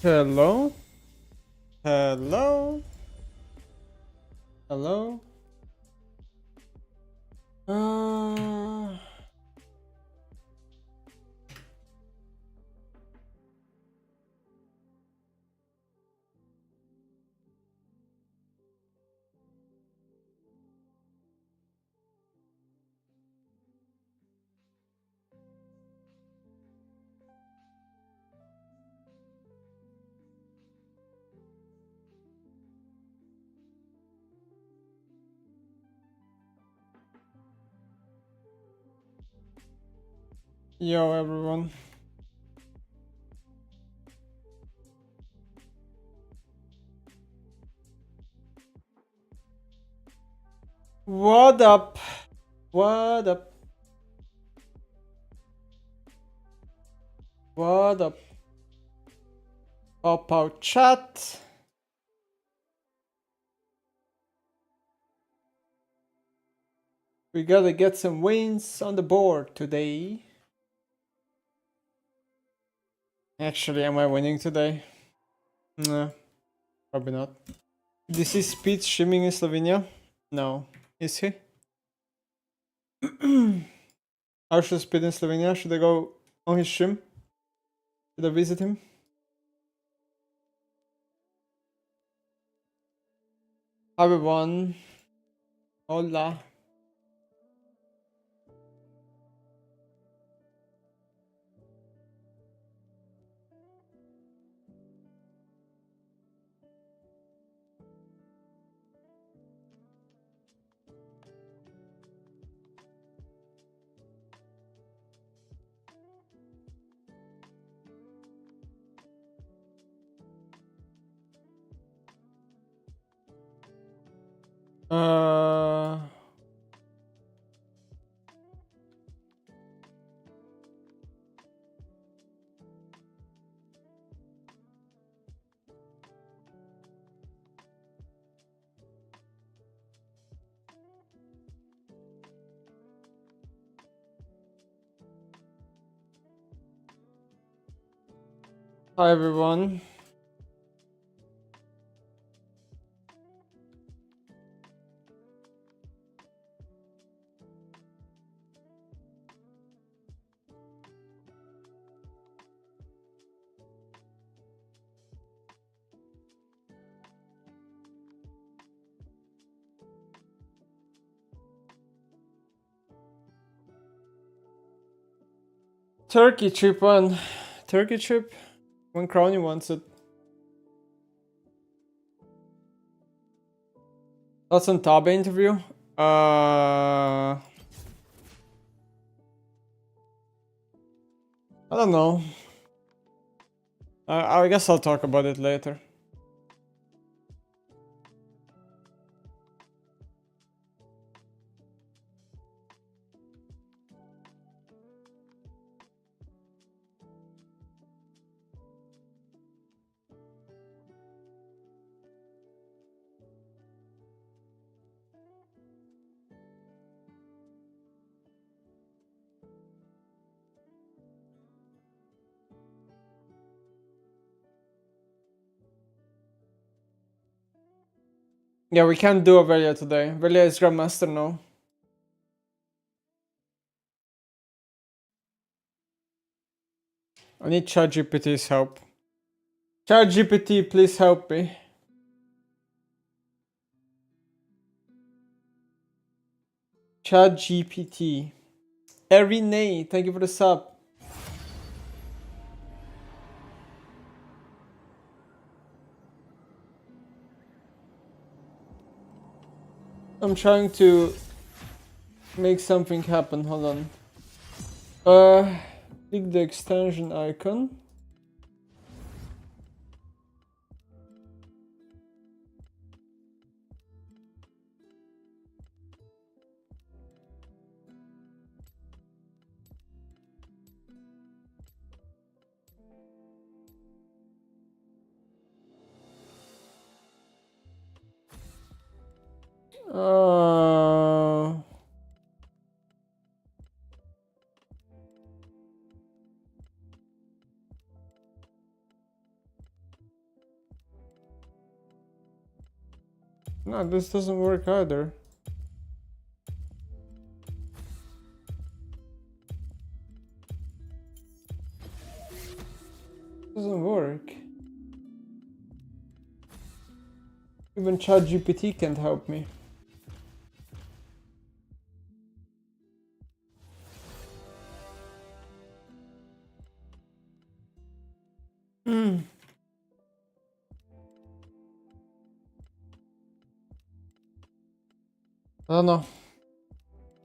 Hello? Hello? Hello? Uh... Yo, everyone. What up? What up? What up? Pop out chat. We gotta get some wins on the board today. Actually, am I winning today? No, probably not. This is Pete streaming in Slovenia? No. Is he? How should Speed in Slovenia? Should I go on his stream? Should I visit him? Hi everyone. Hola. Uh... Hi everyone. Turkey trip one. Turkey trip? 1 crony wants it. Thoughts on Tabe interview? I don't know. I guess I'll talk about it later. Yeah, we can't do Avelia today. Avelia is Grandmaster now. I need ChatGPT's help. ChatGPT, please help me. ChatGPT. Erinay, thank you for the sub. I'm trying to make something happen. Hold on. Click the extension icon. No, this doesn't work either. Doesn't work. Even ChatGPT can't help me. I don't know.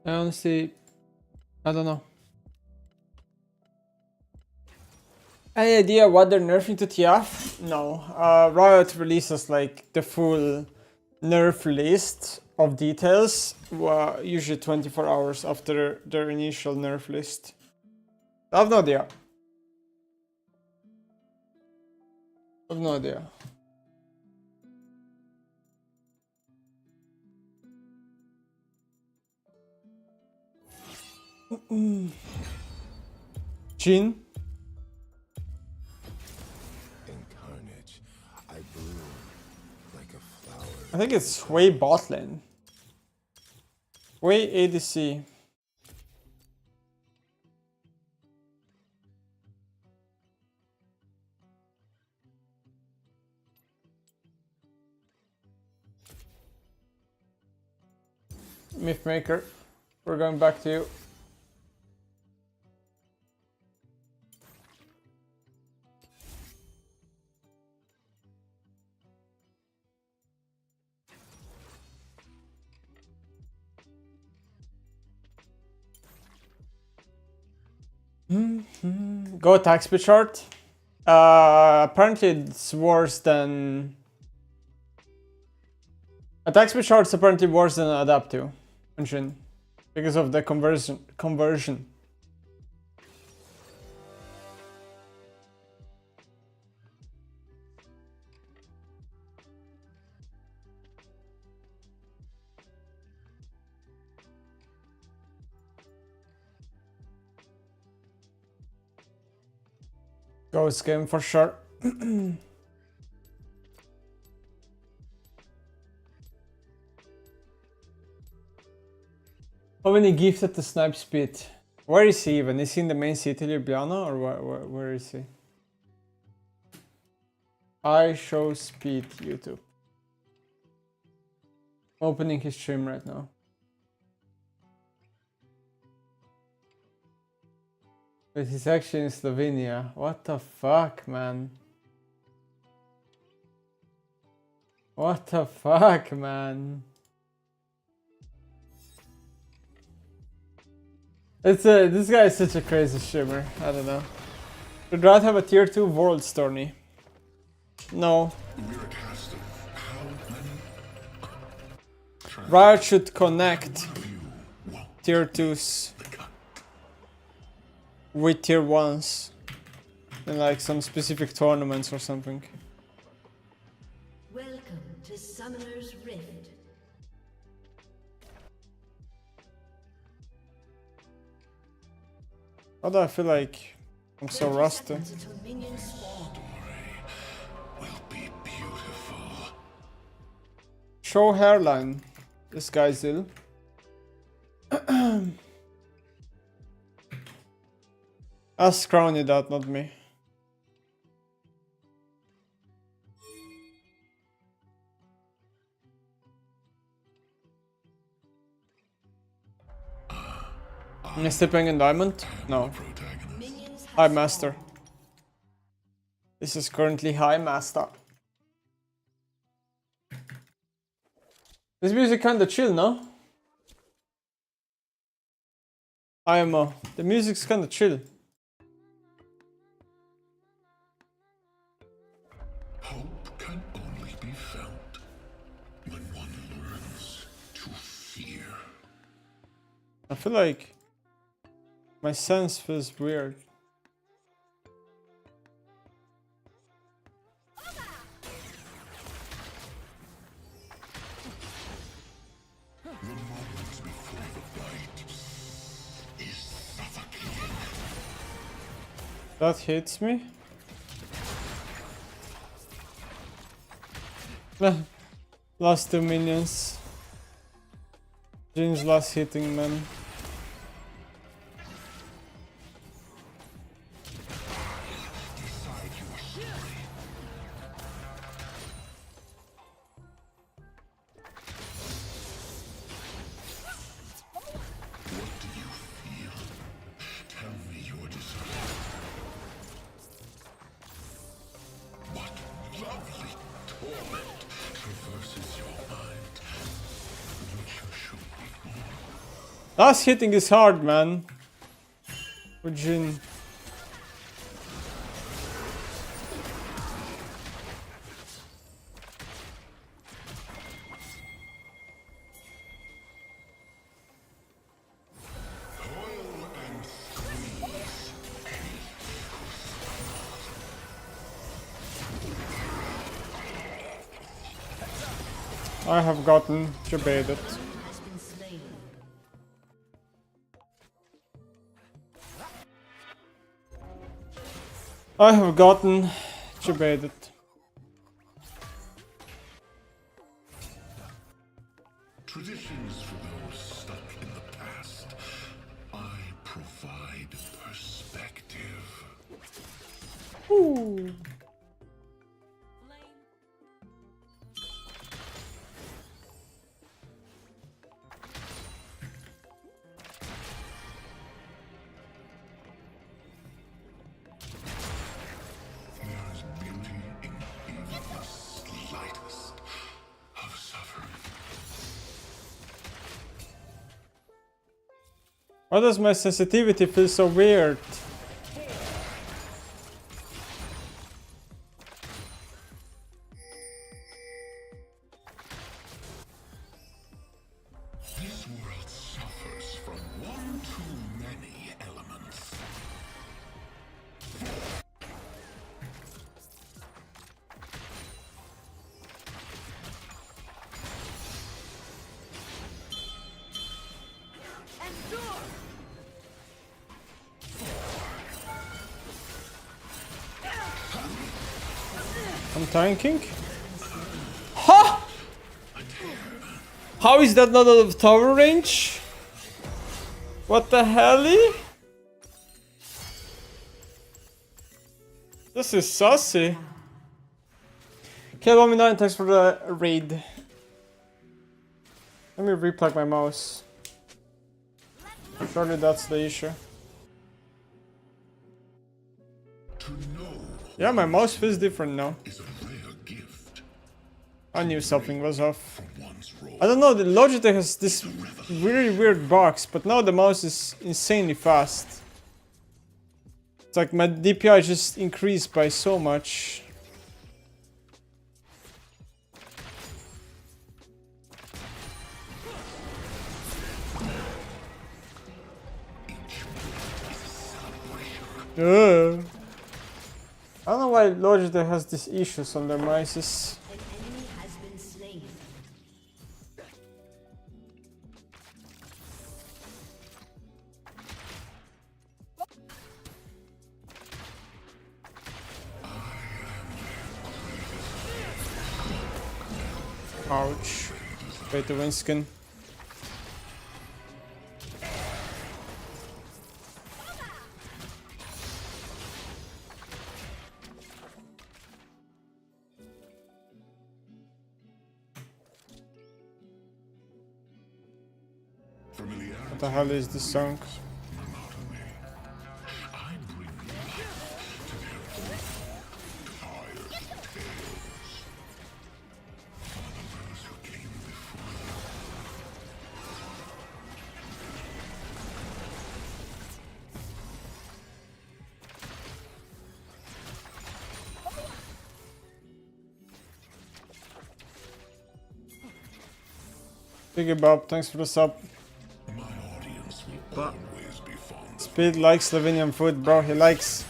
I honestly, I don't know. Any idea what they're nerfing to TF? No. Riot releases like the full nerf list of details, usually 24 hours after their initial nerf list. I have no idea. I have no idea. Jin? I think it's Way bot lane. Way ADC. Mythmaker, we're going back to you. Go attack speed chart. Apparently it's worse than... Attack speed chart is apparently worse than Adaptive engine because of the conversion. Ghost game for sure. How many gifted to snipe speed? Where is he even? Is he in the main city, Ljubljana, or where is he? I show speed YouTube. I'm opening his stream right now. But he's actually in Slovenia. What the fuck, man? What the fuck, man? This guy is such a crazy streamer. I don't know. Would rather have a tier 2 Worlds tourney. No. Riot should connect tier 2s with tier 1s in like some specific tournaments or something. Welcome to Summoner's Rift. Why do I feel like I'm so rusty? Will be beautiful. Show hairline. This guy's ill. Ask Crowny that, not me. Am I stepping in diamond? No. High master. This is currently high master. This music kinda chill, no? IMO. The music's kinda chill. Hope can only be found when one learns to fear. I feel like my sense feels weird. That hits me. Last 2 minions. Jin's last hitting, man. Last hitting is hard, man. For Jin. I have gotten debated. I have gotten debated. Traditions for those stuck in the past. I provide perspective. Ooh. There's beauty in even the slightest of suffering. Why does my sensitivity feel so weird? This world suffers from one too many elements. I'm tanking? Ha! How is that not out of tower range? What the hell? This is saucy. K1 thanks for the raid. Let me replug my mouse. Surely that's the issue. To know Yeah, my mouse feels different now. is a rare gift I knew something was off. from one's role. I don't know, the Logitech has this really weird box, but now the mouse is insanely fast. It's like my DPI just increased by so much. I don't know why Logitech has these issues on their mices. An enemy has been slain. Ouch. Pay to win skin. What the hell is this song? I bring life to their own tired tales. For those who came before them. Biggie Bob, thanks for the sub. My audience will always be fond of Speed likes Slovenian food, bro. He likes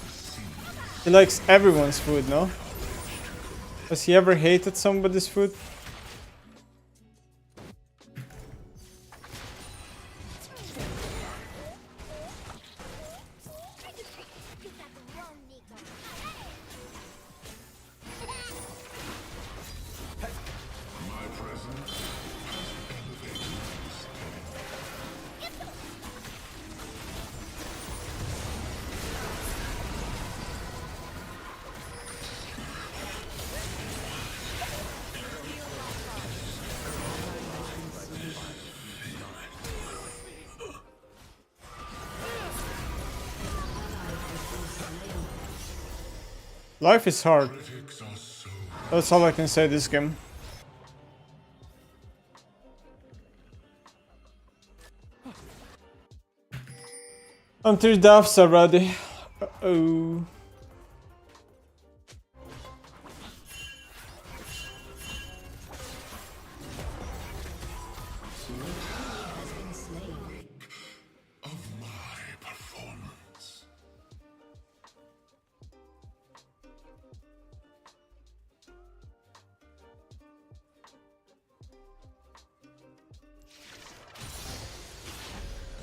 everyone's food, no? Has he ever hated somebody's food? Life is hard. Critics are so That's all I can say this game. I'm 3 deaths already. Uh-oh. of my performance.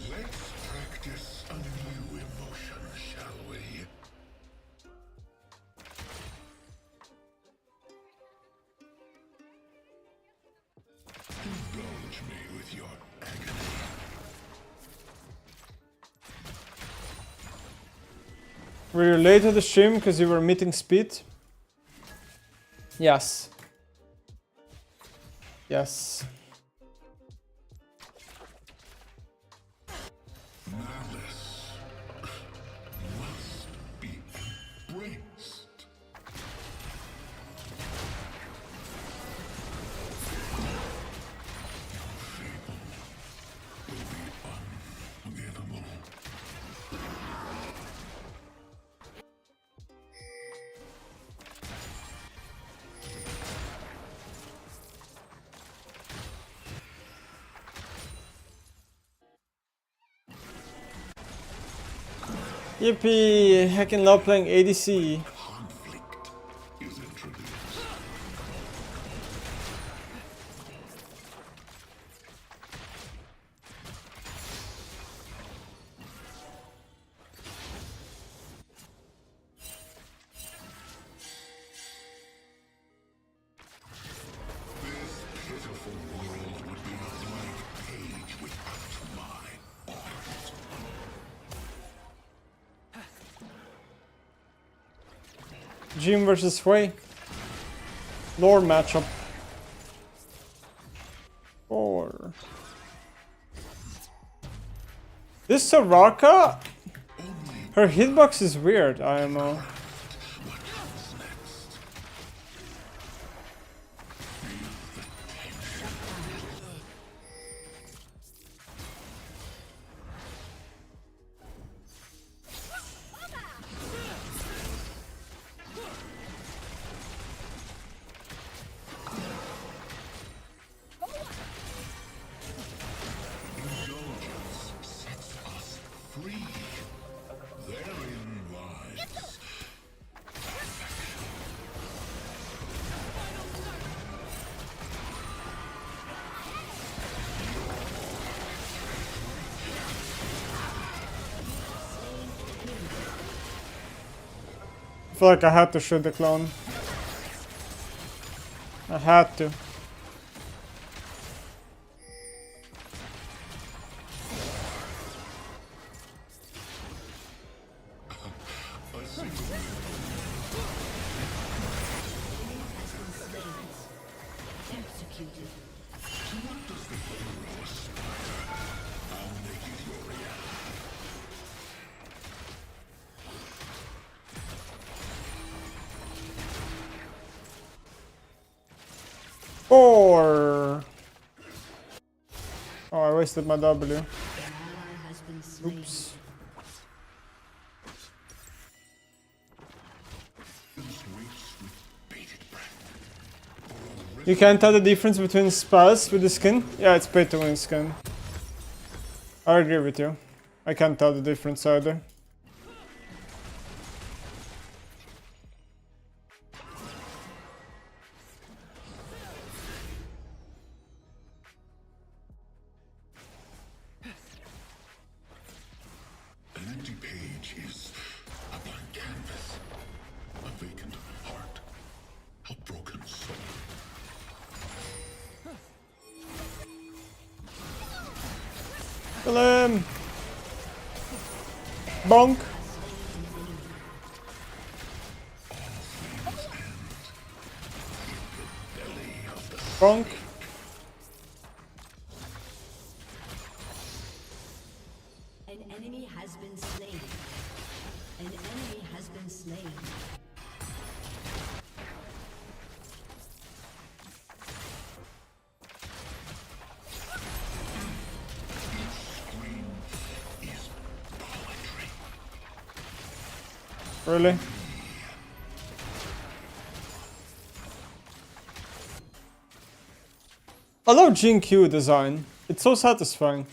Let's practice a new emotion, shall we? Indulge me with your agony. Were you late to the stream because you were meeting speed? Yes. Yes. Malice must be embraced. Your fable will be unforgettable. Yippee! I can love playing ADC. Conflict is introduced. This pitiful world would be a blank page without my art. Jim versus Wei. Lord matchup. 4. This Soraka? Her hitbox is weird, IMO. What comes next? Feel the tension. Indulgence sets us free. Therein lies I feel like I had to shoot the clone. I had to. Executed. Four. Oh, I wasted my W. An ally has been slain. Oops. You can't tell the difference between spells with the skin? Yeah, it's pay to win skin. I agree with you. I can't tell the difference either. an empty page is a blank canvas, a vacant heart, a broken soul. Kill him! Bonk! Bonk! An enemy has been slain. An enemy has been slain. Really? I love GQ design. It's so satisfying.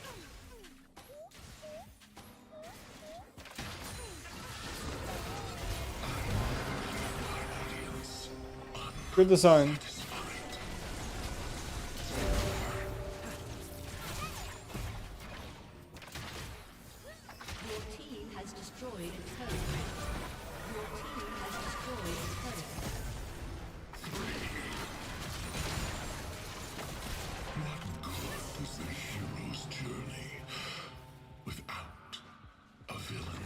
Good design. Your team has destroyed a turret. Your team has destroyed a turret. What good is the hero's journey without a villain?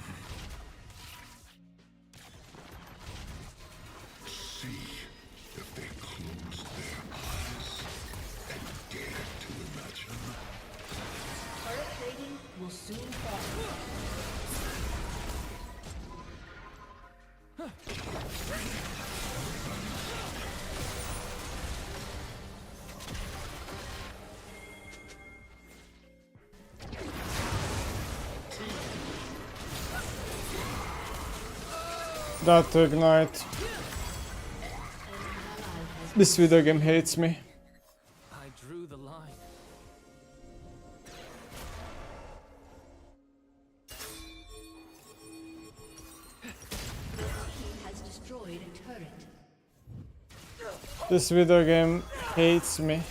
See if they close their eyes and dare to imagine. Turret plating will soon fall. That to ignite. This video game hates me. I drew the line. Team has destroyed a turret. This video game hates me.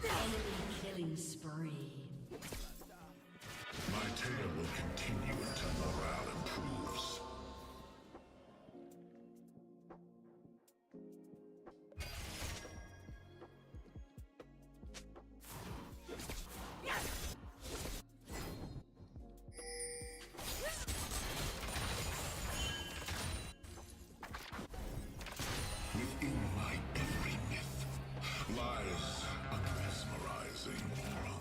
Enemy killing spree. My tale will continue until morale improves. Within my every myth lies a mesmerizing aura.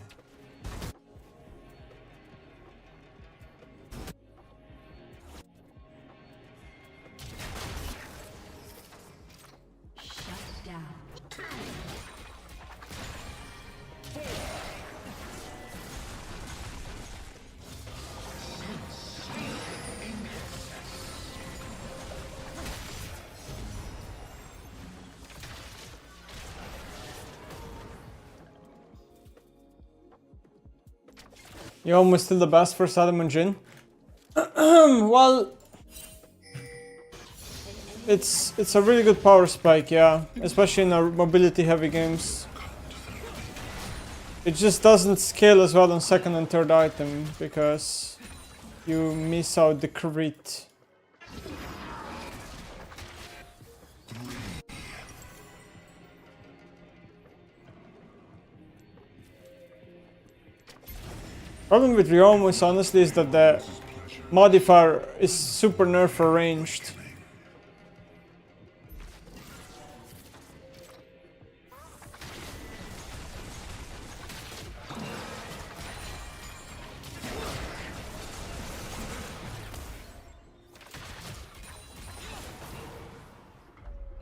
Shut down. You almost still the best for Saddam and Jin. Well, it's a really good power spike, yeah, especially in our mobility heavy games. It just doesn't scale as well on second and third item because you miss out the crit. Problem with Ryomus honestly is that the modifier is super nerf ranged.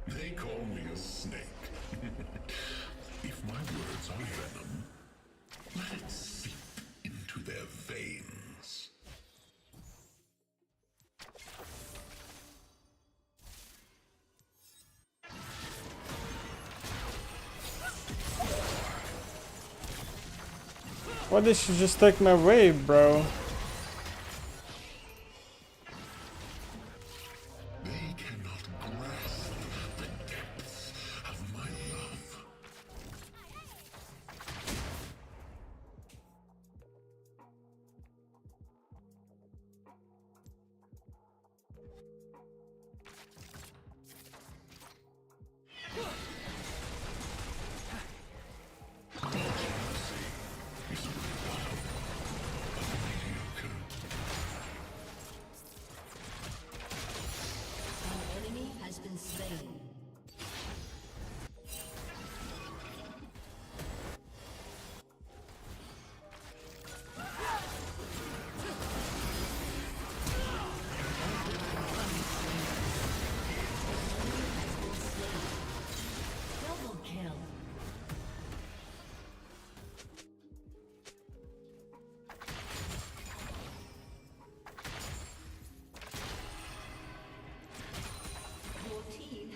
They call me a snake. If my words are venom, let it seep into their veins. Why did she just take my wave, bro? They cannot grasp the depths of my love.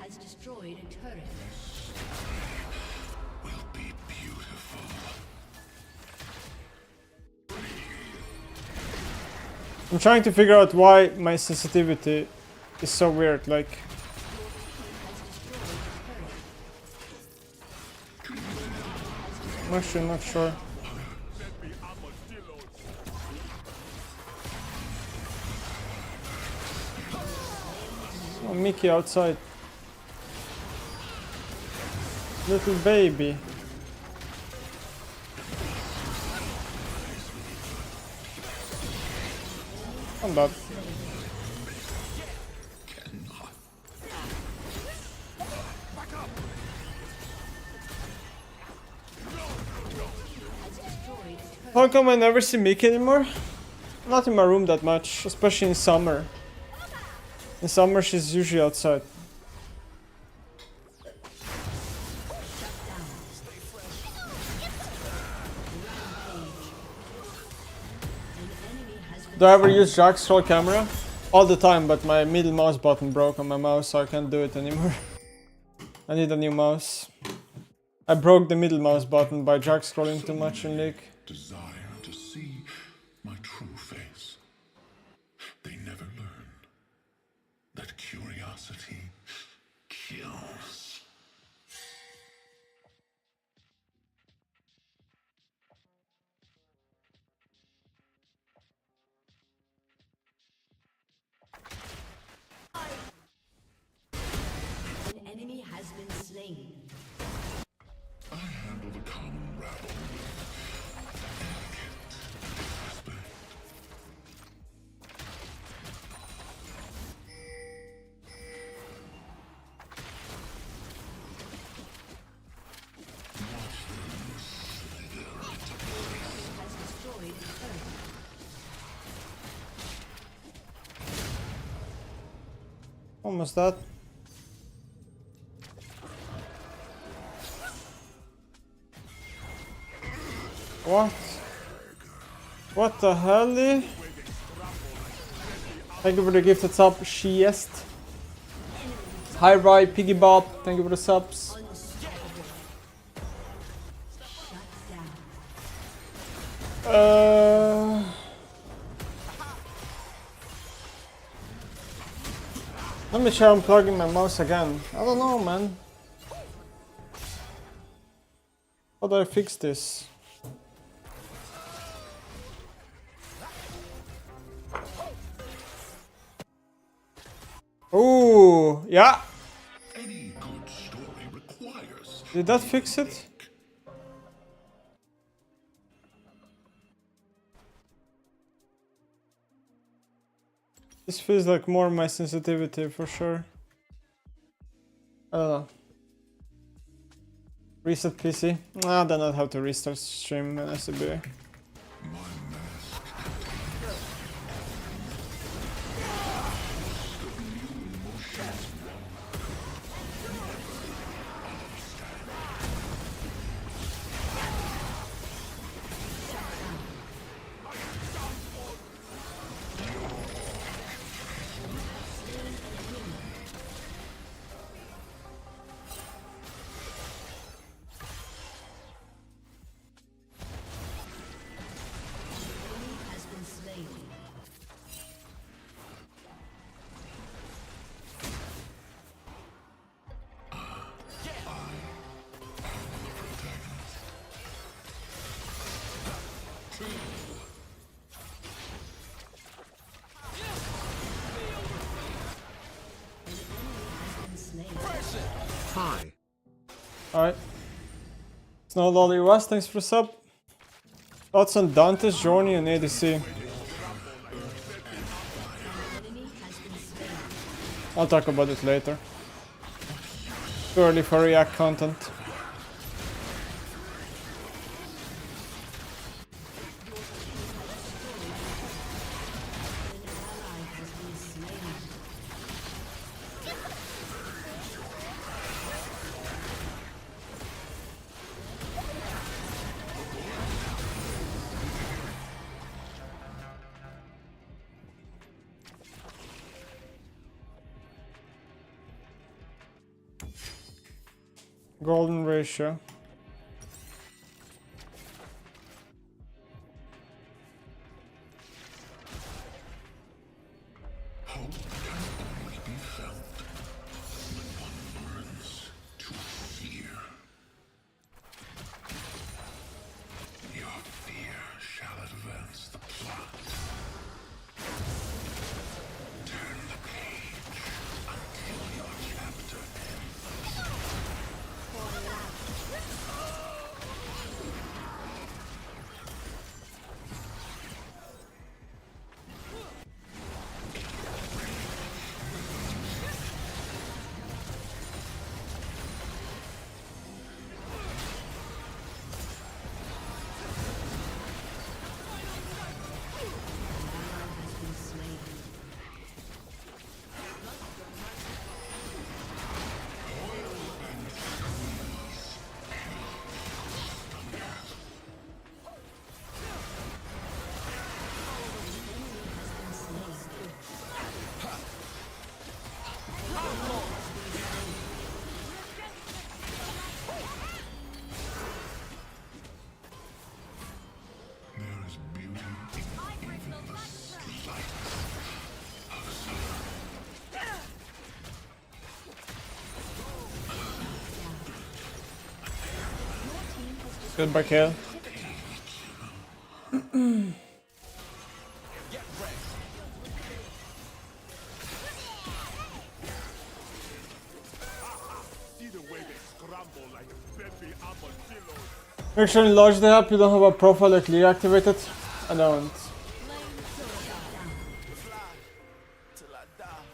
has destroyed a turret. Will be beautiful. I'm trying to figure out why my sensitivity is so weird, like... I'm actually not sure. Oh, Mickey outside. Little baby. I'm bad. How come I never see Mickey anymore? Not in my room that much, especially in summer. In summer she's usually outside. Do I ever use Jack's scroll camera? All the time, but my middle mouse button broke on my mouse, so I can't do it anymore. I need a new mouse. I broke the middle mouse button by Jack scrolling too much in League. Desire to see my true face. They never learn that curiosity kills. An enemy has been slain. I handle the common rabble with etiquette, respect. Has destroyed a turret. Almost that. What? What the hell? Thank you for the gifted sub, Shiest. Hi Roy, Piggy Bob, thank you for the subs. Let me try unplugging my mouse again. I don't know, man. How do I fix this? Ooh, yeah. Any good story requires. Did that fix it? This feels like more my sensitivity for sure. I don't know. Reset PC? Ah, then I'll have to restart stream and SCB. Has been slain. Hi. Alright. Snow Lolly West, thanks for the sub. Thoughts on Dante's journey in ADC? I'll talk about it later. Too early for React content. Golden ratio. Hope can only be felt when one learns to fear. Your fear shall advance the plot. Turn the page until your chapter ends. There is beauty in even the slightest of sorrow. Good by kill. See the way they scramble like baby armadillos. Make sure in large the app you don't have a profile like Lee activated. I don't. Till I die.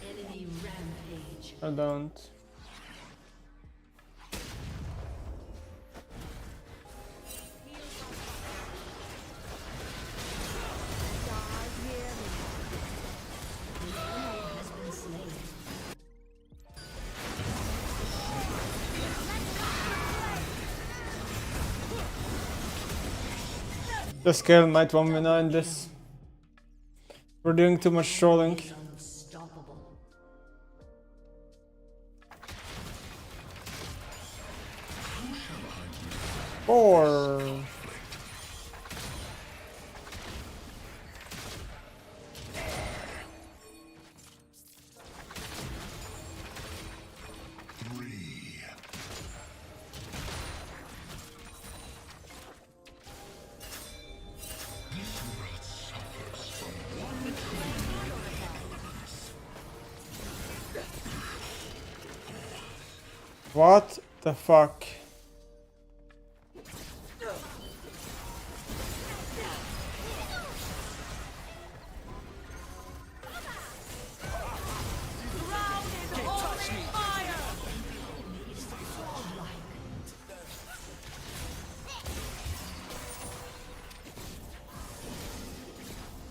Enemy rampage. I don't. Has been slain. The scale might 1v9 this. We're doing too much trolling. Unstoppable. Four. Three. This world suffers from one too many elements. What the fuck?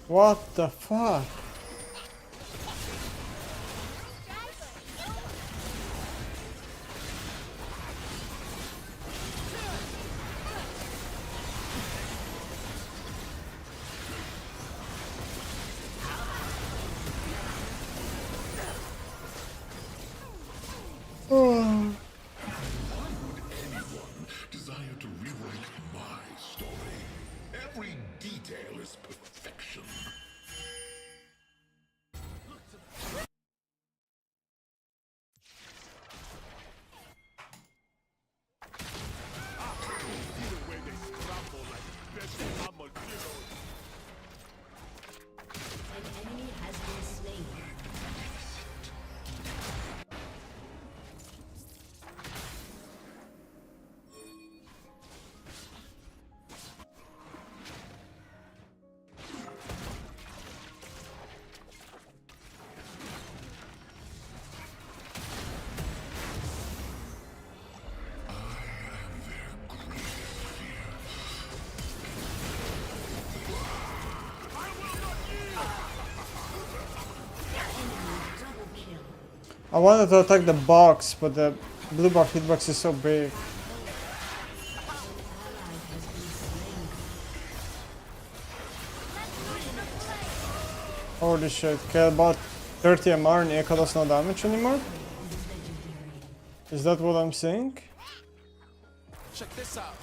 What the fuck? Oh. Anyone desire to rewrite my story? Every detail is perfection. See the way they scramble like baby armadillos. An enemy has been slain. Double kill. I wanted to attack the box, but the blue buff hitbox is so big. Holy shit, kill about 30 MR and Echo does no damage anymore? Is that what I'm saying? Check this out.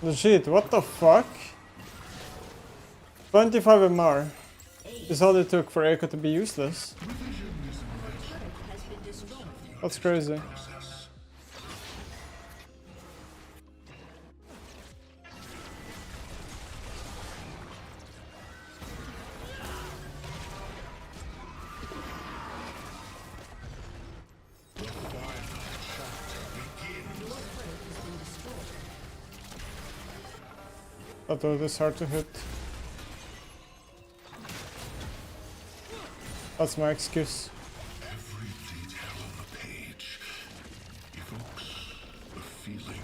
Legit, what the fuck? 25 MR is all it took for Echo to be useless. That's crazy. Although this is hard to hit. That's my excuse. Every detail on the page evokes a feeling.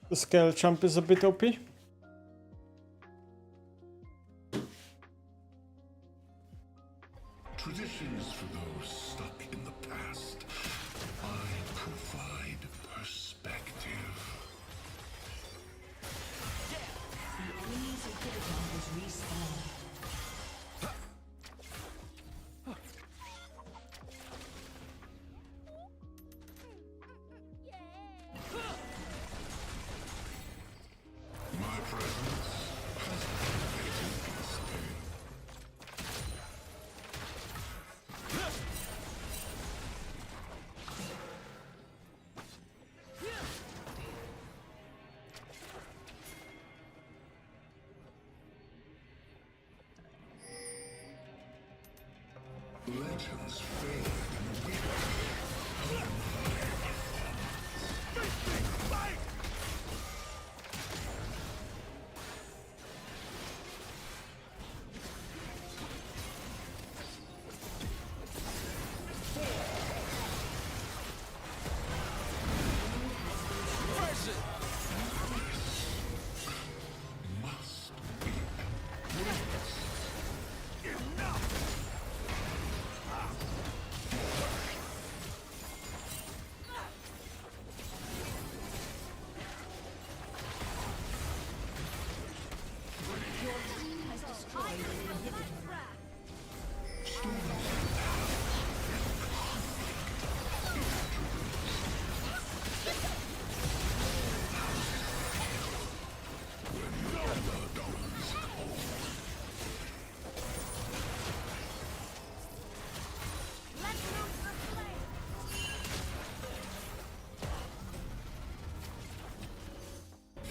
The scale jump is a bit OP. Traditions for those stuck in the past. I provide perspective. The enemy's inhibitor has respawned. My presence has activated peacefully. Legends fade in the wind. Must be Your team has destroyed an inhibitor.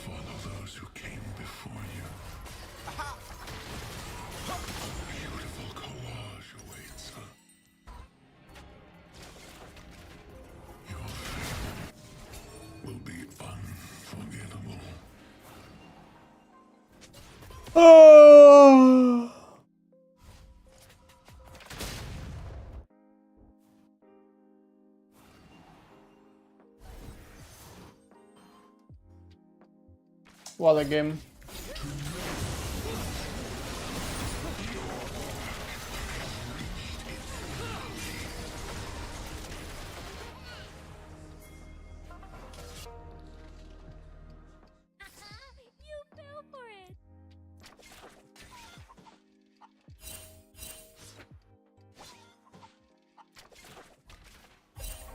follow those who came before you. A beautiful collage awaits her. Your fate will be unforgettable. Oh! What a game. You fell for it.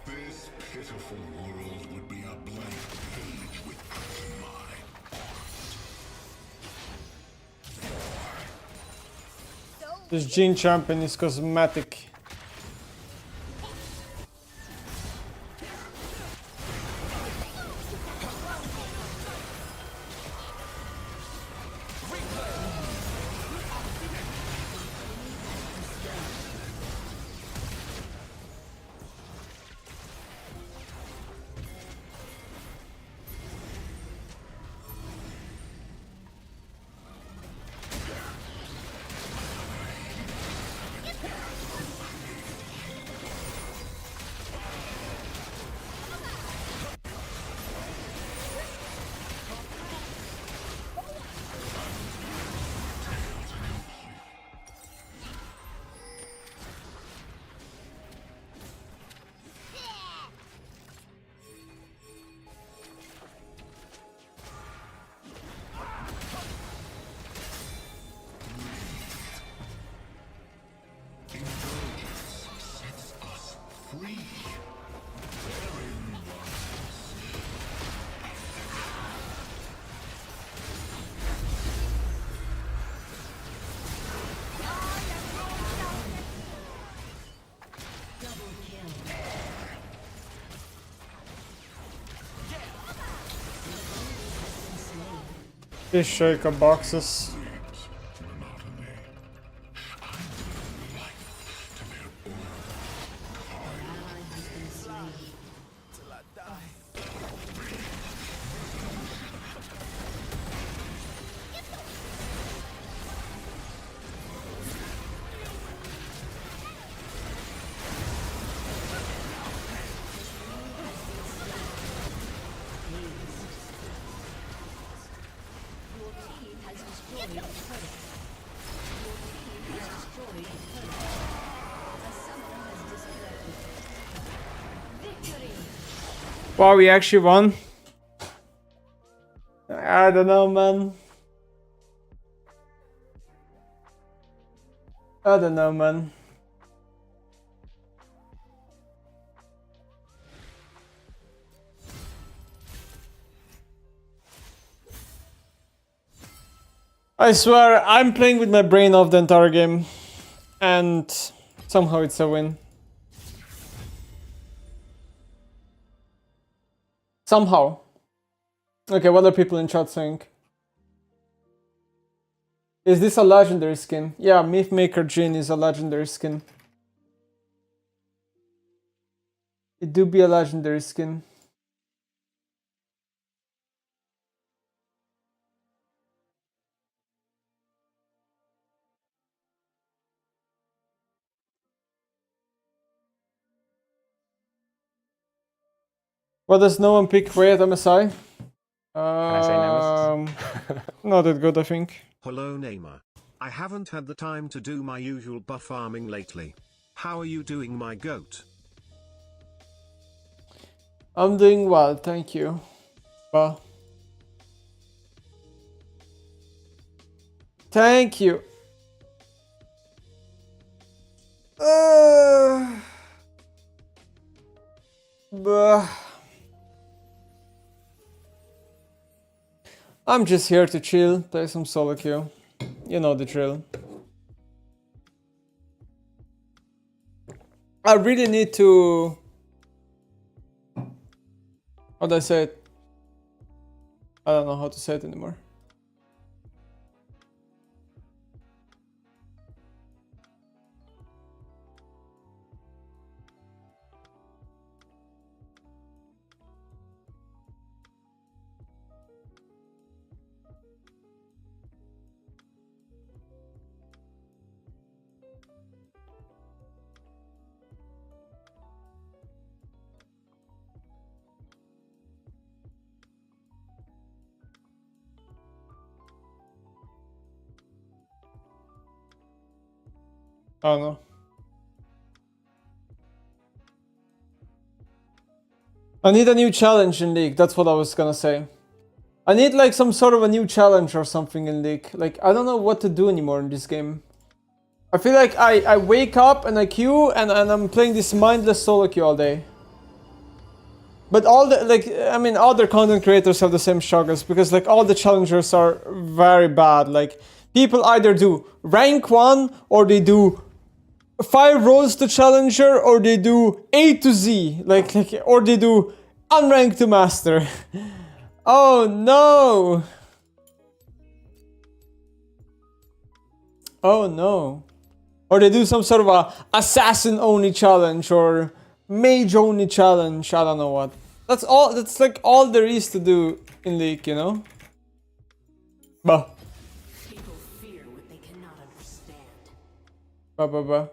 This pitiful world would be a blank page without my This Gene champion is cosmetic. These shaker boxes. monotony. I bring life to their own. Till I die. Your team has destroyed a turret. Your team has destroyed a turret. A summoner has disconnected. Victory! Wow, we actually won. I don't know, man. I don't know, man. I swear, I'm playing with my brain off the entire game. And somehow it's a win. Somehow. Okay, what are people in chat saying? Is this a legendary skin? Yeah, Mythmaker Jin is a legendary skin. It do be a legendary skin. What does no one pick Wait MSI? Can I say Nemesis? Not that good, I think. Hello Neymar. I haven't had the time to do my usual buff farming lately. How are you doing, my goat? I'm doing well, thank you. Well, thank you. Bah. I'm just here to chill, play some solo queue. You know the drill. I really need to... How do I say it? I don't know how to say it anymore. I don't know. I need a new challenge in League, that's what I was gonna say. I need like some sort of a new challenge or something in League. Like, I don't know what to do anymore in this game. I feel like I wake up and I queue and I'm playing this mindless solo queue all day. But all the, like, I mean, other content creators have the same struggles because like all the challengers are very bad. Like, people either do rank 1 or they do 5 roles to challenger or they do A to Z. Like or they do unranked to master. Oh no! Oh no. Or they do some sort of a assassin only challenge or mage only challenge, I don't know what. That's all, that's like all there is to do in League, you know? Bah. People fear what they cannot understand. Bah bah bah.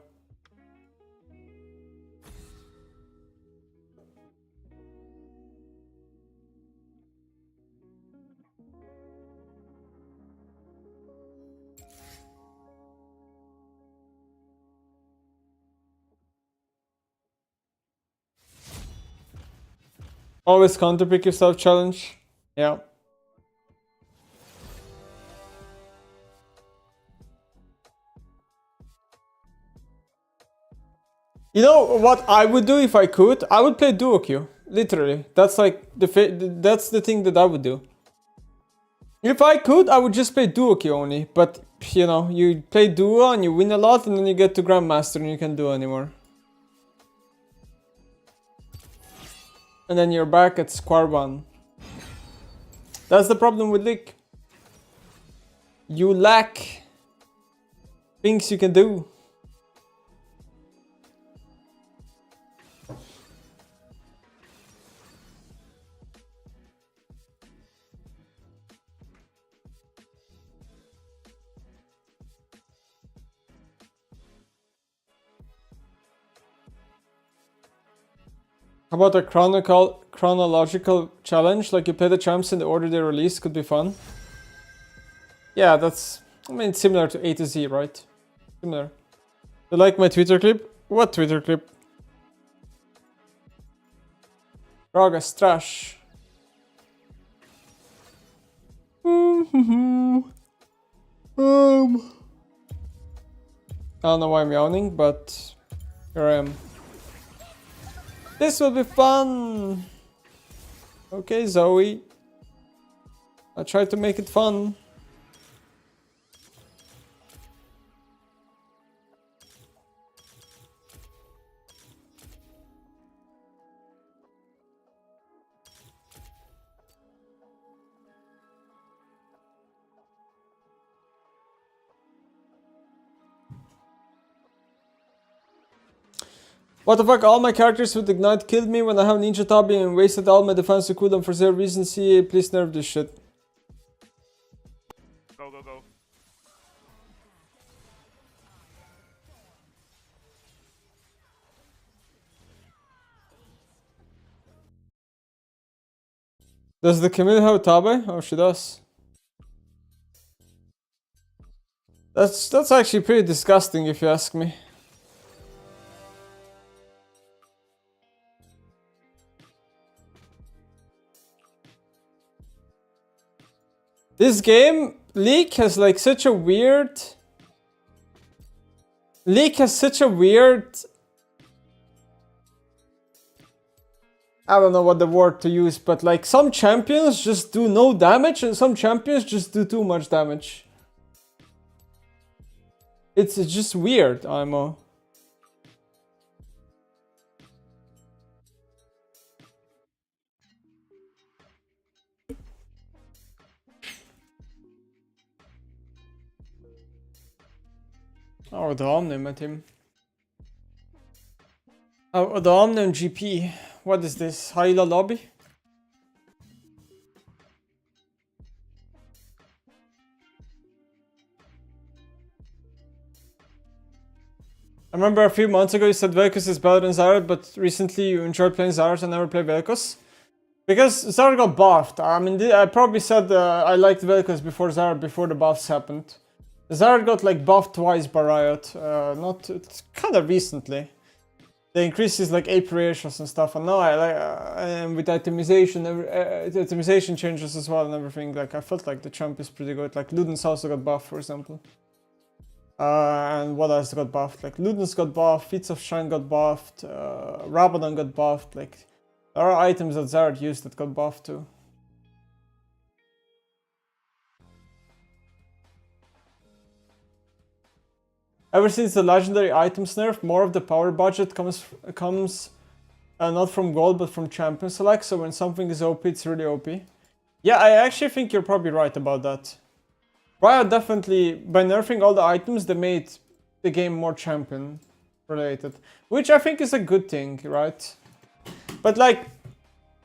Always counterpick yourself challenge. Yeah. You know what I would do if I could? I would play duo queue. Literally. That's like that's the thing that I would do. If I could, I would just play duo queue only. But you know, you play duo and you win a lot and then you get to Grandmaster and you can't do anymore. And then you're back at square one. That's the problem with League. You lack things you can do. How about a chronological challenge? Like you play the champs in the order they release, could be fun. Yeah, that's... I mean, it's similar to A to Z, right? Similar. You like my Twitter clip? What Twitter clip? Ragas trash. I don't know why I'm yawning, but here I am. This will be fun! Okay, Zoe. I tried to make it fun. What the fuck, all my characters with Ignite killed me when I have Ninja Tabi and wasted all my defense to cooldown for zero reason. CA, please nerf this shit. Go, go, go. Does the Camille have Tabi? Oh, she does. That's actually pretty disgusting if you ask me. This game, League has like such a weird... League has such a weird... I don't know what the word to use, but like some champions just do no damage and some champions just do too much damage. It's just weird, IMO. Oh, the Omnium at him. Oh, the Omnium GP. What is this? Hyla lobby? I remember a few months ago you said Vel'Koz is better than Xayah, but recently you enjoyed playing Xayah and never played Vel'Koz. Because Xayah got buffed. I mean, I probably said I liked Vel'Koz before Xayah, before the buffs happened. Xayah got like buffed twice by Riot, it's kind of recently. They increased his like AP ratios and stuff, and now I like, and with itemization changes as well and everything, like I felt like the champ is pretty good. Like Luden's also got buffed, for example. And what else got buffed? Like Luden's got buffed, Feats of Shine got buffed, Rabadon got buffed. Like there are items that Xayah used that got buffed too. Ever since the legendary items nerf, more of the power budget comes not from gold but from champion select, so when something is OP, it's really OP. Yeah, I actually think you're probably right about that. Riot definitely, by nerfing all the items, they made the game more champion related, which I think is a good thing, right? But like,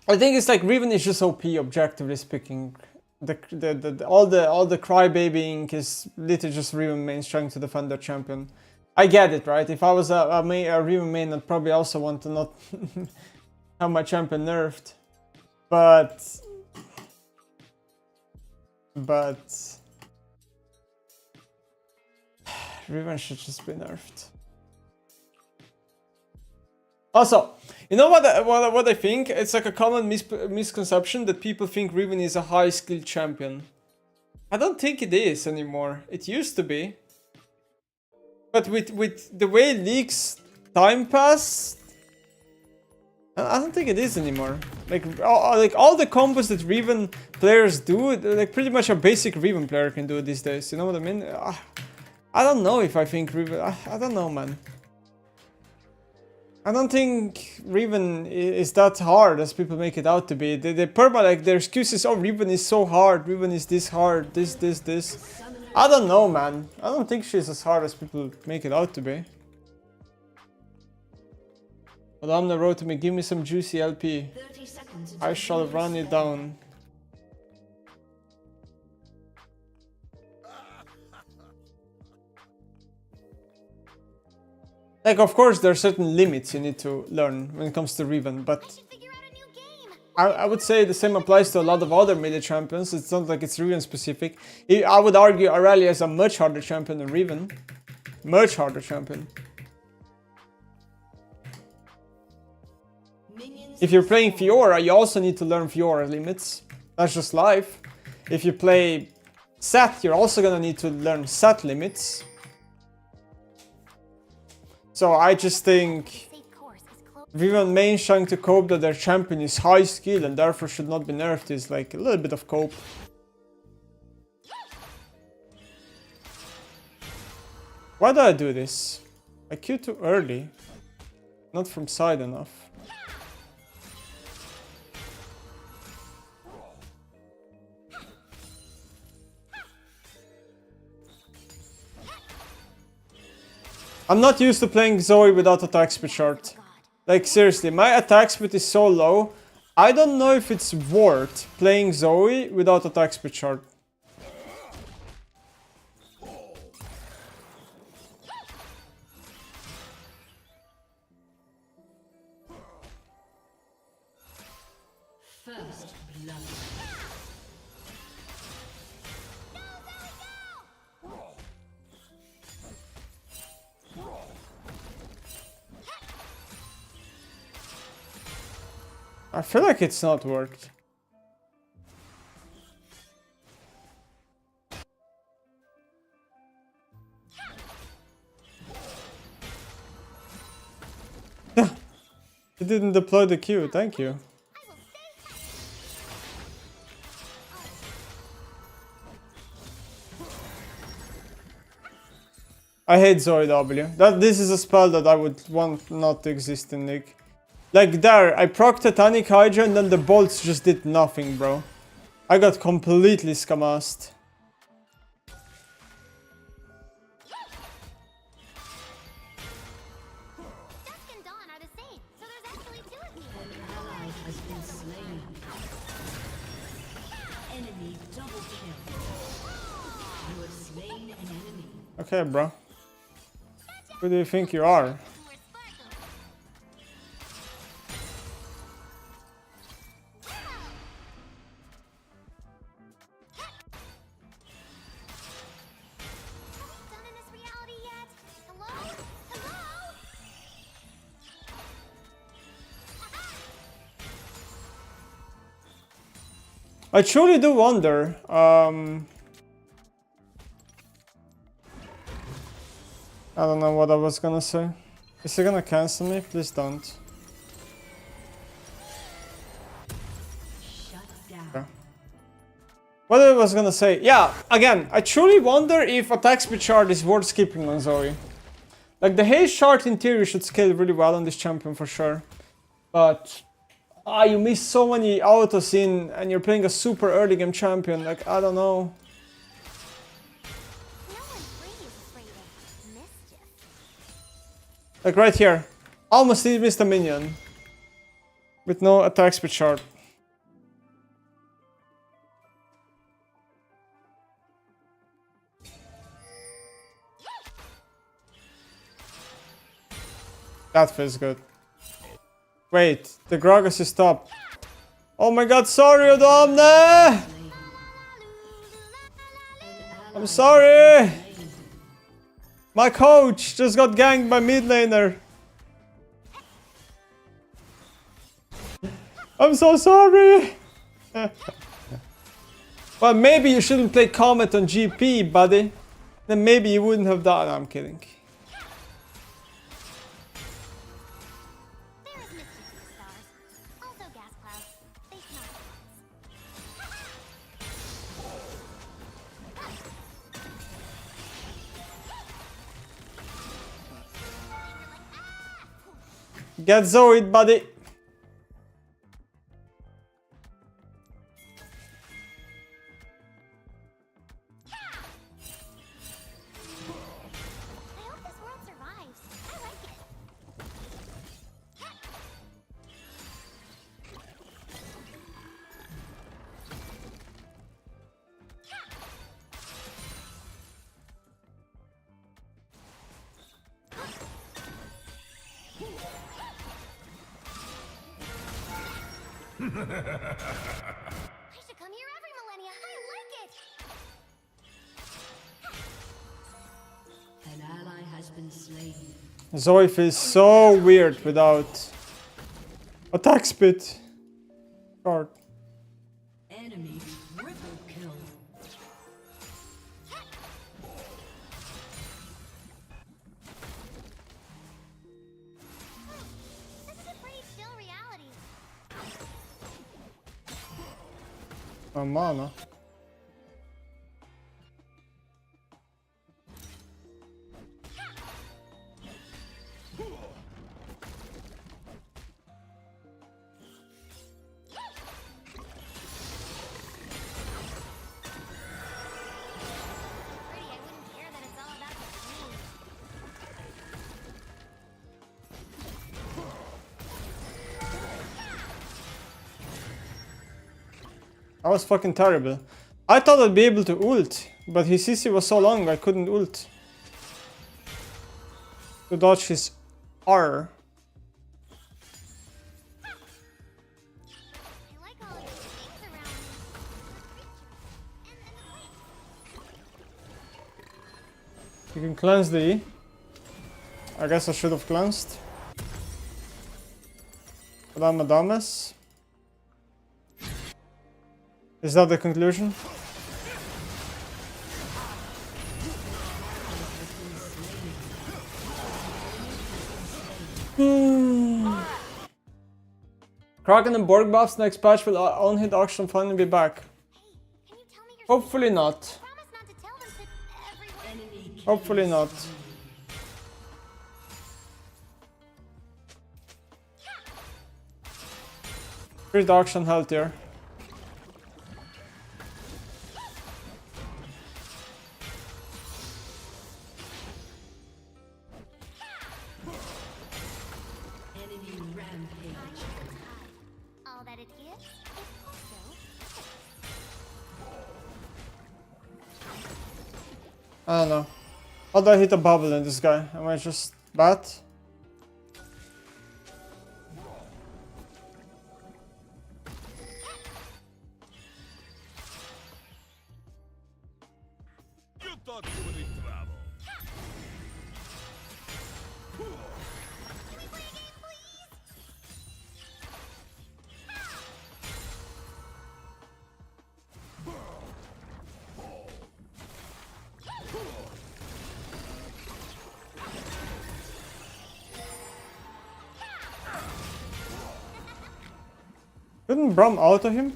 I think it's like Riven is just OP, objectively speaking. All the crybabying is literally just Riven mains trying to defend their champion. I get it, right? If I was a Riven main, I'd probably also want to not have my champion nerfed. But Riven should just be nerfed. Also, you know what I think? It's like a common misconception that people think Riven is a high-skilled champion. I don't think it is anymore. It used to be. But with the way League's time passed, I don't think it is anymore. Like all the combos that Riven players do, like pretty much a basic Riven player can do these days. You know what I mean? I don't know if I think Riven... I don't know, man. I don't think Riven is that hard as people make it out to be. They like their excuse is, oh, Riven is so hard, Riven is this hard, this. I don't know, man. I don't think she's as hard as people make it out to be. But on the road to me, give me some juicy LP. 30 seconds. I shall run it down. Like, of course, there are certain limits you need to learn when it comes to Riven, but I would say the same applies to a lot of other melee champions. It's not like it's Riven specific. I would argue Aurelia is a much harder champion than Riven. Much harder champion. If you're playing Fiora, you also need to learn Fiora limits. That's just life. If you play Seth, you're also gonna need to learn Seth limits. So I just think Riven mains trying to cope that their champion is high skill and therefore should not be nerfed is like a little bit of cope. Why did I do this? I queued too early. Not from side enough. I'm not used to playing Zoe without attack speed short. Like seriously, my attack speed is so low, I don't know if it's worth playing Zoe without attack speed short. First blood. I feel like it's not worked. He didn't deploy the Q, thank you. I hate Zoe W. This is a spell that I would want not to exist in League. Like there, I proc Titanic Hydra and then the bolts just did nothing, bro. I got completely scamassed. Okay, bro. Who do you think you are? I truly do wonder, I don't know what I was gonna say. Is he gonna cancel me? Please don't. Shut down. Okay. What I was gonna say, yeah, again, I truly wonder if attack speed shard is worth skipping on Zoe. Like the haste shard in theory should scale really well on this champion for sure. But you miss so many autos in and you're playing a super early game champion, like I don't know. Like right here, almost missed a minion with no attack speed shard. That feels good. Wait, the Gragas is top. Oh my god, sorry, Odomne! I'm sorry! My coach just got ganked by mid laner. I'm so sorry! Well, maybe you shouldn't play Comet on GP, buddy. Then maybe you wouldn't have died. No, I'm kidding. Get Zoid, buddy. should come here every millennia. I like it. An ally has been slain. Zoe feels so weird without attack speed. Card. Enemy triple kill. This is a pretty chill reality. Oh, mana. Pretty, I wouldn't care that it's all about the food. That was fucking terrible. I thought I'd be able to ult, but his CC was so long I couldn't ult. To dodge his R. I like all of these things around me. The creatures. And the plants. You can cleanse the E. I guess I should have cleansed. But I'm a dumbass. Is that the conclusion? Kraken and Borg buffs next patch will on-hit auction finally be back. Can you tell me your Hopefully not. promise not to tell them to everyone? Enemy Hopefully not. Treat auction healthier. enemy rampage. All that it gives is also I don't know. How do I hit a bubble in this guy? Am I just bad? You thought you were in trouble. Can we play a game, please? Couldn't Brom auto him?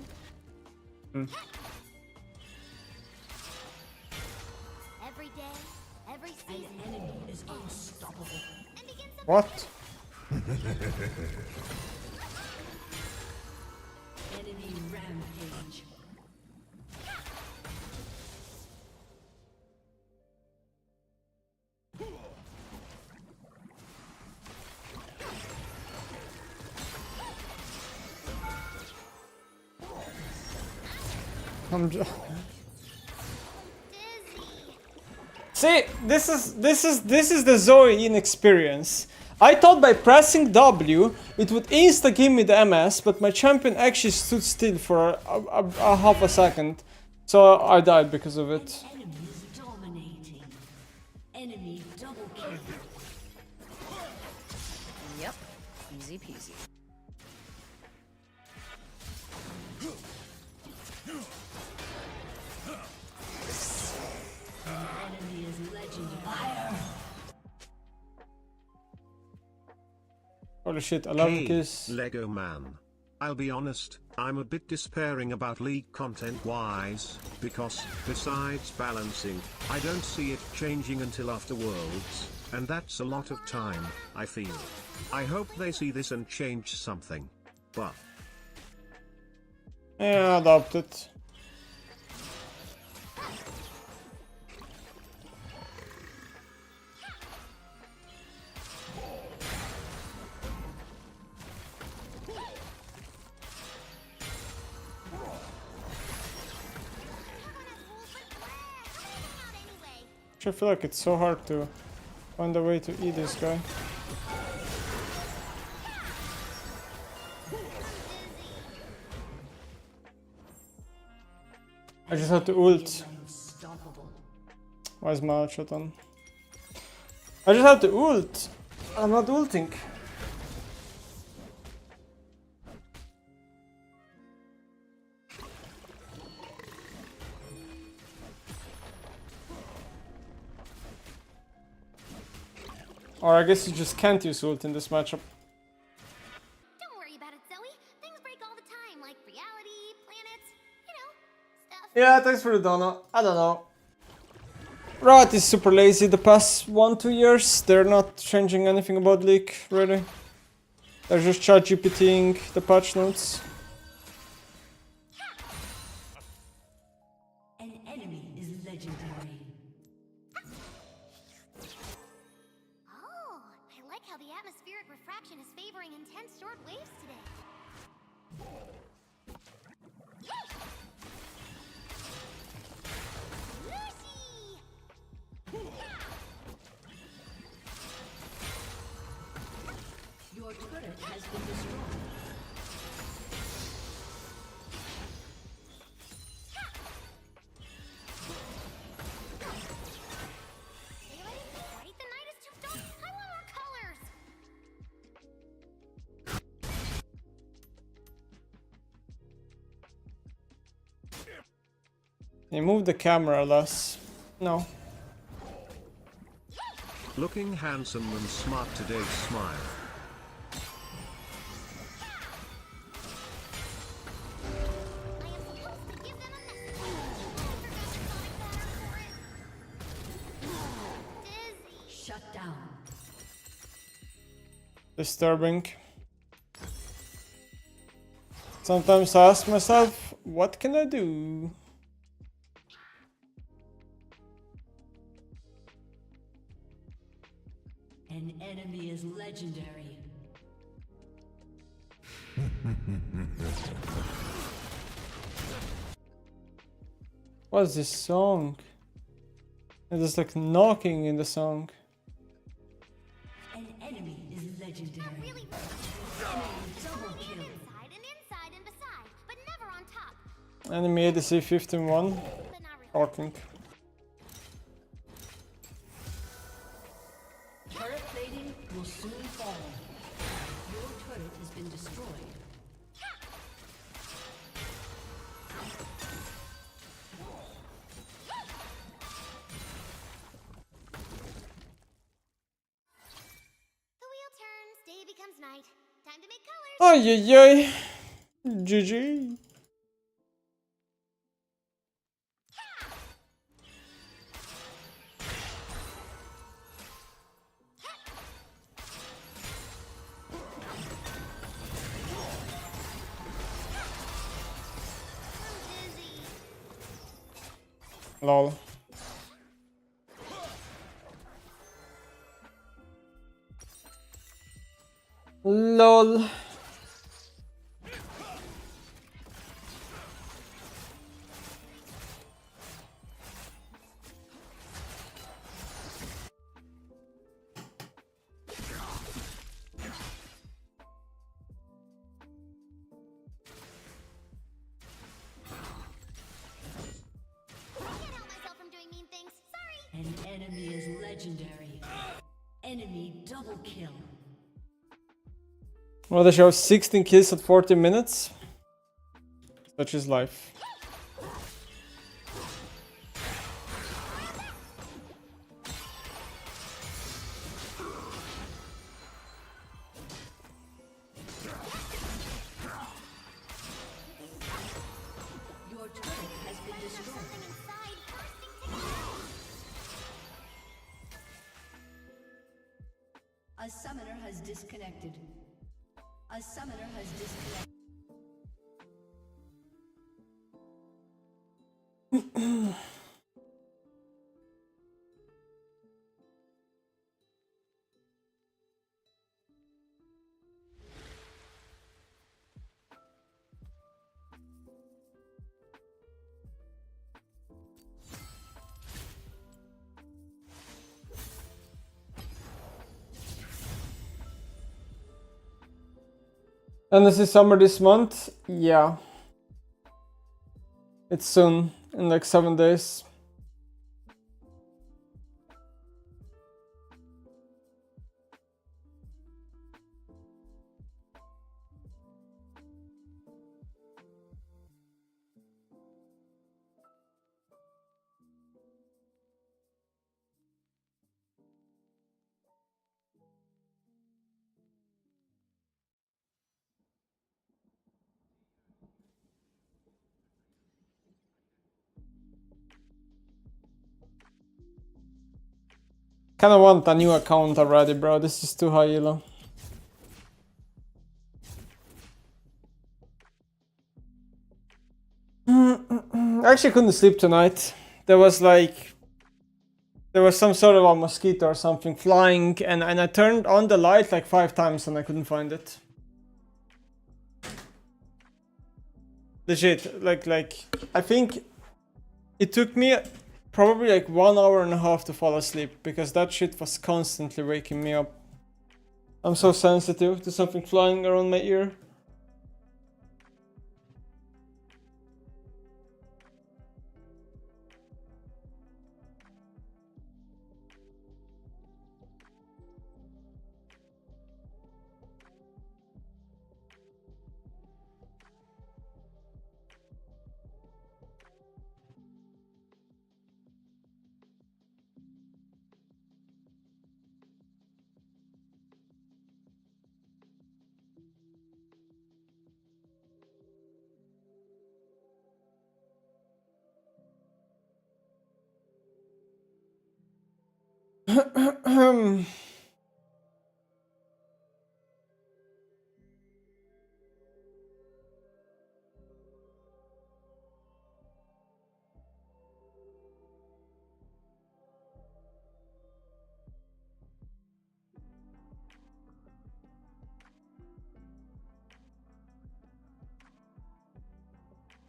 Every day, every An season, enemy is unstoppable. and begin something. What? Enemy rampage. I'm just... Dizzy. See, this is the Zoe inexperience. I thought by pressing W it would insta give me the MS, but my champion actually stood still for a half a second, so I died because of it. Enemy is dominating. Enemy double kill. Yep, easy peasy. Enemy is legendary. Holy shit, 11 Hey, kills. Lego man. I'll be honest, I'm a bit despairing about League content-wise, because, besides balancing, I don't see it changing until after Worlds, and that's a lot of time, I feel. I hope they see this and change something. But Yeah, adopt it. I feel like it's so hard to find a way to eat this guy. I just have to ult. Unstoppable. Why is my shot on? I just have to ult. I'm not ulting. Or I guess you just can't use ult in this matchup. Don't worry about it, Zoe. Things break all the time, like reality, planets, stuff. Yeah, thanks for the donut. I don't know. Riot is super lazy the past 1-2 years. They're not changing anything about League, really. They're just ChatGPTing the patch notes. An enemy is legendary. Oh, I like how the atmospheric refraction is favoring intense short waves today. Lucy! Your turret has been destroyed. Stay ready. Right, the night is too dark. I want more colors. They move the camera less. No. Looking handsome and smart today, smile. I am supposed to give them a message. I forgot to sonic batter for it. Dizzy. Shut down. Disturbing. Sometimes I ask myself, what can I do? An enemy is legendary. What is this song? And there's like knocking in the song. An enemy is legendary. Really, Double kill. inside and beside, but never on top. Enemy ADC 15-1. But not really. Talking. Turret plating will soon fall. Your turret has been destroyed. The wheel turns, day becomes night. Time to make colors. Ay ay ay. GG. Dizzy. Lol. LOL. Can't help myself from doing mean things. Sorry. An enemy is legendary. Enemy double kill. Well, they show 16 kills at 40 minutes. Such is life. Your turret has been destroyed. Something inside bursting to A summoner has disconnected. A summoner has disconnected. And this is summer this month? Yeah. It's soon. in like 7 days. Kinda want a new account already, bro. This is too high elo. I actually couldn't sleep tonight. There was some sort of a mosquito or something flying, and I turned on the light like 5 times and I couldn't find it. Legit, like I think it took me probably like 1.5 hours to fall asleep because that shit was constantly waking me up. I'm so sensitive to something flying around my ear.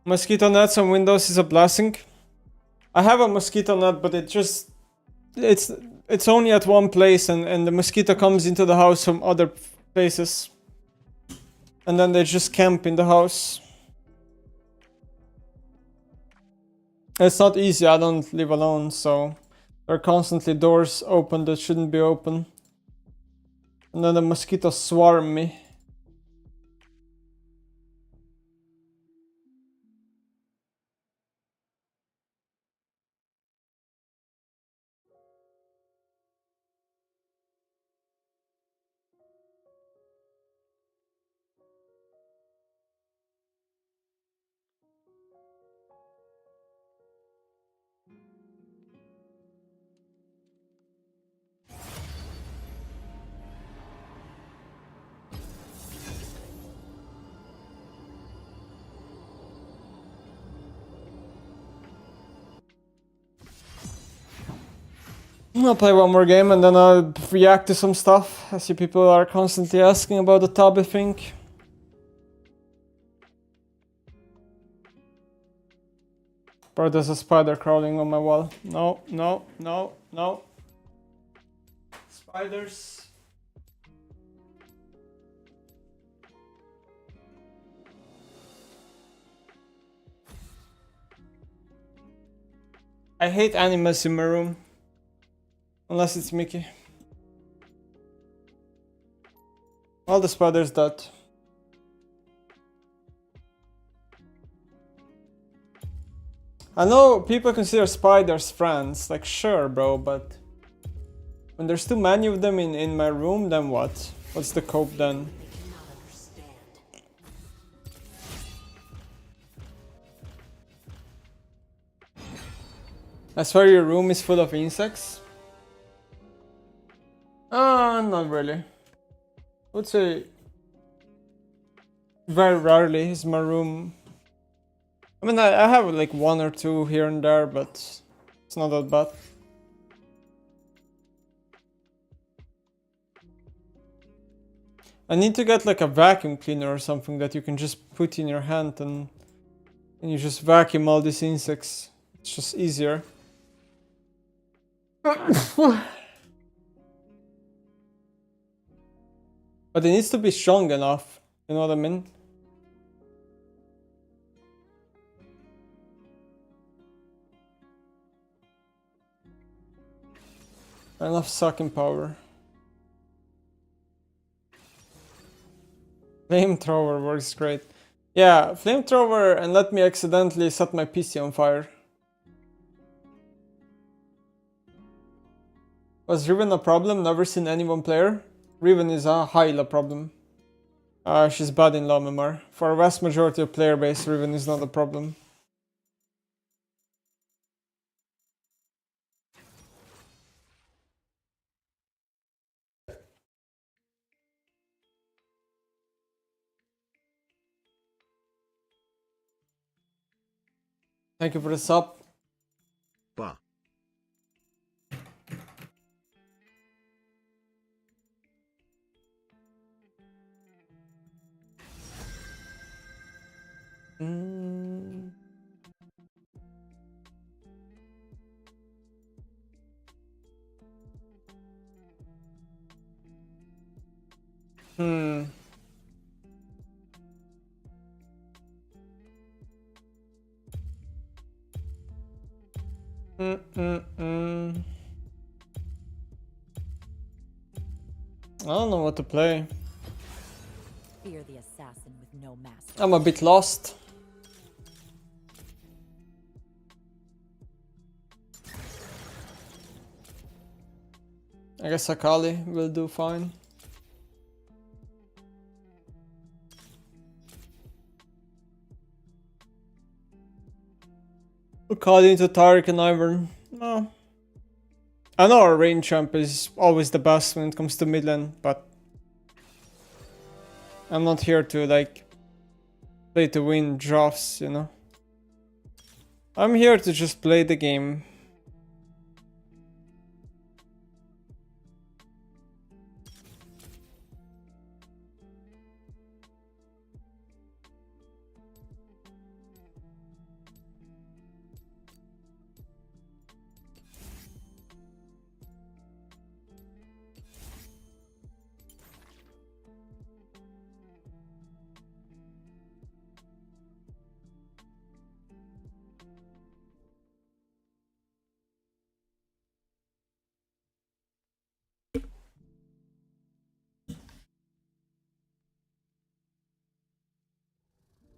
Mosquito nets on Windows is a blessing. I have a mosquito net, but it's only at one place, and the mosquito comes into the house from other places. And then they just camp in the house. It's not easy, I don't live alone, so there are constantly doors open that shouldn't be open. And then the mosquitoes swarm me. I'll play one more game and then I'll react to some stuff. I see people are constantly asking about the Tabi thing. Bro, there's a spider crawling on my wall. No, no, no, no. Spiders. I hate animals in my room. Unless it's Mickey. All the spiders dead. I know people consider spiders friends, like sure bro, but when there's too many of them in my room, then what? What's the cope then? I swear your room is full of insects? Not really. I would say very rarely is my room. I mean, I have like 1 or 2 here and there, but it's not that bad. I need to get like a vacuum cleaner or something that you can just put in your hand and you just vacuum all these insects. It's just easier. But it needs to be strong enough, you know what I mean? Enough sucking power. Flamethrower works great. Yeah, flamethrower and let me accidentally set my PC on fire. Was Riven a problem? Never seen anyone play her. Riven is a highly problem. She's bad in low MMR. For a vast majority of player base, Riven is not a problem. Thank you for the sub. Bah. Mm. Hmm. I don't know what to play. Fear the assassin with no mask. I'm a bit lost. I guess Akali will do fine. Akali into Taric and Ivern. No. I know our range champ is always the best when it comes to mid lane, but I'm not here to like play to win drafts, you know. I'm here to just play the game.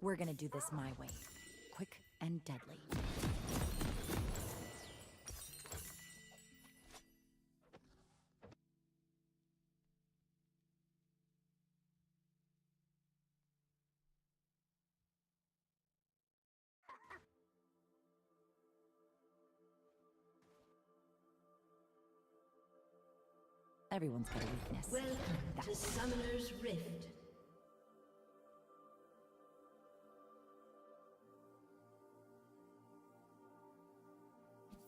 We're gonna do this my way. Quick and deadly. Everyone's got a weakness. Welcome to That's Summoner's Rift.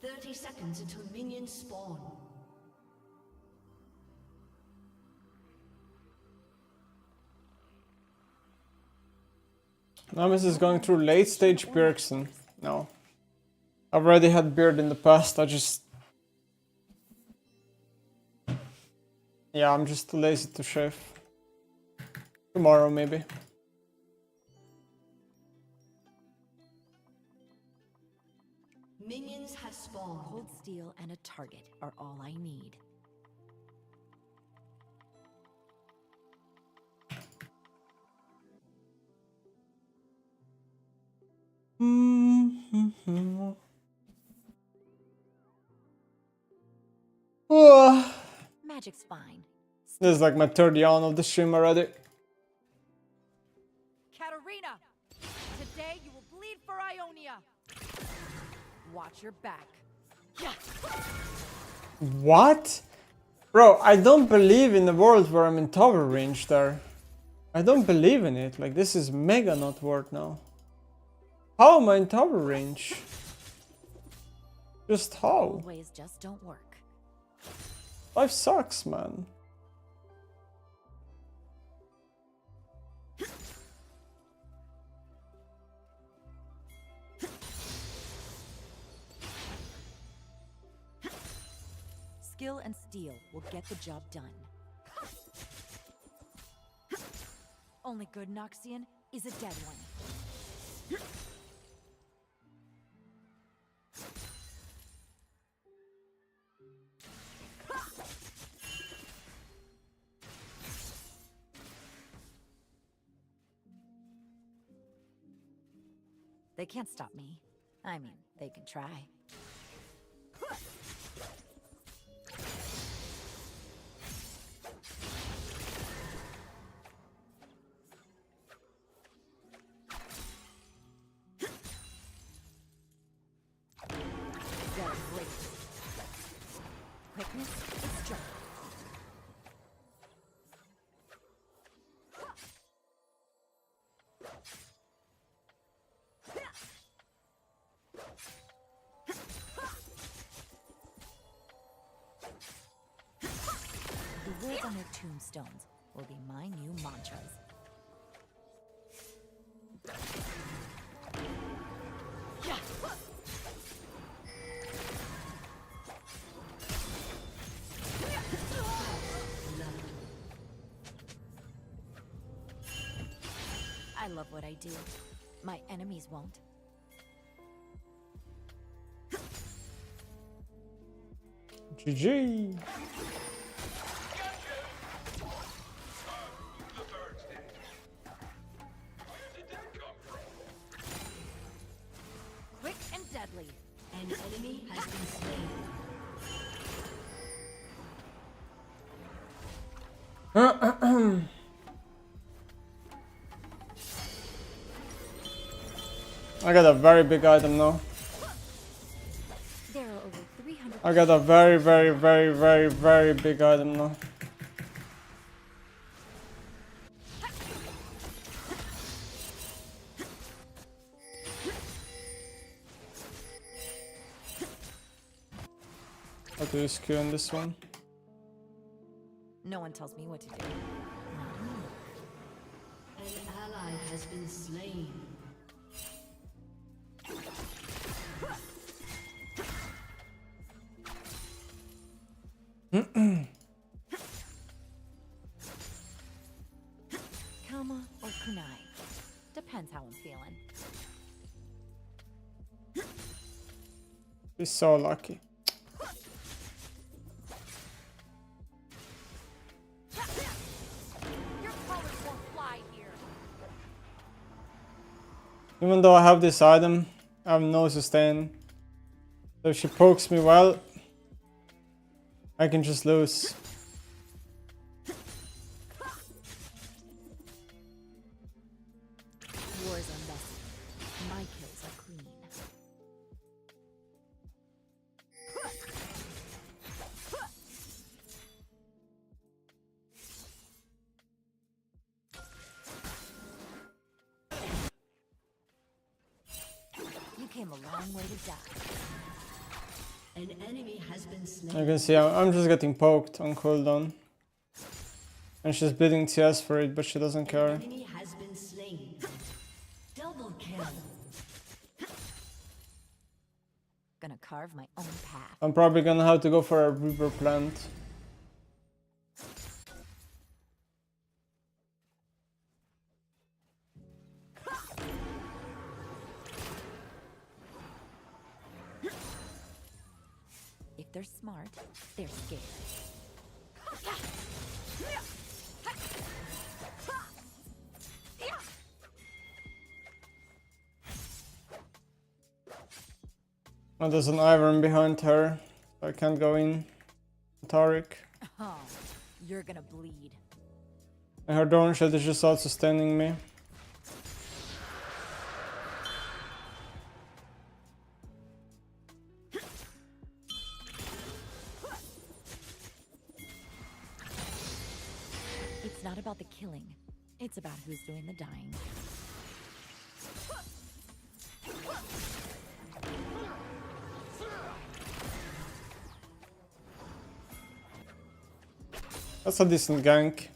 "30 seconds until minions spawn." Nemesis is going through late stage Bjergsen. No. I've already had Beard in the past, yeah, I'm just too lazy to shave. Tomorrow maybe. Minions have spawned. cold steel and a target are all I need. Magic's fine. This is like my third yawn of the stream already. Katarina, today you will bleed for Ionia. Watch your back. Yeah. What? Bro, I don't believe in the world where I'm in tower range there. I don't believe in it. Like, this is mega not worth now. How am I in tower range? Just how? Old ways just don't work. Life sucks, man. Skill and steel will get the job done. Only good Noxian is a dead one. They can't stop me. I mean, they can try. They're great. Quickness is strength. The words on their tombstones will be my new mantras. I love what I do. My enemies won't. GG. Quick and deadly. An enemy has been slain. I got a very big item now. There are over 300. I got a very, very, very, very, very big item now. How to use Q on this one? No one tells me what to do. An ally has been slain. Kama or kunai. Depends how I'm feeling. He's so lucky. Your colors won't fly here. Even though I have this item, I have no sustain. So if she pokes me well, I can just lose. Wars are messy. My kills are clean. You came a long way to die. An enemy has been slain. You can see I'm just getting poked on cooldown. And she's bleeding TS for it, but she doesn't care. Enemy has been slain. Double kill. Gonna carve my own path. I'm probably gonna have to go for a river plant. If they're smart, they're scared. Oh, there's an Ivern behind her. So I can't go in. Taric. Oh, you're gonna bleed. And her drone shield is just also sustaining me. It's not about the killing. It's about who's doing the dying. That's a decent gank.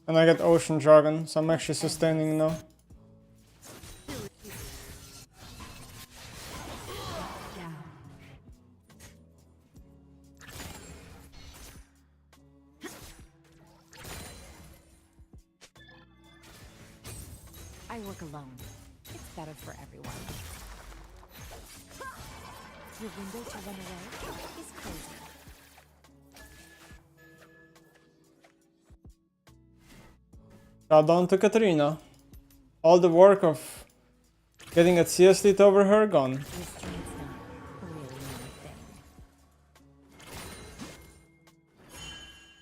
And I get Ocean Dragon, so I'm actually sustaining now. I work alone. It's better for everyone. Your window to run away is crazy. Shout down to Katrina. All the work of Getting a CS lead over her, gone. Restraint's not really my thing.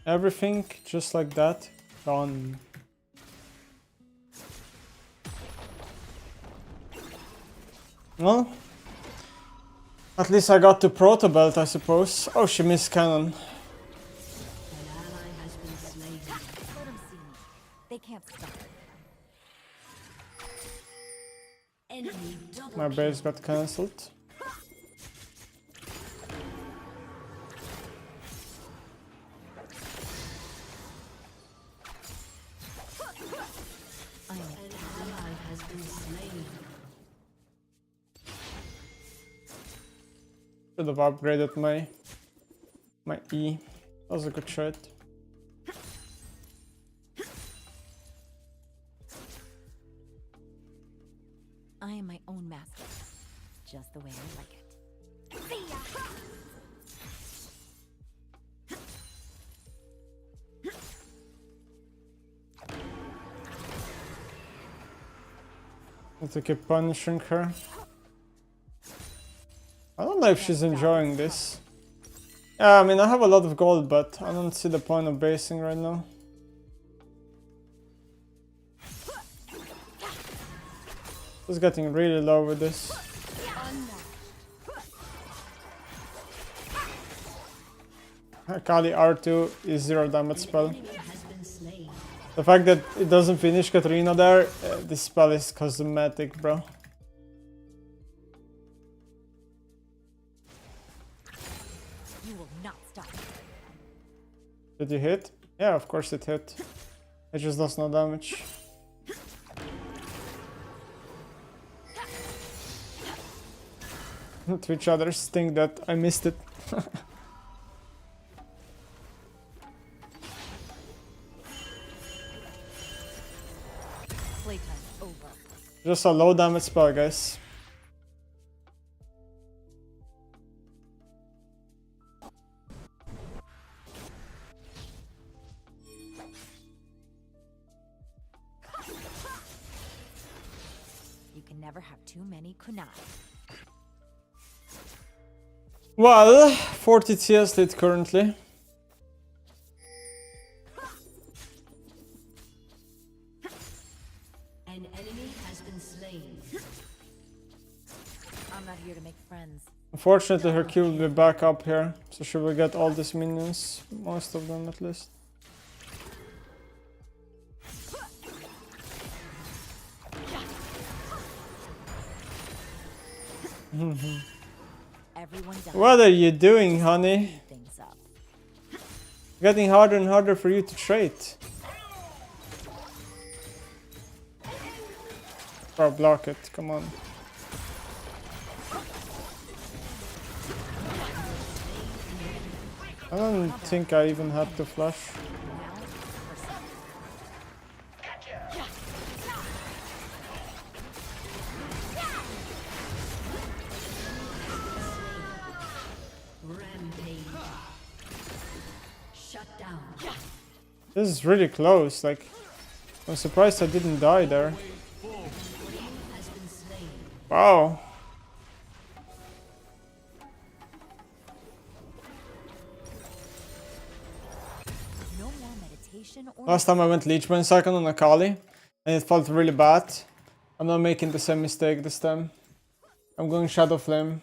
Everything just like that, gone. Well, at least I got the proto belt, I suppose. Oh, she missed cannon. An ally has been slain. Let them see me. They can't stop. Enemy double My base got cancelled. I'm An ally has been slain. Should have upgraded my E. That was a good trade. I am my own master. Just the way I like it. See ya! Need to keep punishing her. I don't know if she's enjoying this. Yeah, I mean, I have a lot of gold, but I don't see the point of basing right now. It's getting really low with this. Kali R2 is 0 damage spell. Has been slain. The fact that it doesn't finish Katarina there, this spell is cosmetic, bro. You will not stop. Did you hit? Yeah, of course it hit. It just does no damage. Twitch others think that I missed it. Playtime's over. Just a low damage spell, guys. You can never have too many kunai. Well, 40 TS lead currently. An enemy has been slain. I'm not here to make friends. Unfortunately, her Q will be back up here, so she will get all these minions, most of them at least. Everyone does. What are you doing, honey? Things up. Getting harder and harder for you to trade. Or block it, come on. I don't think I even had to flash. Rampage. Shut down. This is really close, like, I'm surprised I didn't die there. Has been slain. Wow. No more meditation or Last time I went Leech Brain second on Akali, and it felt really bad. I'm not making the same mistake this time. I'm going Shadow Flame.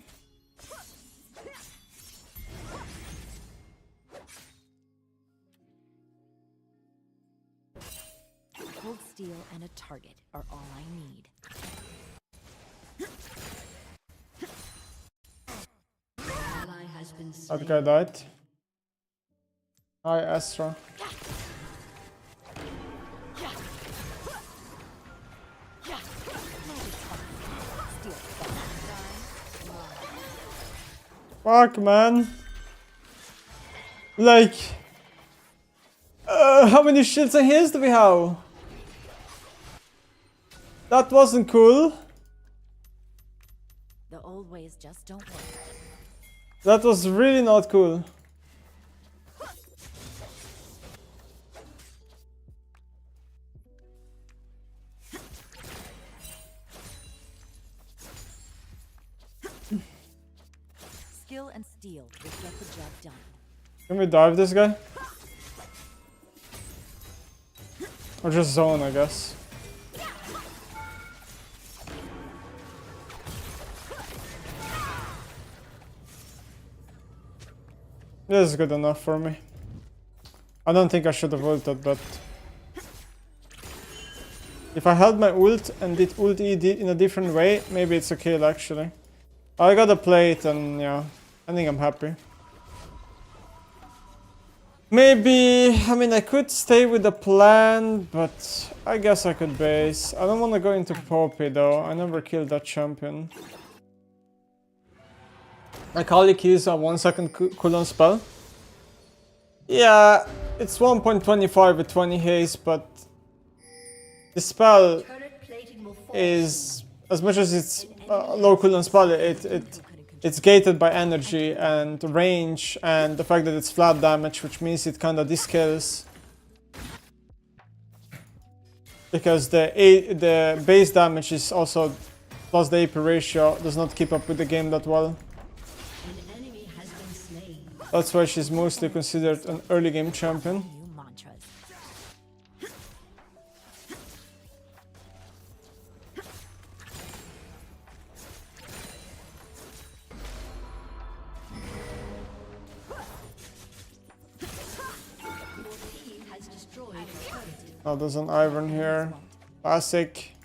cold steel and a target are all I need. Ally has been slain. That guy died. Hi, Astra. Fuck, man. Like, how many shields and heals do we have? That wasn't cool. The old ways just don't work. That was really not cool. skill and steel will get the job done. Can we dive this guy? Or just zone, I guess. This is good enough for me. I don't think I should have ulted, but if I held my ult and did ult E in a different way, maybe it's a kill actually. I got a plate and yeah, I think I'm happy. Maybe, I mean, I could stay with the plan, but I guess I could base. I don't want to go into Poppy though. I never killed that champion. My colleague is a 1 second cooldown spell. Yeah, it's 1.25 with 20 haste, but the spell is, as much as it's a low cooldown spell, it's gated by energy and range and the fact that it's flat damage, which means it kinda descales. Because the base damage is also plus the AP ratio does not keep up with the game that well. That's why she's mostly considered an early game champion. New mantras. Oh, there's an Iron here. Classic.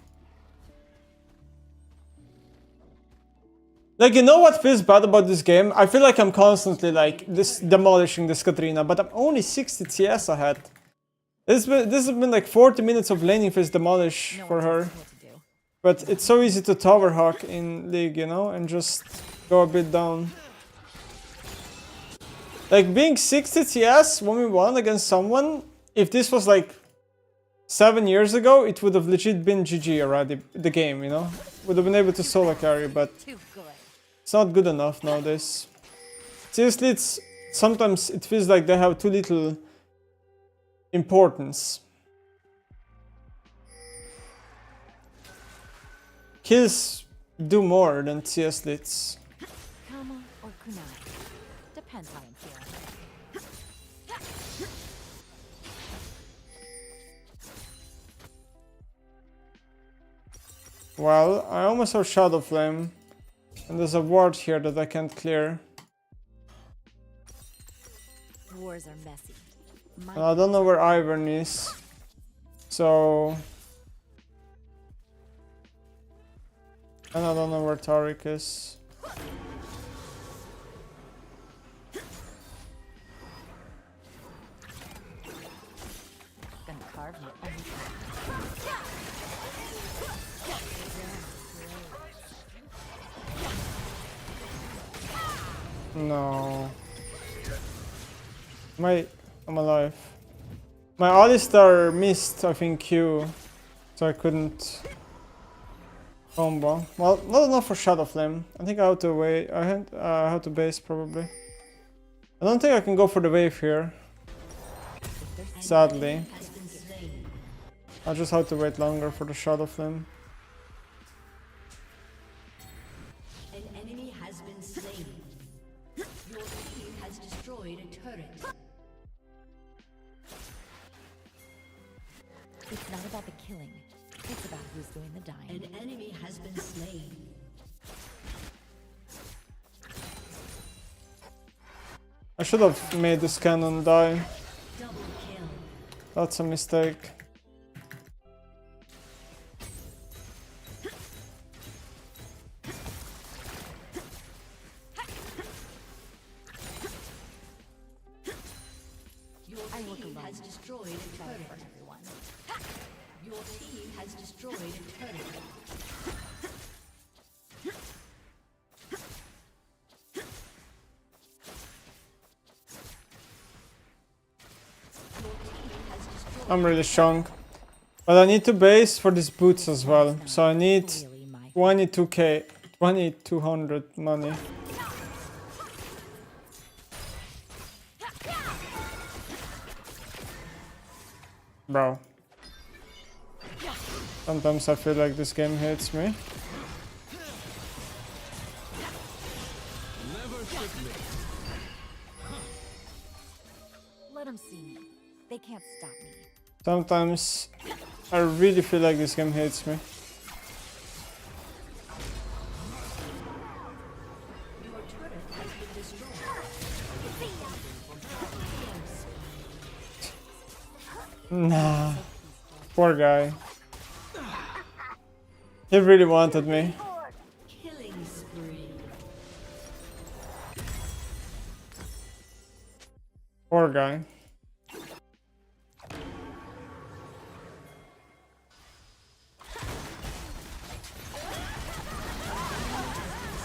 Like, you know what feels bad about this game? I feel like I'm constantly like demolishing this Katrina, but I'm only 60 TS ahead. This has been like 40 minutes of laning phase demolish for her. But it's so easy to tower hawk in League, you know, and just go a bit down. Like being 60 TS 1v1 against someone, if this was like 7 years ago, it would have legit been GG already, the game, you know? Would have been able to solo carry, but it's not good enough nowadays. Seriously, sometimes it feels like they have too little importance. Kills do more than CS lits. Kama or kunai. Depends how I'm feeling. Well, I almost have Shadow Flame. And there's a ward here that I can't clear. Wars are messy. And I don't know where Ivern is. So... and I don't know where Tariq is. Gonna carve your own path. No. I'm alive. My Alistar missed, I think, Q. So I couldn't combo. Well, not enough for Shadow Flame. I think I have to wait. I have to base probably. I don't think I can go for the wave here. Sadly. I just have to wait longer for the Shadow Flame. An enemy has been slain. Your team has destroyed a turret. It's not about the killing. It's about who's doing the dying. An enemy has been slain. I should have made this cannon die. Double kill. That's a mistake. Your team has destroyed a turret. Your team has destroyed a turret. I'm really strong. But I need to base for these boots as well. So I need 22k, 2200 money. Bro. Sometimes I feel like this game hates me. Never Let them see me. They can't stop me. Sometimes I really feel like this game hates me. Your turret has been destroyed. Nah. Poor guy. He really wanted me. Killing spree. Poor guy.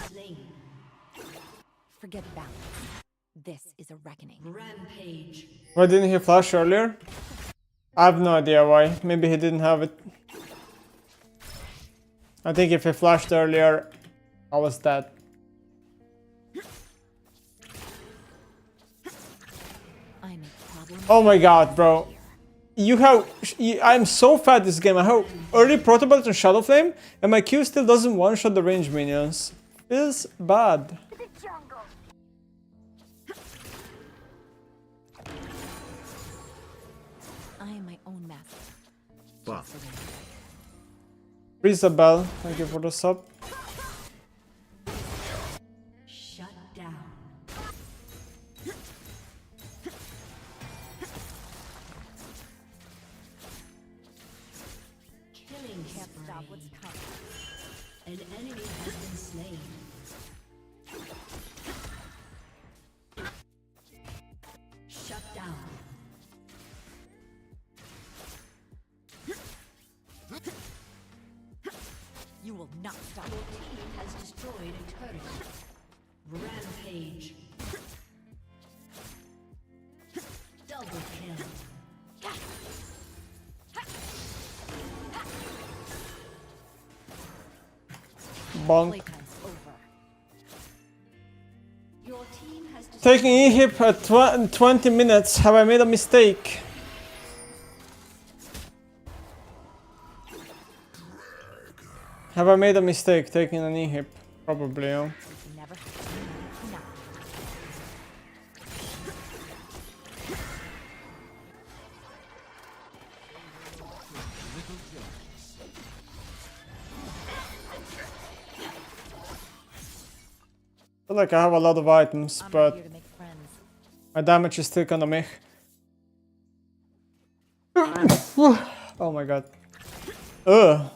Slain. Forget balance. This is a reckoning. Rampage. Why didn't he flash earlier? I have no idea why. Maybe he didn't have it. I think if he flashed earlier, I was dead. I'm a problem. Oh my god, bro. I'm so fat this game. I have early Protobelt and Shadow Flame, and my Q still doesn't one-shot the range minions. Feels bad. I am my own master. But Isabel, thank you for the sub. Shut down. Killing Can't stop what's spree. coming. An enemy has been slain. Shut down. You will not stop. Your team has destroyed a turret. Rampage. Double kill. Bonk. Playtime's over. Your team has destroyed. Taking E-hip at 20 minutes. Have I made a mistake? Have I made a mistake taking an E-hip? Probably, yeah. Never. No. I feel like I have a lot of items, I'm but here to make friends. my damage is still kinda meh. Oh my god. Ugh.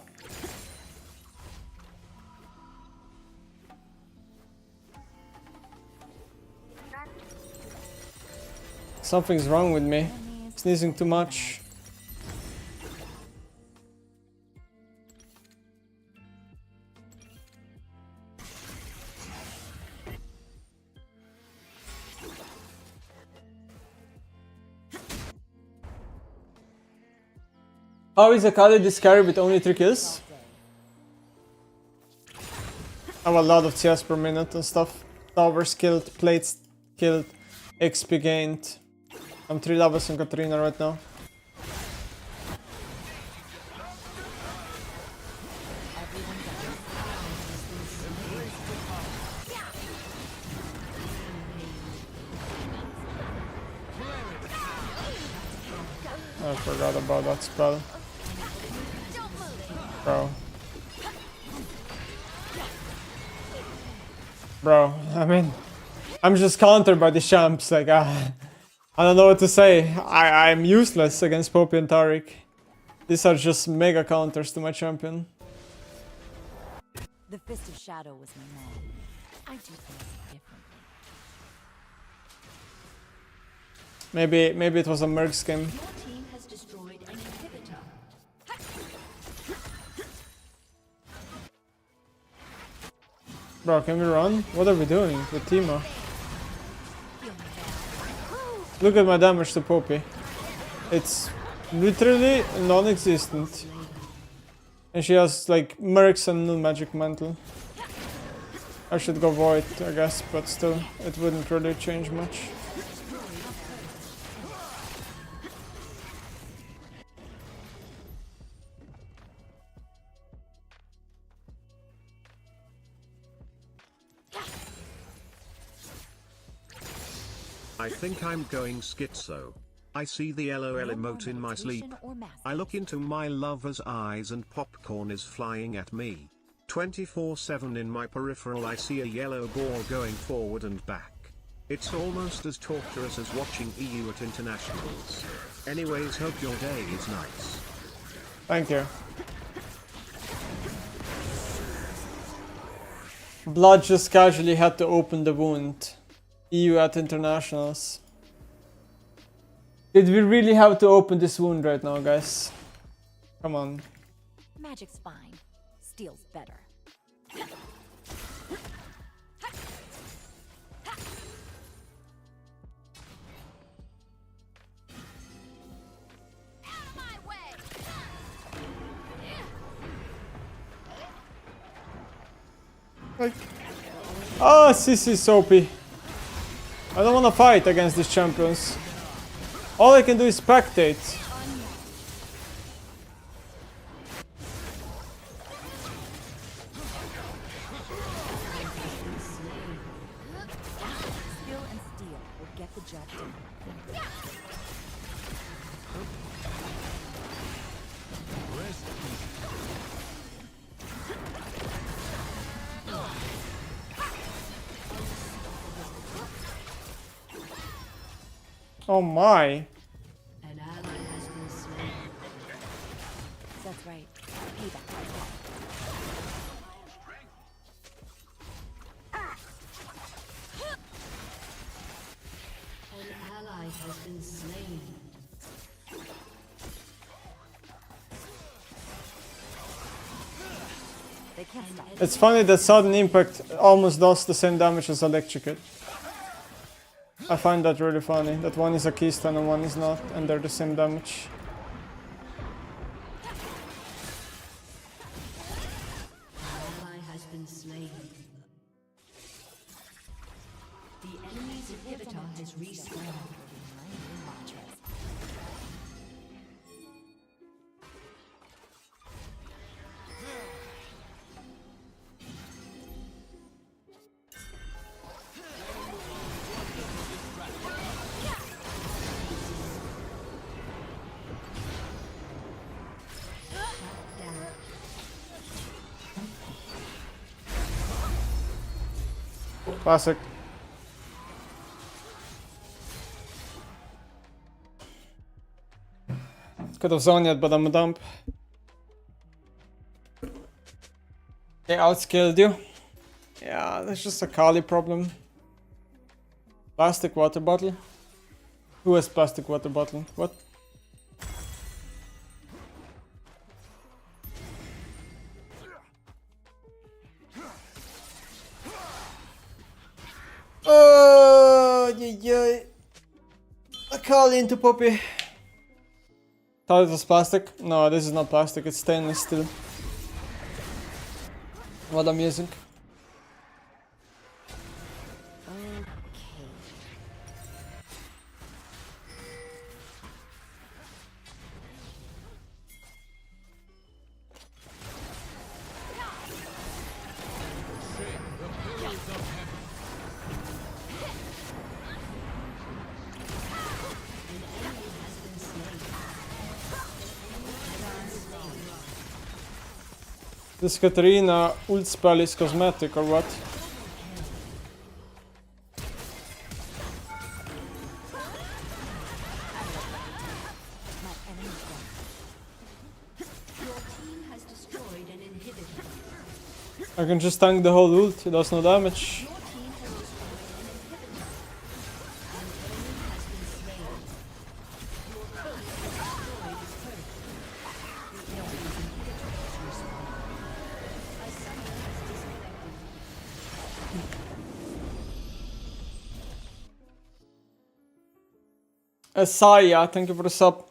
Something's wrong with me. Sneezing too much. How is Akali this carry with only 3 kills? I have a lot of CS per minute and stuff. Towers killed, plates killed, XP gained. I'm 3 levels in Katarina right now. I forgot about that spell. Bro. Bro, I mean, I'm just countered by the champs, like, I don't know what to say. I'm useless against Poppy and Taric. These are just mega counters to my champion. The Fist of Shadow was my mom. I do things differently. Maybe it was a Mercs game. Your team has destroyed an inhibitor. Bro, can we run? What are we doing with Timo? Look at my damage to Poppy. It's literally non-existent. And she has like Mercs and no magic mantle. I should go Void, I guess, but still, it wouldn't really change much. I think I'm going schizo. I see the LOL emote in my sleep. I look into my lover's eyes and popcorn is flying at me. 24/7 in my peripheral I see a yellow ball going forward and back. It's almost as torturous as watching EU at internationals. Anyways, hope your day is nice. Thank you. Blood just casually had to open the wound. EU at internationals. Did we really have to open this wound right now, guys? Come on. Magic's fine. Steel's better. Like, oh, CC Soapy. I don't want to fight against these champions. All I can do is spectate. Skill and steel will get the job done. Oh my. An ally has been slain. That's right. Payback. An ally has been slain. They can't stop. It's funny that sudden impact almost does the same damage as electrocute. I find that really funny, that one is a keystone and one is not, and they're the same damage. Ally has been slain. The enemy's inhibitor has respawned. Classic. Could have zoned it, but I'm a dump. They outscaled you. Yeah, that's just a Kali problem. Plastic water bottle? Who has plastic water bottle? What? Oh, yeah. A Kali into Poppy. Thought it was plastic? No, this is not plastic, it's stainless steel. What I'm using. This Katarina ult spell is cosmetic or what? I can just tank the whole ult, it does no damage. Saya, thank you for the sub.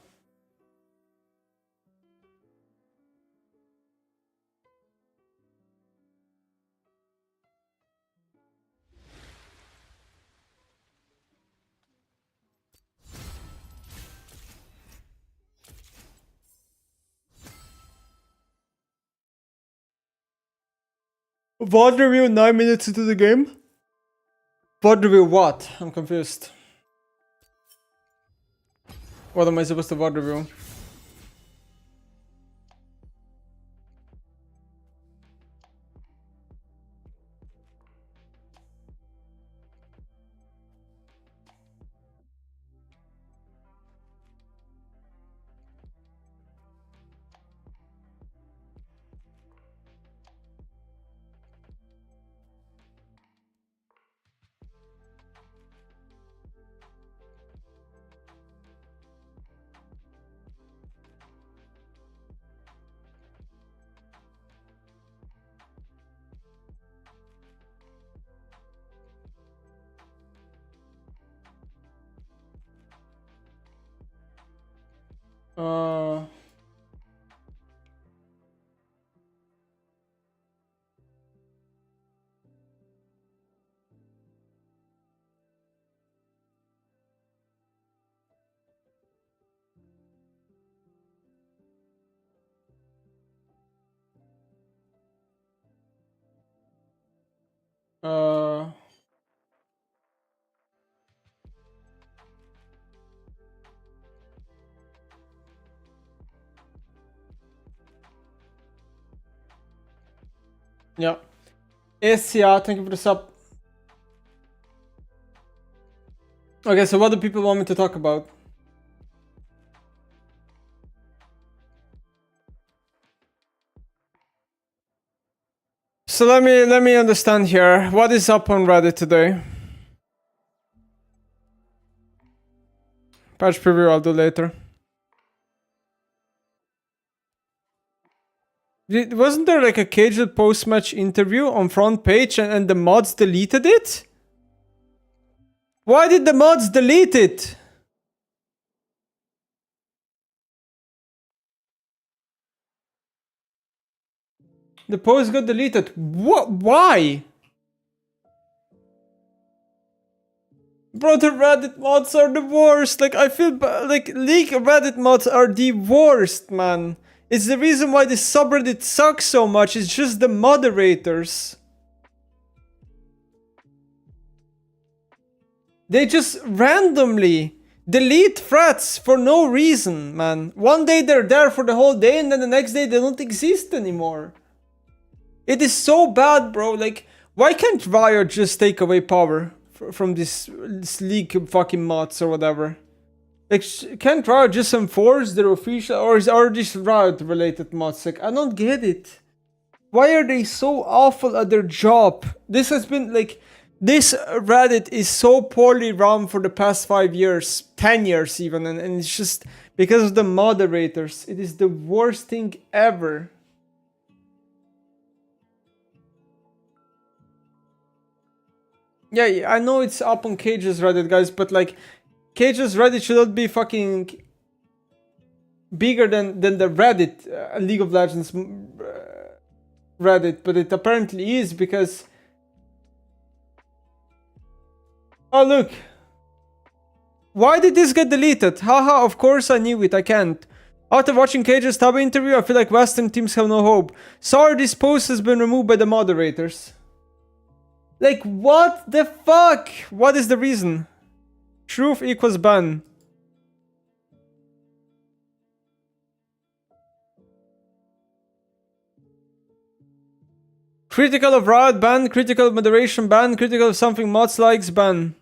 VOD review 9 minutes into the game? VOD review what? I'm confused. What am I supposed to VOD review? Uh, uh, yeah. Asia, thank you for the sub. Okay, so what do people want me to talk about? So let me understand here. What is up on Reddit today? Patch preview I'll do later. Wasn't there like a casual post-match interview on front page and the mods deleted it? Why did the mods delete it? The post got deleted. What? Why? Bro, the Reddit mods are the worst. Like, I feel like League Reddit mods are the worst, man. It's the reason why the subreddit sucks so much. It's just the moderators. They just randomly delete threads for no reason, man. One day they're there for the whole day and then the next day they don't exist anymore. It is so bad, bro. Like, why can't Riot just take away power from this league fucking mods or whatever? Like, can't Riot just enforce their official, or are these Riot related mods? Like, I don't get it. Why are they so awful at their job? This has been like, this Reddit is so poorly run for the past 5 years, 10 years even, and it's just because of the moderators. It is the worst thing ever. Yeah, I know it's up on Cage's Reddit, guys, but like, Cage's Reddit should not be fucking bigger than the Reddit, League of Legends Reddit, but it apparently is because... Oh, look. Why did this get deleted? Haha, of course I knew it, I can't. After watching Cage's Tab interview, I feel like Western teams have no hope. Sorry, this post has been removed by the moderators. Like, what the fuck? What is the reason? Truth equals ban. Critical of Riot ban, critical of moderation ban, critical of something mods likes ban.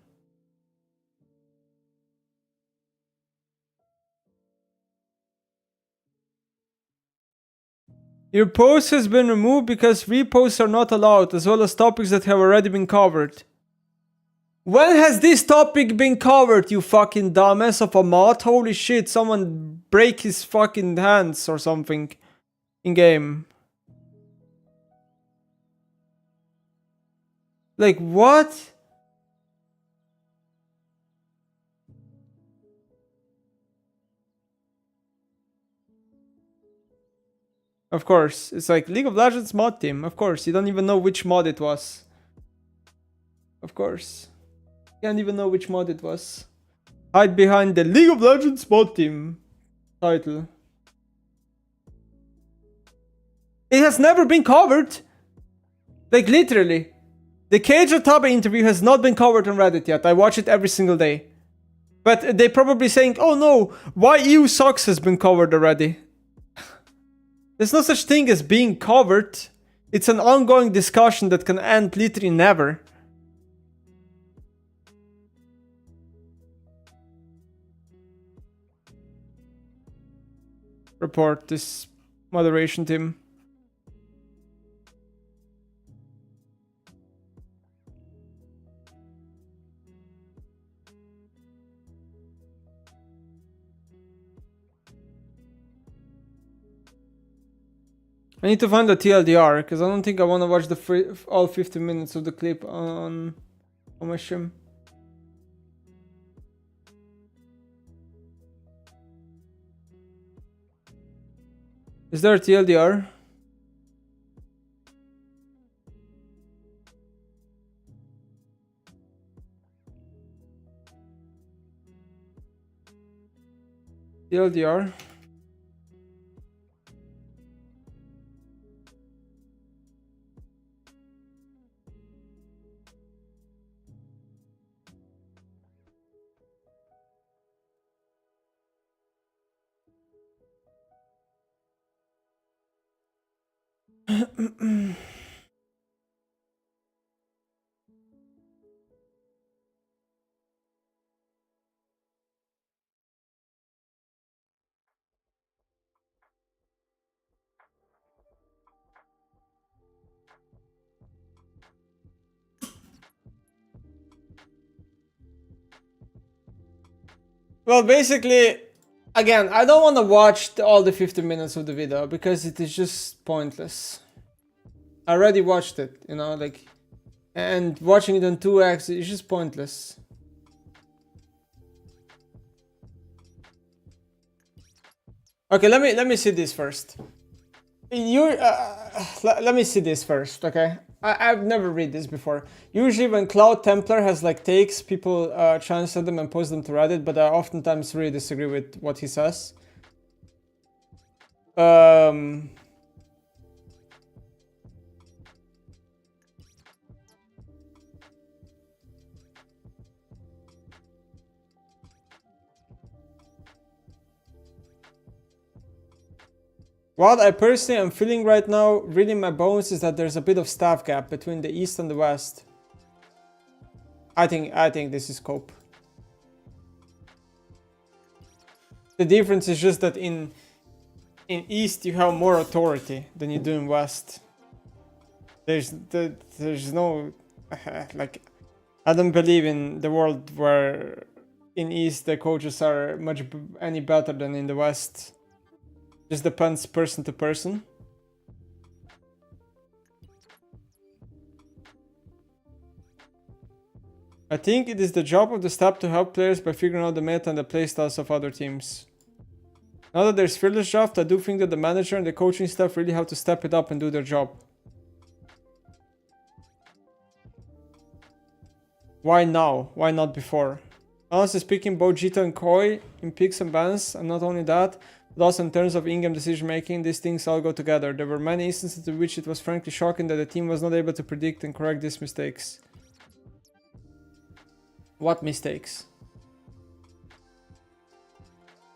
Your post has been removed because reposts are not allowed, as well as topics that have already been covered. When has this topic been covered, you fucking dumbass of a mod? Holy shit, someone break his fucking hands or something in game. Like, what? Of course, it's like League of Legends mod team. Of course, you don't even know which mod it was. Of course. Can't even know which mod it was. Hide behind the League of Legends mod team title. It has never been covered. Like, literally. The Cage Otaba interview has not been covered on Reddit yet. I watch it every single day. But they probably saying, oh no, why EU socks has been covered already. There's no such thing as being covered. It's an ongoing discussion that can end literally never. Report this moderation team. I need to find the TLDR because I don't think I want to watch the all 50 minutes of the clip on my stream. Is there a TLDR? TLDR? Well, basically, again, I don't want to watch all the 50 minutes of the video because it is just pointless. I already watched it, you know, like, and watching it on 2x is just pointless. Okay, let me see this first. Let me see this first, okay? I've never read this before. Usually when Cloud Templar has like takes, people translate them and post them to Reddit, but I oftentimes really disagree with what he says. What I personally am feeling right now, really in my bones, is that there's a bit of staff gap between the East and the West. I think this is cope. The difference is just that in East you have more authority than you do in West. There's no like, I don't believe in the world where in East the coaches are much any better than in the West. Just depends person to person. I think it is the job of the staff to help players by figuring out the meta and the playstyles of other teams. Now that there's fearless draft, I do think that the manager and the coaching staff really have to step it up and do their job. Why now? Why not before? Honestly speaking, both Jita and Koi in picks and bans, and not only that, but also in terms of in-game decision making, these things all go together. There were many instances in which it was frankly shocking that the team was not able to predict and correct these mistakes. What mistakes?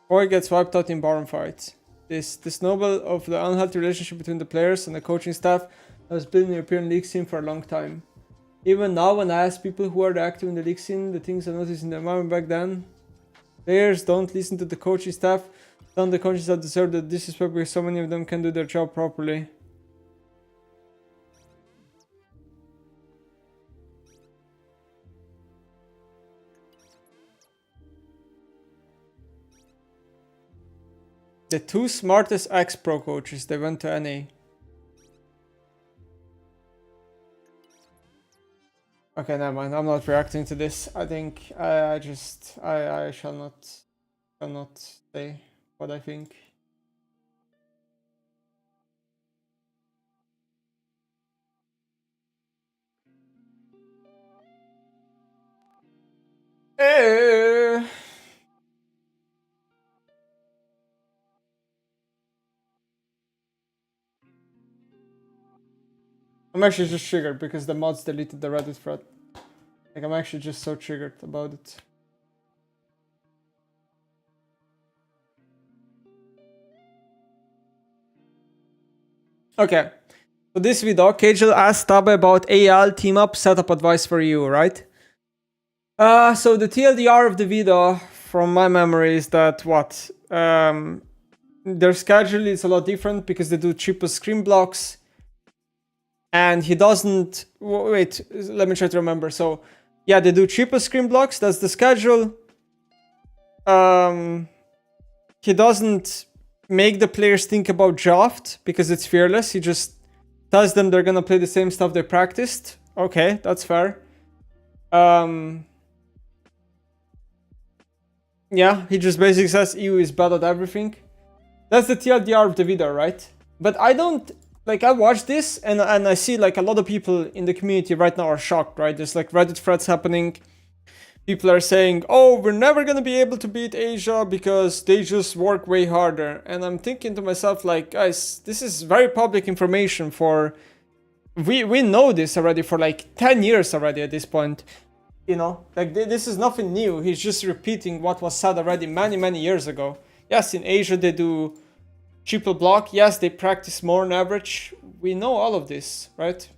Koi gets wiped out in Baron fights. This snowball of the unhealthy relationship between the players and the coaching staff has been in the European League scene for a long time. Even now, when I ask people who are active in the league scene, the things I noticed in the environment back then, players don't listen to the coaching staff. Some of the coaches that deserve the disrespect because so many of them can do their job properly. The two smartest ex-pro coaches, they went to NA. Okay, never mind. I'm not reacting to this. I think I shall not say what I think. I'm actually just triggered because the mods deleted the Reddit thread. Like, I'm actually just so triggered about it. Okay. So this video, Kajal asked Tabe about AL team up setup advice for you, right? So the TLDR of the video, from my memory, is that what? Their schedule is a lot different because they do triple screen blocks. And he doesn't... Wait, let me try to remember. So, yeah, they do triple screen blocks. That's the schedule. He doesn't make the players think about draft because it's fearless. He just tells them they're gonna play the same stuff they practiced. Okay, that's fair. Yeah, he just basically says EU is bad at everything. That's the TLDR of the video, right? But I don't... Like, I watch this and I see, like, a lot of people in the community right now are shocked, right? There's, like, Reddit threads happening. People are saying, oh, we're never gonna be able to beat Asia because they just work way harder. And I'm thinking to myself, like, guys, this is very public information for... We know this already for, like, 10 years already at this point. You know? Like, this is nothing new. He's just repeating what was said already many, many years ago. Yes, in Asia they do triple block. Yes, they practice more on average. We know all of this, right?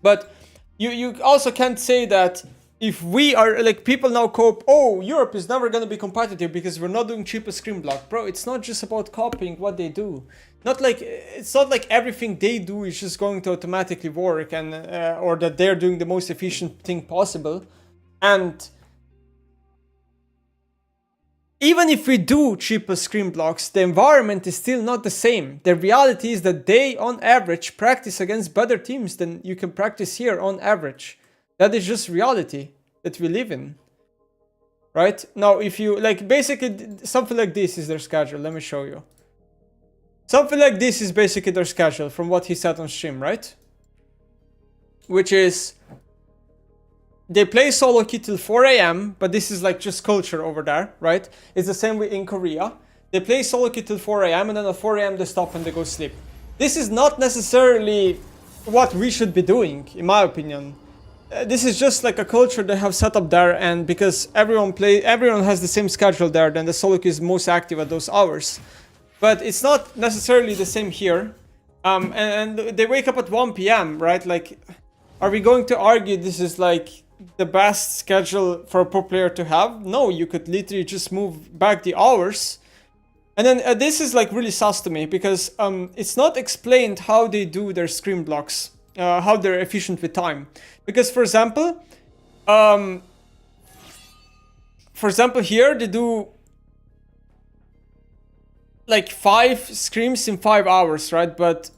But you also can't say that if we are, like, people now cope, oh, Europe is never going to be competitive because we're not doing triple screen block. Bro, it's not just about copying what they do. It's not like everything they do is just going to automatically work and or that they're doing the most efficient thing possible. And even if we do triple screen blocks, the environment is still not the same. The reality is that they, on average, practice against better teams than you can practice here on average. That is just reality that we live in. Right? Now, if you, like, basically, something like this is their schedule. Let me show you. Something like this is basically their schedule from what he said on stream, right? Which is... They play solo queue till 4 AM, but this is like just culture over there, right? It's the same way in Korea. They play solo queue till 4 AM, and then at 4 AM they stop and they go sleep. This is not necessarily what we should be doing, in my opinion. This is just like a culture they have set up there, and because everyone has the same schedule there, then the solo queue is most active at those hours. But it's not necessarily the same here. And they wake up at 1 PM, right? Like, are we going to argue this is like the best schedule for a pro player to have? No, you could literally just move back the hours. And then this is like really sus to me because it's not explained how they do their screen blocks, how they're efficient with time. Because for example here they do like 5 scrims in 5 hours, right? But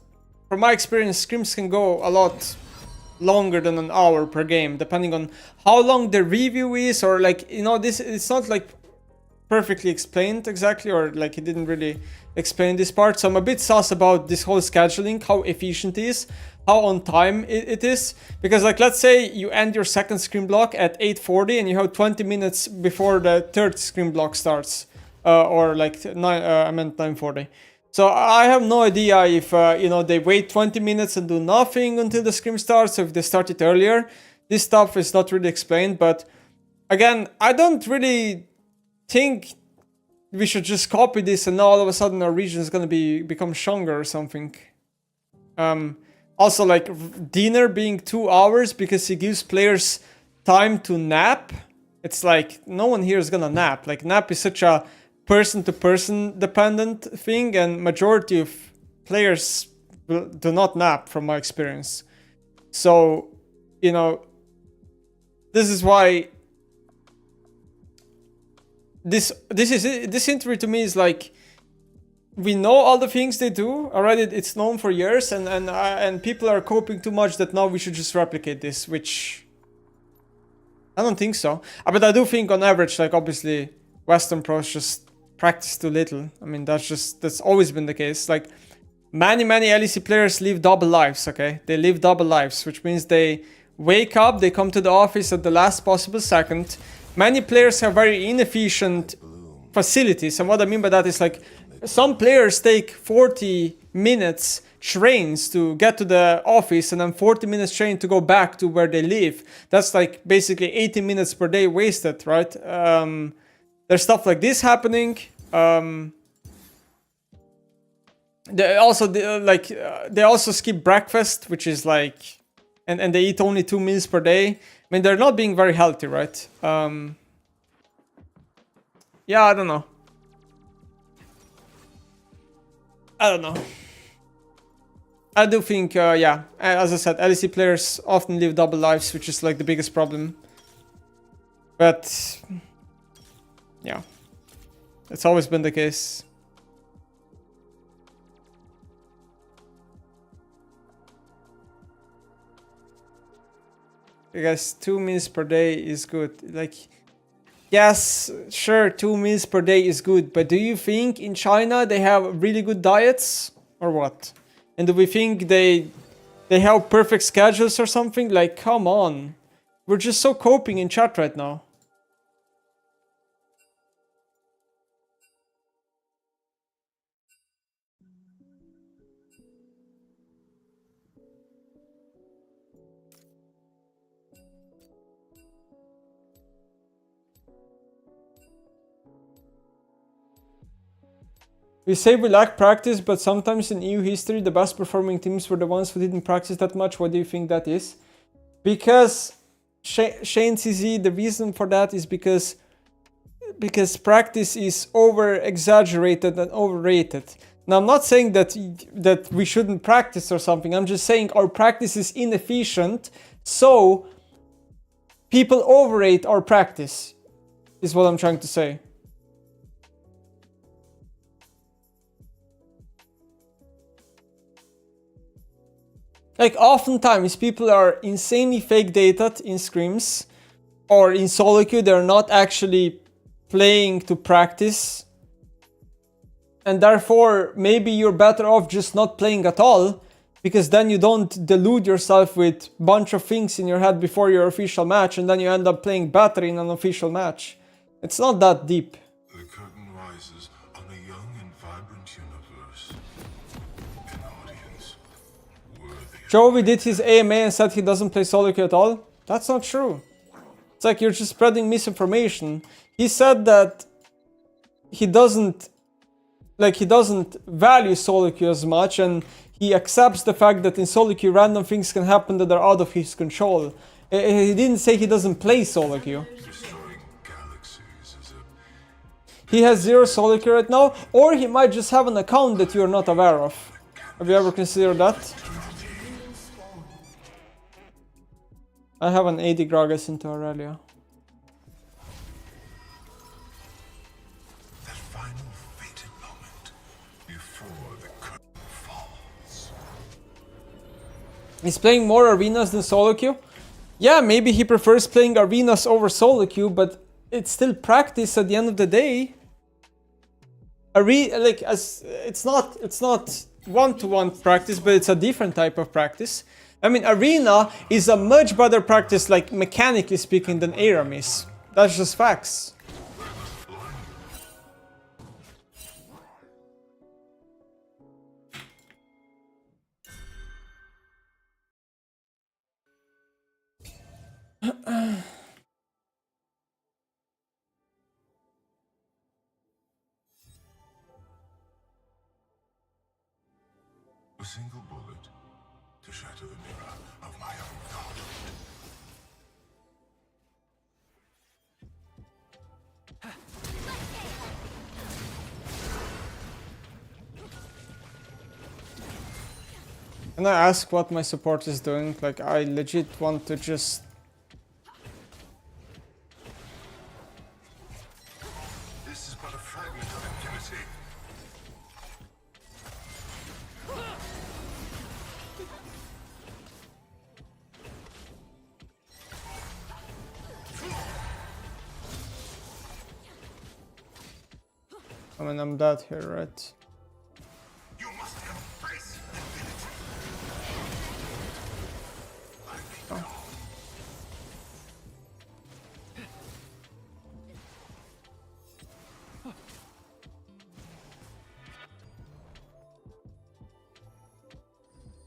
from my experience, scrims can go a lot longer than an hour per game, depending on how long the review is, or like, you know, this, it's not like perfectly explained exactly, or like he didn't really explain this part. So I'm a bit sus about this whole scheduling, how efficient it is, how on time it is. Because like, let's say you end your second screen block at 8:40 and you have 20 minutes before the third screen block starts, or like 9:40. So I have no idea if, you know, they wait 20 minutes and do nothing until the scrim starts, or if they start it earlier. This stuff is not really explained, but again, I don't really think we should just copy this and now all of a sudden our region is going to become stronger or something. Also, like, dinner being 2 hours because it gives players time to nap. It's like, no one here is going to nap. Like, nap is such a person-to-person dependent thing, and majority of players do not nap from my experience. So, you know, this is why this interview to me is like, we know all the things they do already. It's known for years, and people are coping too much that now we should just replicate this, which I don't think so. But I do think on average, like, obviously Western pros just practice too little. I mean, that's always been the case. Like, many LEC players live double lives, okay? They live double lives, which means they wake up, they come to the office at the last possible second. Many players have very inefficient facilities, and what I mean by that is, like, some players take 40 minutes trains to get to the office and then 40 minutes train to go back to where they live. That's like basically 80 minutes per day wasted, right? There's stuff like this happening. They also they also skip breakfast, which is like, and they eat only 2 meals per day. I mean, they're not being very healthy, right? Yeah, I don't know. I don't know. I do think, yeah, as I said, LEC players often live double lives, which is like the biggest problem. But yeah, it's always been the case. I guess 2 meals per day is good. Like, yes, sure, 2 meals per day is good, but do you think in China they have really good diets or what? And do we think they have perfect schedules or something? Like, come on. We're just so coping in chat right now. We say we lack practice, but sometimes in EU history, the best performing teams were the ones who didn't practice that much. What do you think that is? Because, Shane CZ, the reason for that is because practice is over-exaggerated and overrated. Now, I'm not saying that we shouldn't practice or something. I'm just saying our practice is inefficient, so people overrate our practice, is what I'm trying to say. Like, oftentimes people are insanely fake dated in scrims or in solo queue. They're not actually playing to practice. And therefore, maybe you're better off just not playing at all, because then you don't delude yourself with a bunch of things in your head before your official match, and then you end up playing better in an official match. It's not that deep. The curtain rises on a young and vibrant universe. An audience worthy. Joey did his AMA and said he doesn't play solo queue at all. That's not true. It's like you're just spreading misinformation. He said that he doesn't value solo queue as much, and he accepts the fact that in solo queue random things can happen that are out of his control. He didn't say he doesn't play solo queue. He has 0 solo queue right now, or he might just have an account that you're not aware of. Have you ever considered that? I have an 80 Gragas into Aurelia. That final fated moment before the curtain falls. He's playing more arenas than solo queue? Yeah, maybe he prefers playing arenas over solo queue, but it's still practice at the end of the day. It's not one-to-one practice, but it's a different type of practice. I mean, arena is a much better practice, like mechanically speaking, than ARAM is. That's just facts. A single bullet to shatter the mirror of my own thought. Can I ask what my support is doing? Like, I legit want to just... This is but a fragment of infinity. I mean, I'm dead here, right? You must embrace infinity.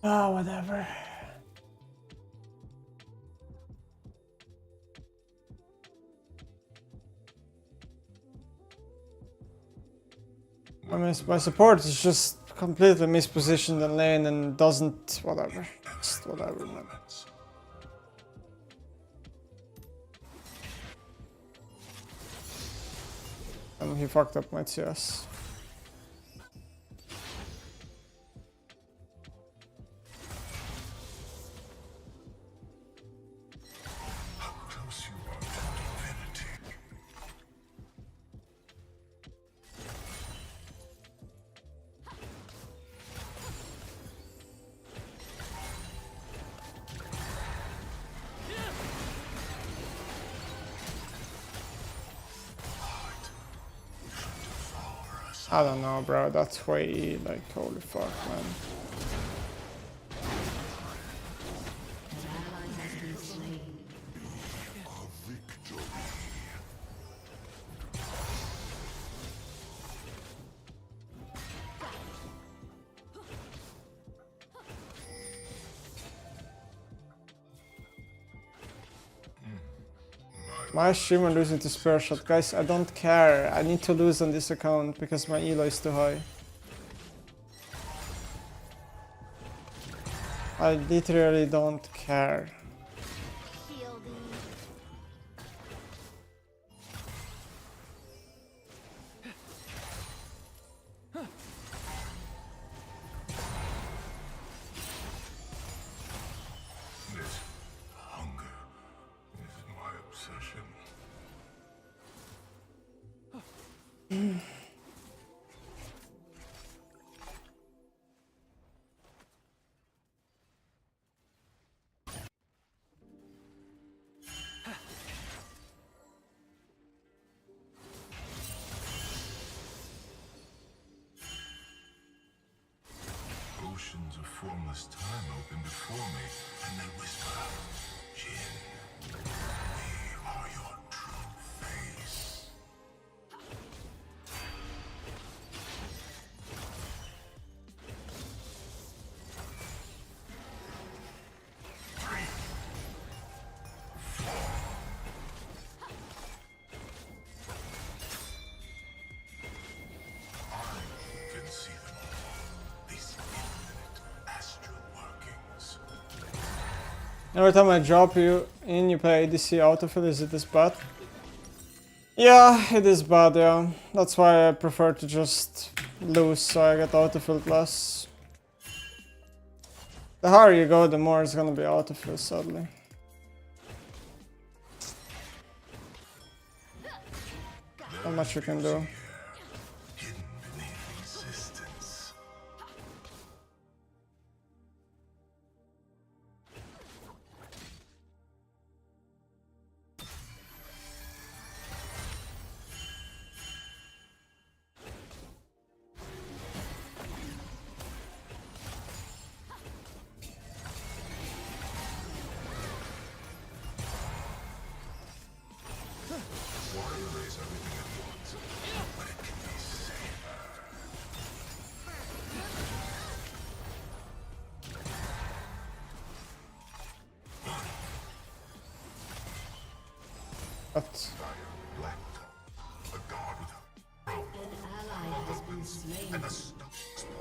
Ah, whatever. I mean, my support is just completely mispositioned in lane and doesn't... whatever. Just whatever, man. And he fucked up my CS. How close you are to divinity. I don't know, bro. That's way like holy fuck, man. My streamer losing to Spear Shot. Guys, I don't care. I need to lose on this account because my elo is too high. I literally don't care. This hunger is my obsession. Oceans of formless time open before me, and they whisper, Jin, we are your true face. I can see them all. These infinite astral workings. Every time I drop you in, you play ADC autofill. Is it this bad? Yeah, it is bad, yeah. That's why I prefer to just lose so I get autofilled less. The higher you go, the more it's gonna be autofill, sadly. Not much you can do. Hidden beneath resistance. Why erase everything at once when it can be safer? But Black Top, a god without throne, and a stock spoil.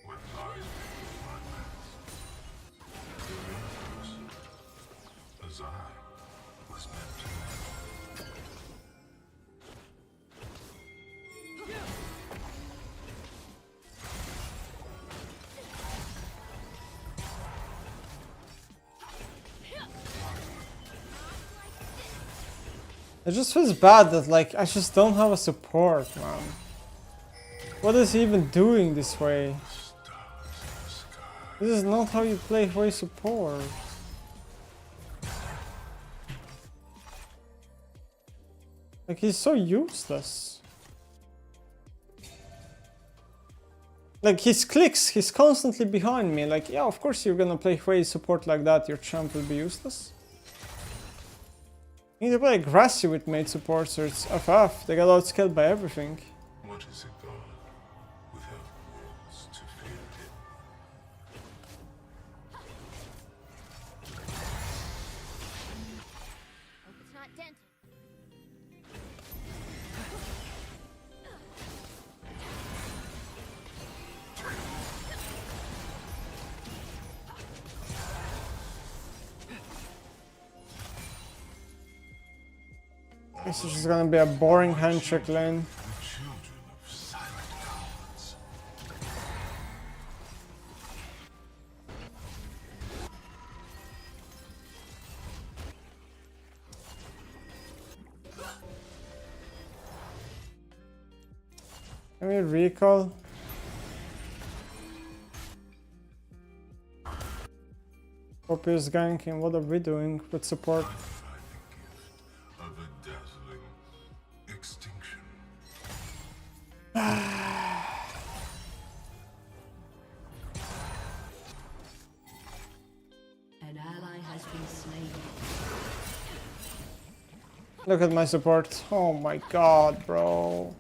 When lies beneath my mask, the universe, as I was meant to know. it just feels bad that like I just don't have a support, man. What is he even doing this way? Stars in the sky. This is not how you play way support. Like he's so useless. Like his clicks, he's constantly behind me. Like yeah, of course you're gonna play way support like that. Your champ will be useless. You need to play aggressive with mate supports or it's FF. They got outscaled by everything. What is a god without worlds to feed him? Hope it's not dented. This is just gonna be a boring handshake lane. The children of silent gods. Can we recall? Poppy is ganking. What are we doing with support? Of a dazzling extinction. An ally has been slain. Look at my support. Oh my god, bro.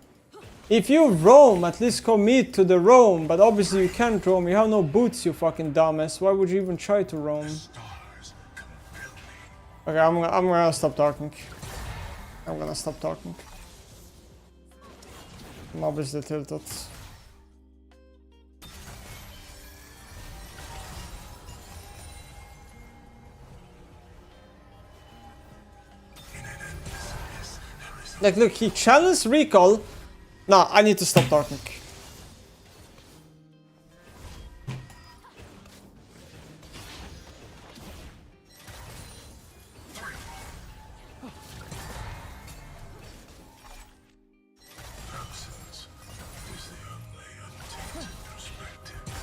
If you roam, at least commit to the roam. But obviously you can't roam. You have no boots, you fucking dumbass. Why would you even try to roam? Stars compel me. Okay, I'm gonna stop talking. I'm gonna stop talking. I'm obviously tilted. Like, look, he challenged recall. Nah, I need to stop talking. Absence is the only untainted perspective.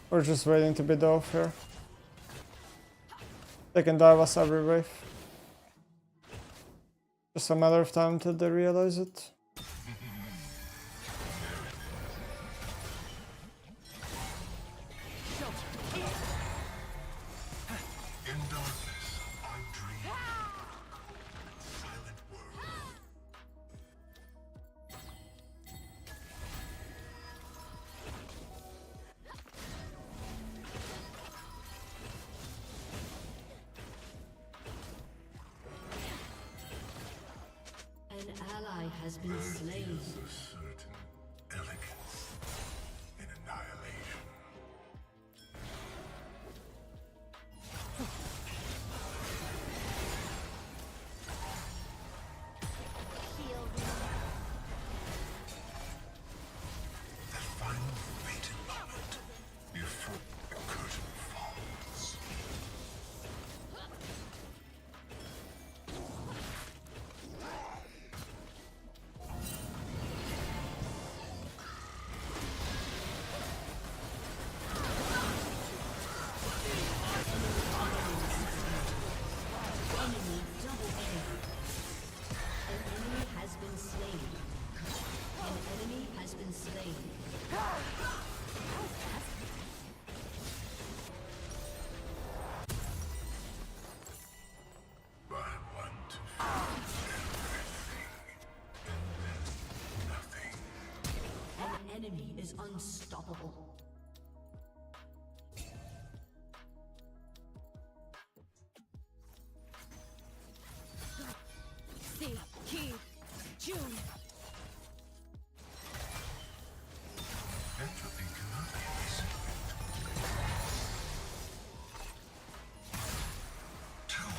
We're just waiting to be off here. They can dive us every wave. Just a matter of time till they realize it. In darkness, I dream. Silent world. An ally has been slain. There's a certain elegance in annihilation. That final fated moment before the curtain falls. Enemy double kill. An enemy has been slain. An enemy has been slain. I want to find everything, and then nothing. An enemy is unstoppable. See, Key, June. Entropy cannot be reasoned. Two.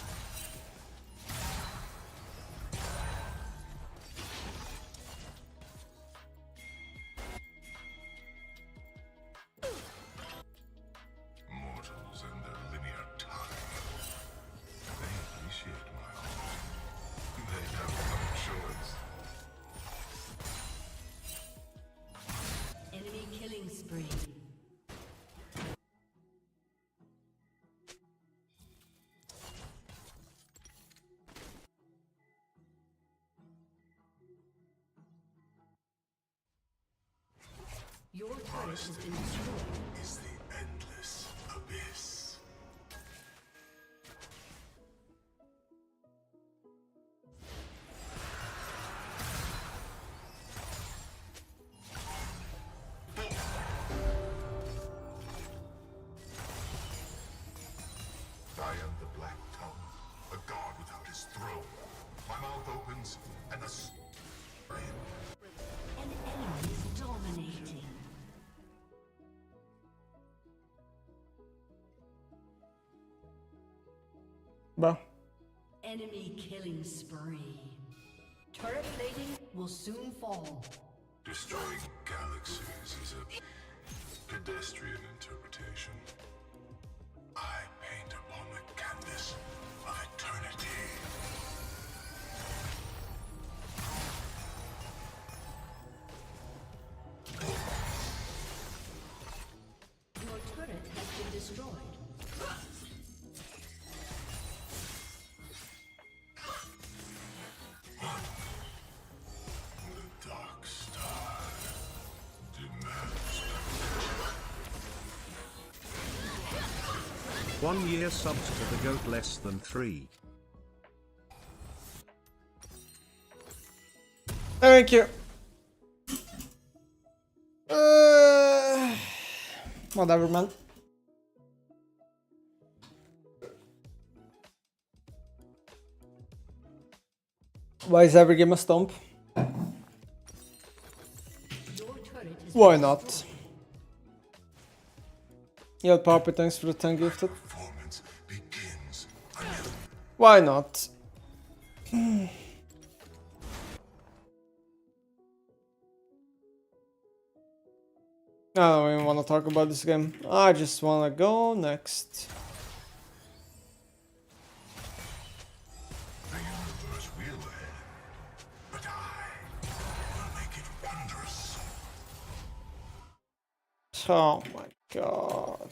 Your turret has been destroyed. Is the endless abyss. I am the Black Tongue, a god without his throne. My mouth opens, and a An enemy is dominating. Bah. Enemy killing spree. Turret plating will soon fall. destroying galaxies is a pedestrian interpretation. I paint upon the canvas of eternity. Your turret has been destroyed. The Dark Star demands 1 year subs to the goat less than 3. Thank you. Whatever, man. Why is every game a stomp? Your turret has Why not? Yeah, Papa, thanks for the 10 gifted. performance begins. Why not? I don't even want to talk about this game. I just want to go next. The universe will end, but I will make it wondrous. Oh my god.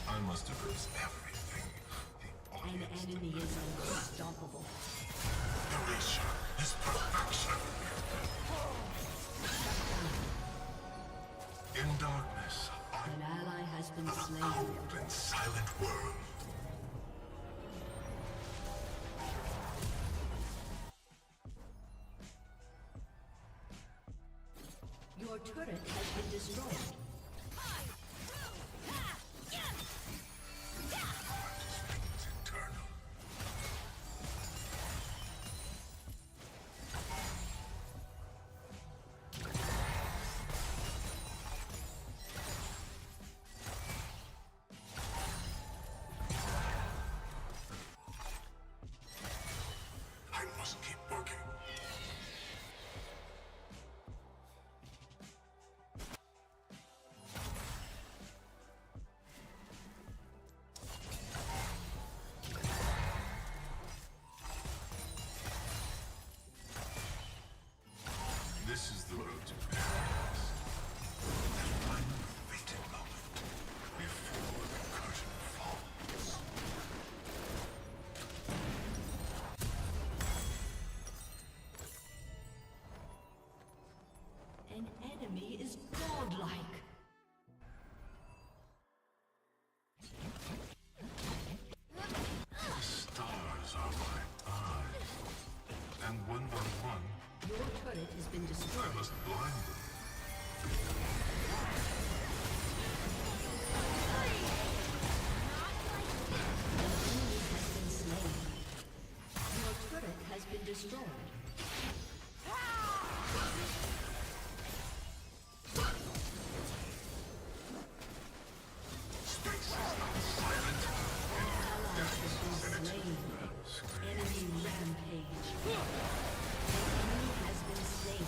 I must erase everything. The An audience. enemy is unstoppable. Erasure is perfection. In darkness, I An ally has been a slain. cold and silent world. Your turret has been destroyed. It's eternal. I must keep working. This is the road to paradise. That final fated moment before the curtain falls. An enemy is godlike. The stars are my eyes, and one by one, Your turret has been I destroyed. must blind them. Enemy has been slain. Your turret has been destroyed. Space is not silent. Ally has been slain. Enemy rampage. Enemy has been slain.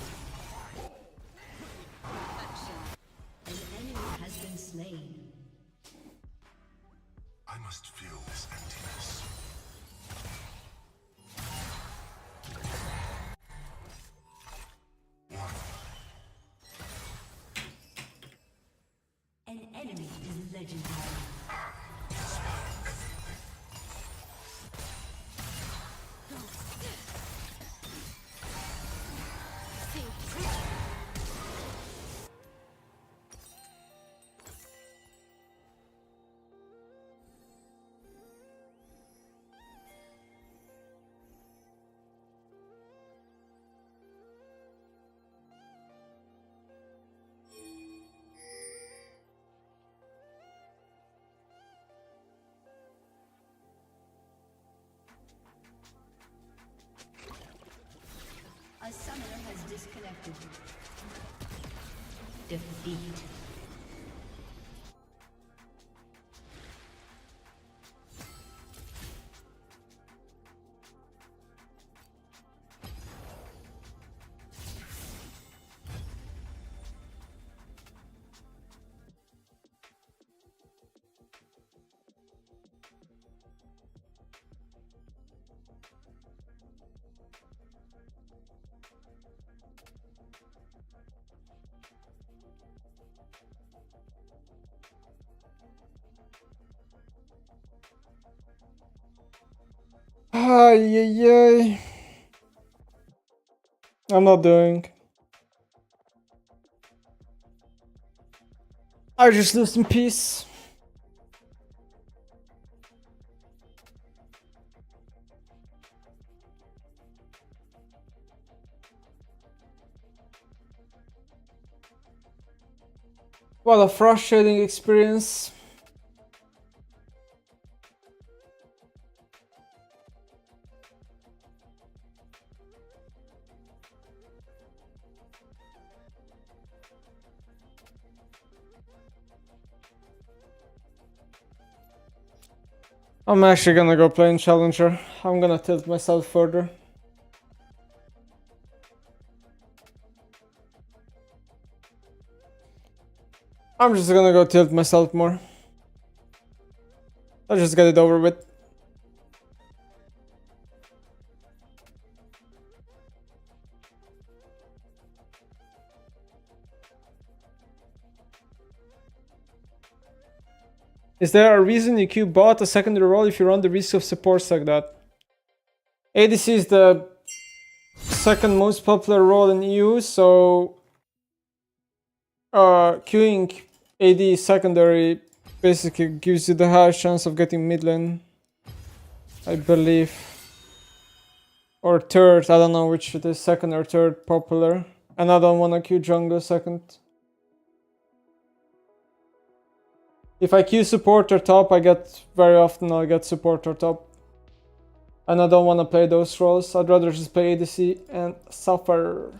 An enemy has been slain. I must feel this emptiness. One. An enemy is legendary. A summoner has disconnected. Defeat. Ay, ay, ay. I'm not doing. I just lose in peace. What a frustrating experience. I'm actually gonna go play in Challenger. I'm gonna tilt myself further. I'm just gonna go tilt myself more. Let's just get it over with. Is there a reason you queue bot a secondary role if you run the risk of supports like that? ADC is the second most popular role in EU, so queuing AD secondary basically gives you the highest chance of getting mid lane, I believe. Or third, I don't know which it is, second or third popular. And I don't want to queue jungle second. If I queue support or top, very often I'll get support or top. And I don't want to play those roles. I'd rather just play ADC and suffer.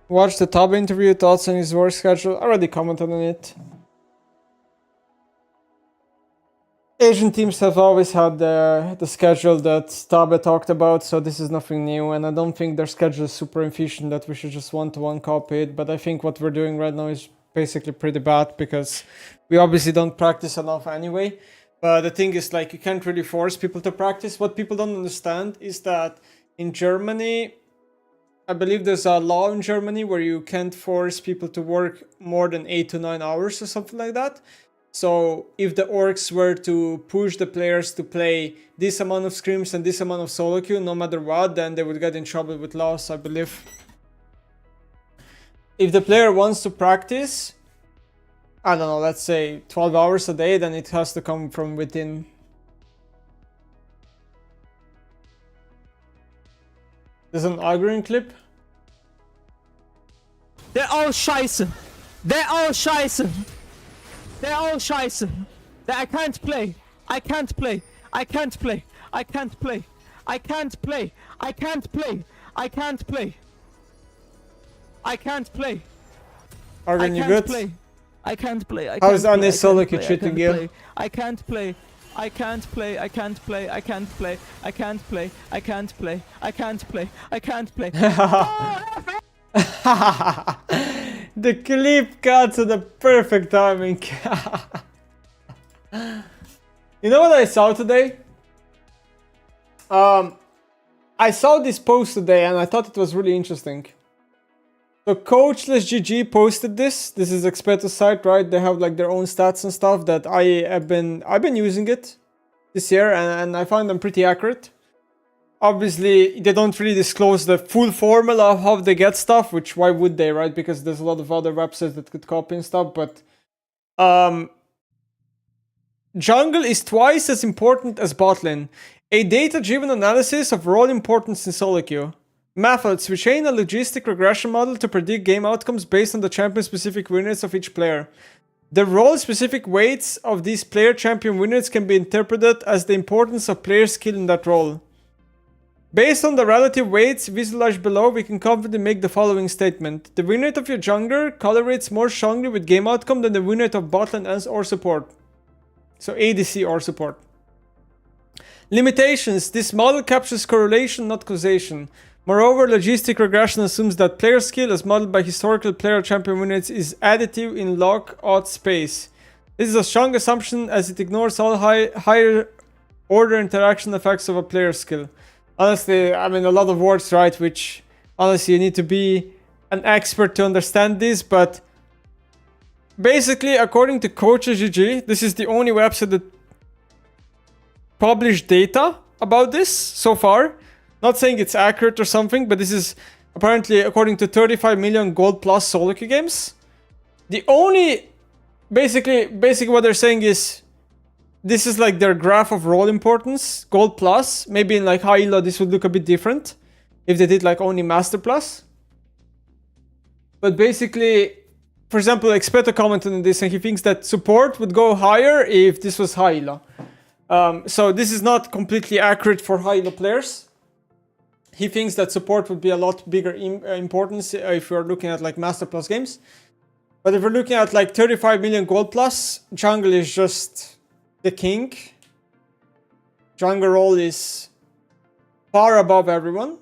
Watch the top interview, thoughts on his work schedule. I already commented on it. Asian teams have always had the schedule that Tabe talked about, so this is nothing new, and I don't think their schedule is super efficient that we should just one-to-one copy it, but I think what we're doing right now is basically pretty bad because we obviously don't practice enough anyway. But the thing is, like, you can't really force people to practice. What people don't understand is that in Germany, I believe there's a law in Germany where you can't force people to work more than 8 to 9 hours or something like that. So if the orcs were to push the players to play this amount of scrims and this amount of solo queue, no matter what, then they would get in trouble with laws, I believe. If the player wants to practice, I don't know, let's say 12 hours a day, then it has to come from within. There's an arguing clip. They're all scheiße. They're all scheiße. They're all scheiße. I can't play. I can't play. I can't play. I can't play. I can't play. I can't play. I can't play. I can't play. Argon, you good? I can't play. How's Anne solo queue treating you? I can't play. I can't play. I can't play. I can't play. I can't play. I can't play. I can't play. I can't play. The clip got to the perfect timing. You know what I saw today? I saw this post today and I thought it was really interesting. So Coachless.gg posted this. This is Expeto's site, right? They have like their own stats and stuff that I've been using it this year, and I find them pretty accurate. Obviously, they don't really disclose the full formula of how they get stuff, which why would they, right? Because there's a lot of other websites that could copy and stuff, but jungle is twice as important as bot lane. A data-driven analysis of role importance in solo queue. Methods. We train a logistic regression model to predict game outcomes based on the champion-specific win rates of each player. The role-specific weights of these player-champion win rates can be interpreted as the importance of player skill in that role. Based on the relative weights visualized below, we can confidently make the following statement. The win rate of your jungler correlates more strongly with game outcome than the win rate of bot lane or support. So ADC or support. Limitations. This model captures correlation, not causation. Moreover, logistic regression assumes that player skill, as modeled by historical player champion win rates, is additive in log-odd space. This is a strong assumption as it ignores all higher order interaction effects of a player skill. Honestly, I mean, a lot of words, right? Which, honestly, you need to be an expert to understand this, but basically, according to Coaches.gg, this is the only website that published data about this so far. Not saying it's accurate or something, but this is apparently according to 35 million gold plus solo queue games. The only, basically what they're saying is, this is like their graph of role importance, gold plus. Maybe in like high elo this would look a bit different if they did like only master plus. But basically, for example, Expeto commented on this and he thinks that support would go higher if this was high elo. So this is not completely accurate for high elo players. He thinks that support would be a lot bigger importance if you're looking at like master plus games. But if we're looking at like 35 million gold plus, jungle is just the king. Jungle role is far above everyone.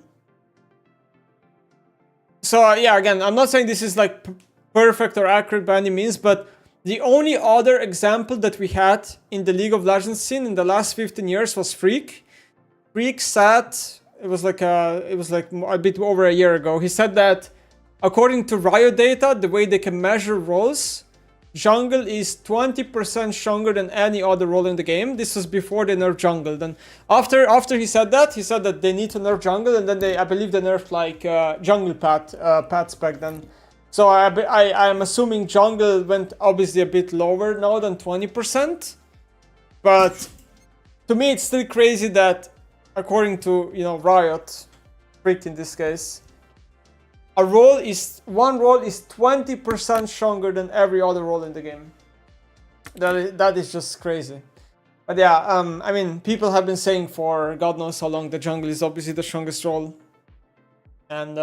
So yeah, again, I'm not saying this is like perfect or accurate by any means, but the only other example that we had in the League of Legends scene in the last 15 years was Freak. Freak said, it was like a bit over a year ago, he said that according to Riot data, the way they can measure roles, jungle is 20% stronger than any other role in the game. This was before they nerfed jungle. Then after he said that they need to nerf jungle, and then I believe they nerfed like jungle paths back then. So I am assuming jungle went obviously a bit lower now than 20%. But to me it's still crazy that according to, you know, Riot, Freak in this case, one role is 20% stronger than every other role in the game. That is just crazy. But yeah, I mean, people have been saying for God knows how long the jungle is obviously the strongest role. And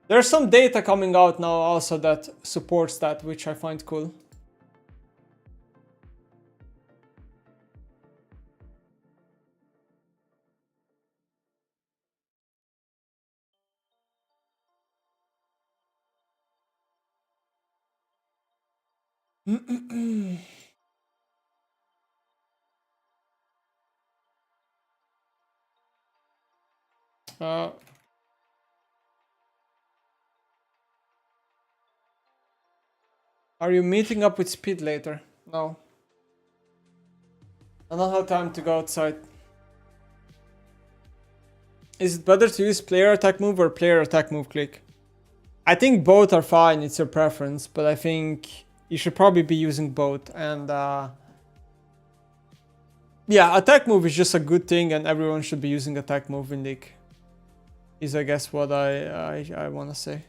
there's some data coming out now also that supports that, which I find cool. Are you meeting up with Speed later? No. I don't have time to go outside. Is it better to use player attack move or player attack move click? I think both are fine, it's your preference, but I think you should probably be using both. And yeah, attack move is just a good thing and everyone should be using attack move in League. Is I guess what I want to say.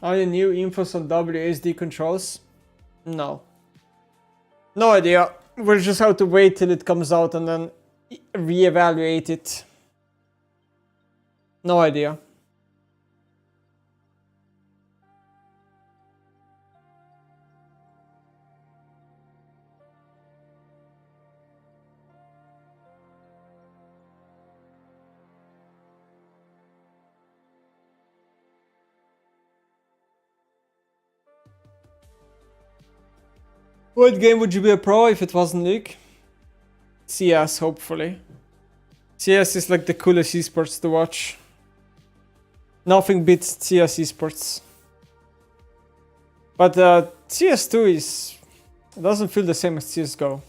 Are there new infos on WSD controls? No. No idea. We'll just have to wait till it comes out and then reevaluate it. No idea. What game would you be a pro if it wasn't League? CS, hopefully. CS is like the coolest esports to watch. Nothing beats CS esports. But CS2 is... It doesn't feel the same as CSGO.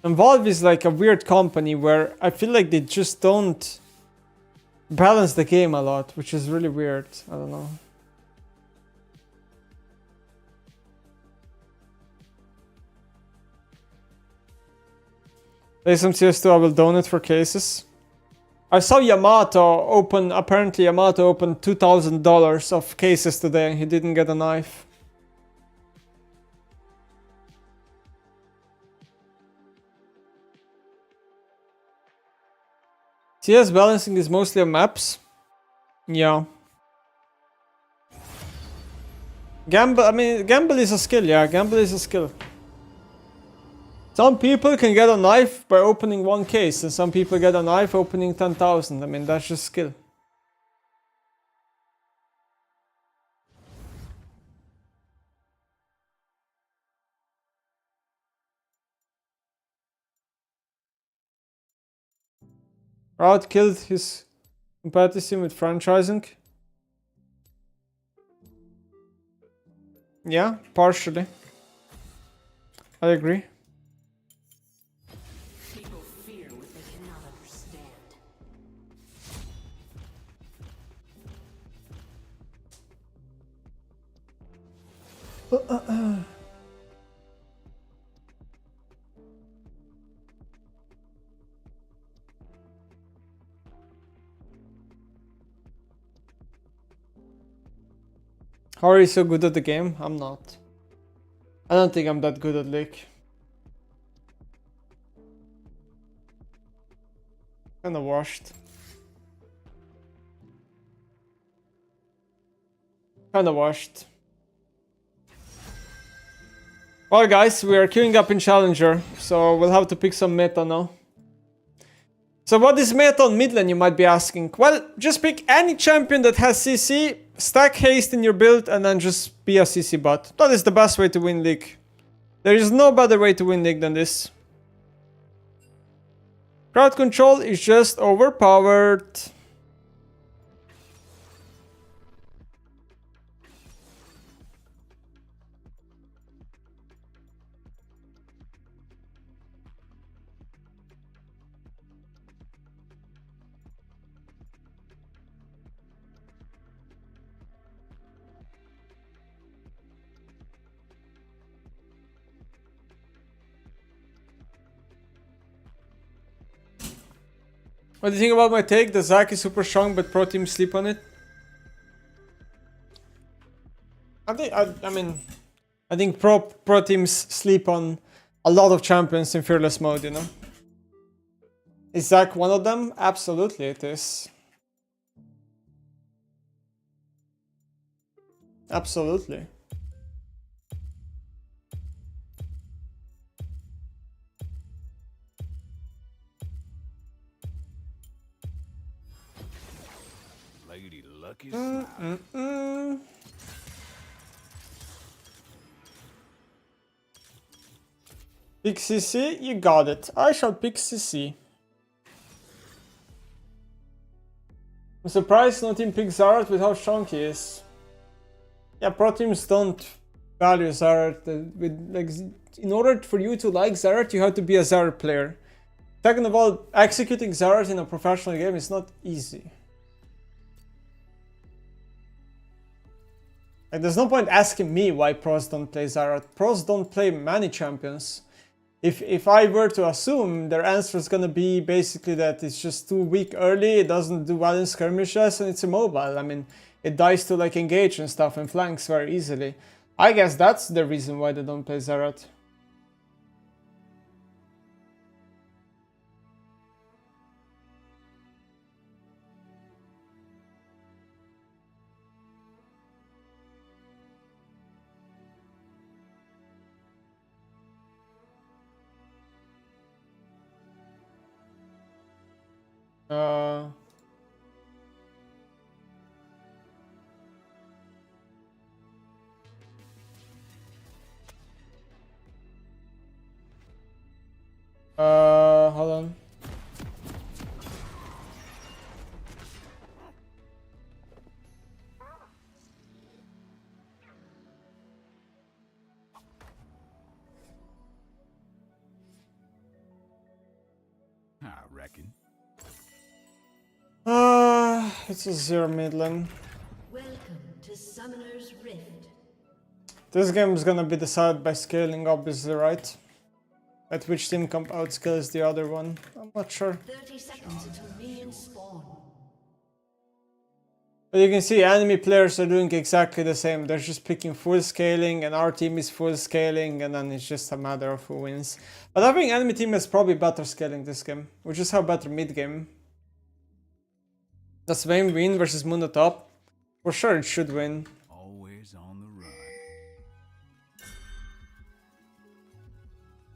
And Valve is like a weird company where I feel like they just don't balance the game a lot, which is really weird. I don't know. Play some CS2, I will donate for cases. I saw Yamato open, apparently Yamato opened $2,000 of cases today and he didn't get a knife. CS balancing is mostly on maps. Yeah. Gamble, I mean, gamble is a skill, yeah, gamble is a skill. Some people can get a knife by opening one case, and some people get a knife opening 10,000. I mean, that's just skill. Riot killed his competition with franchising. Yeah, partially. I agree. People fear what they cannot understand. How are you so good at the game? I'm not. I don't think I'm that good at League. Kinda washed. Kinda washed. Well guys, we are queuing up in Challenger, so we'll have to pick some meta now. So what is meta on mid lane, you might be asking? Well, just pick any champion that has CC, stack haste in your build, and then just be a CC bot. That is the best way to win League. There is no better way to win League than this. Crowd control is just overpowered. What do you think about my take? The Zac is super strong, but pro teams sleep on it. I think pro teams sleep on a lot of champions in fearless mode. You know, is Zac one of them? Absolutely, it is. Absolutely. Lady Lucky Pick CC, you got it. I shall pick CC. I'm surprised no team picks Zarat with how strong he is. Yeah, pro teams don't value Zarat. In order for you to like Zarat, you have to be a Zarat player. Second of all, executing Zarat in a professional game is not easy. Like, there's no point asking me why pros don't play Zarat. Pros don't play many champions. If I were to assume, their answer is gonna be basically that it's just too weak early, it doesn't do well in skirmishes, and it's immobile. I mean, it dies to like engage and stuff and flanks very easily. I guess that's the reason why they don't play Zarat. reckon. It's a 0 mid lane. Welcome to Summoner's Rift. This game is gonna be decided by scaling, obviously, right? At which team comp outscales the other one. I'm not sure. 30 seconds until minions spawn. But you can see enemy players are doing exactly the same. They're just picking full scaling and our team is full scaling and then it's just a matter of who wins. But I think enemy team is probably better scaling this game. We just have better mid game. Does Vayne win versus Mundo top? For sure it should win. Always on the run.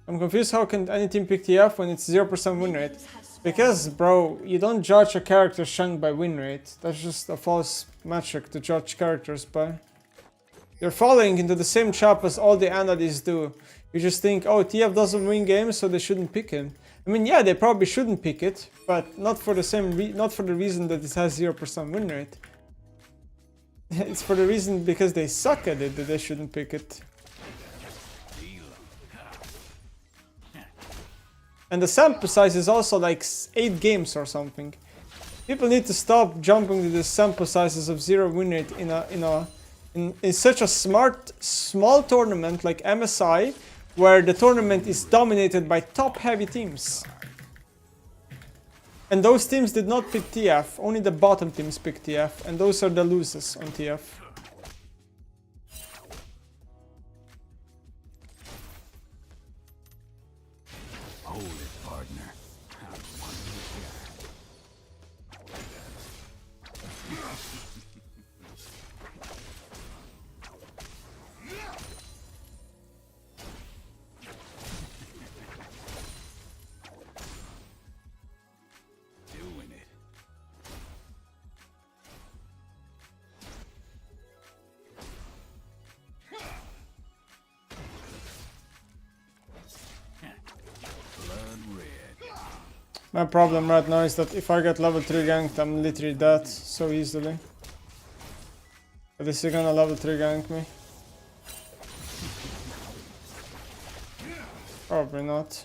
I'm confused how can any team pick TF when it's 0% win rate. Because, bro, you don't judge a character's strength by win rate. That's just a false metric to judge characters by. You're falling into the same trap as all the analysts do. You just think, oh, TF doesn't win games, so they shouldn't pick him. I mean, yeah, they probably shouldn't pick it, but not for the not for the reason that it has 0% win rate. It's for the reason because they suck at it that they shouldn't pick it. And the sample size is also like 8 games or something. People need to stop jumping to the sample sizes of 0 win rate in such a small tournament like MSI, where the tournament is dominated by top heavy teams. And those teams did not pick TF, only the bottom teams picked TF, and those are the losers on TF. Hold it, partner. Doing it. My problem right now is that if I get level 3 ganked, I'm literally dead so easily. But is he gonna level 3 gank me? Probably not.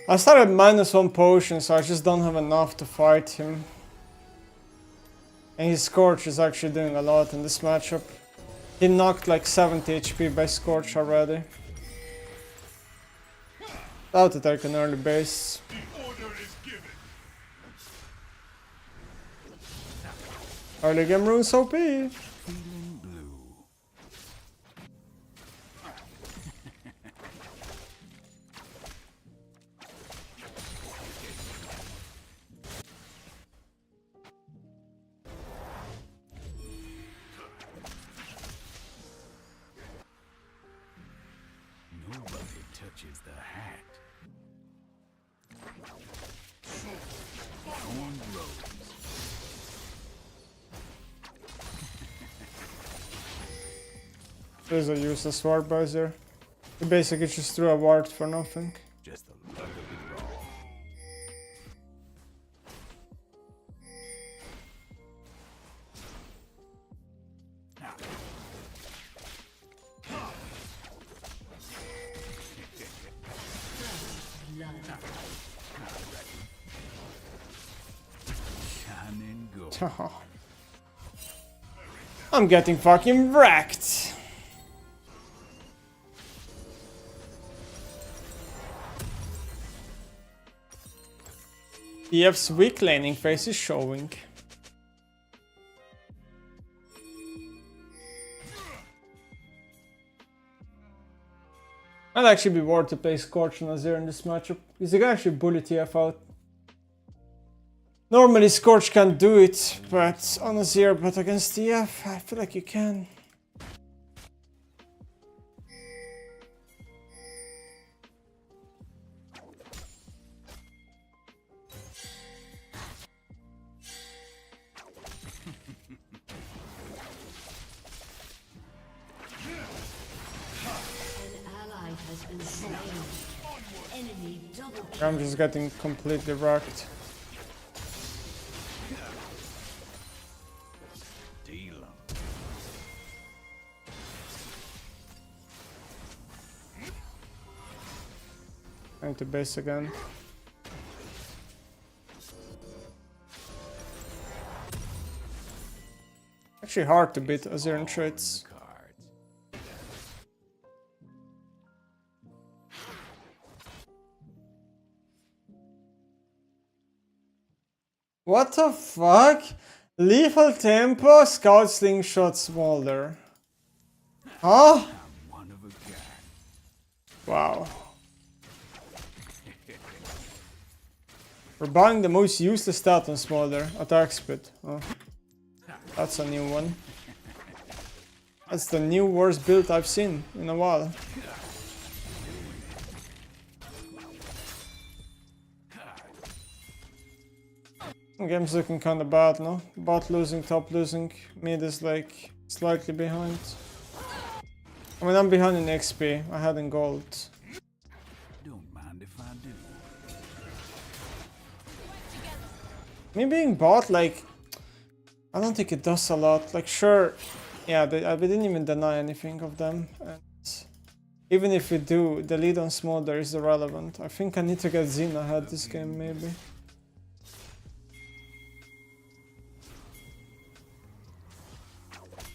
I started -1 potion, so I just don't have enough to fight him. And his Scorch is actually doing a lot in this matchup. He knocked like 70 HP by Scorch already. Doubt to take an early base. Early game runes OP. Nobody touches the hat. Thorn rose. There's a useless ward buzzer. He basically just threw a ward for nothing. Just the luck of it all. Shine and go. I'm getting fucking wrecked. TF's weak laning phase is showing. Might actually be worth to play Scorch on Azir in this matchup, because you can actually bully TF out. Normally Scorch can't do it, but on Azir, but against TF, I feel like you can. I'm just getting completely wrecked. Going to base again. Actually hard to beat Azir in traits. What the fuck? Lethal tempo, scout slingshot smolder. Huh? Wow. We're buying the most useless stat on smolder, attack speed. Oh. That's a new one. That's the new worst build I've seen in a while. Game's looking kinda bad, no? Bot losing, top losing, mid is like slightly behind. I mean, I'm behind in XP, I had in gold. Don't mind if I do. Me being bot, like, I don't think it does a lot. Like, sure, yeah, we didn't even deny anything of them. And even if we do, the lead on Smolder is irrelevant. I think I need to get Xena ahead this game, maybe.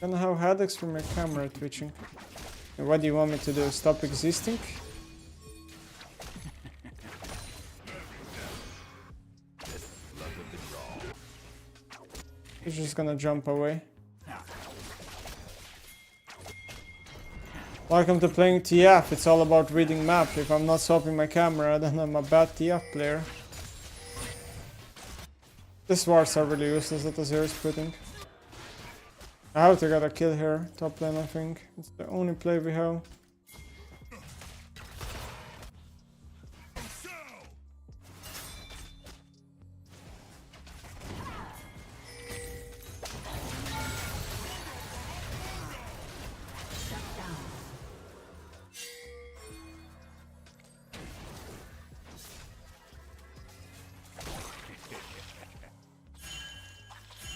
Gonna have headaches from your camera twitching. And what do you want me to do? Stop existing? He's just gonna jump away. Welcome to playing TF. It's all about reading map. If I'm not swapping my camera, then I'm a bad TF player. These wards are really useless that Azir is putting. I have to get a kill here, top lane I think. It's the only play we have.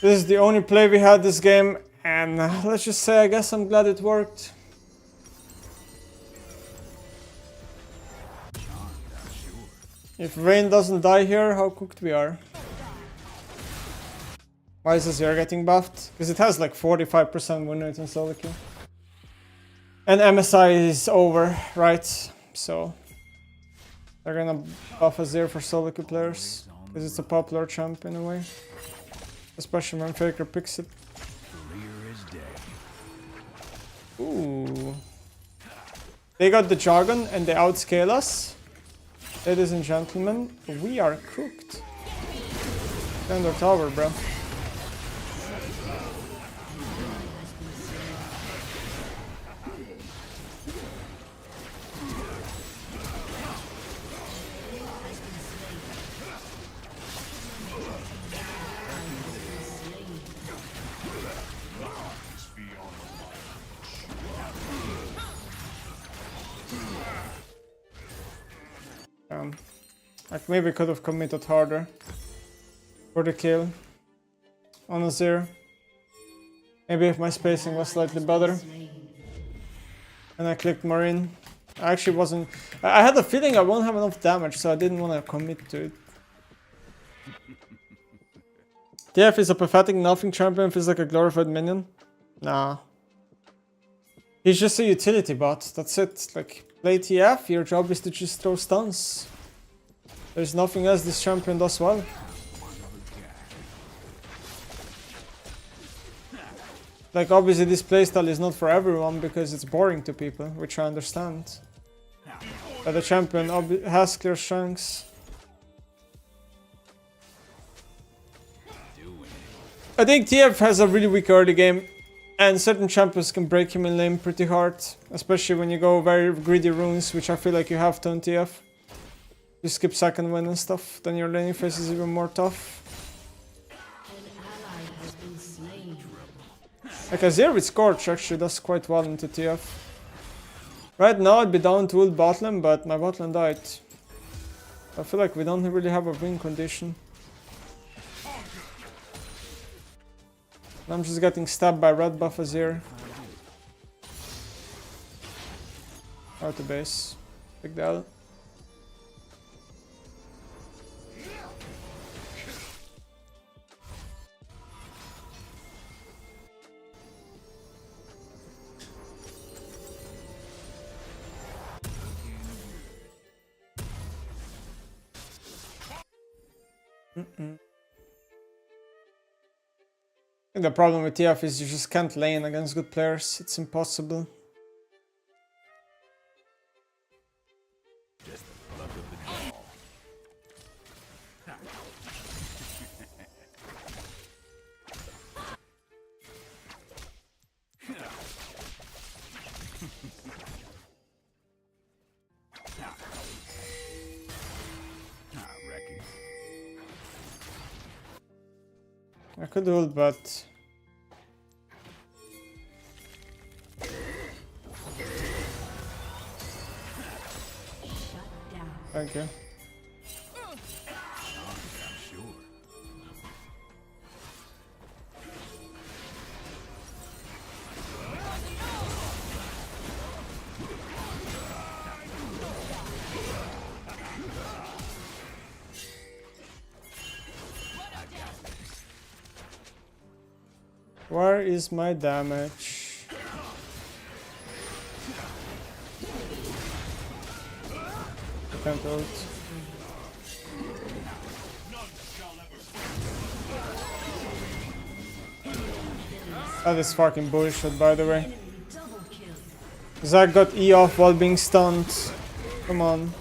This is the only play we had this game. And let's just say, I guess I'm glad it worked. If Rain doesn't die here, how cooked we are. Why is Azir getting buffed? Because it has like 45% win rate on solo queue. And MSI is over, right? So they're gonna buff Azir for solo queue players. Because it's a popular champ in a way. Especially when Faker picks it. Ooh. They got the jargon and they outscale us. Ladies and gentlemen, we are cooked. Defend our tower, bro. Like maybe could have committed harder for the kill on Azir. Maybe if my spacing was slightly better. And I clicked Marine. I actually wasn't... I had a feeling I won't have enough damage, so I didn't want to commit to it. TF is a pathetic nothing champion, feels like a glorified minion. Nah. He's just a utility bot, that's it. Like, play TF, your job is to just throw stuns. There's nothing else this champion does well. Like, obviously this playstyle is not for everyone because it's boring to people, which I understand. But the champion has clear strengths. I think TF has a really weak early game, and certain champions can break him in lane pretty hard. Especially when you go very greedy runes, which I feel like you have to on TF. You skip second win and stuff, then your laning phase is even more tough. Like Azir with Scorch actually does quite well into TF. Right now I'd be down to ult bot lane, but my bot lane died. I feel like we don't really have a win condition. I'm just getting stabbed by red buff Azir. Out to base. Big deal. think the problem with TF is you just can't lane against good players. It's impossible. Just the luck of the draw. I reckon. I could hold, but thank you. I'm sure. Where is my damage? I can't ult. That is fucking bullshit, by the way. Zac got E off while being stunned. Come on.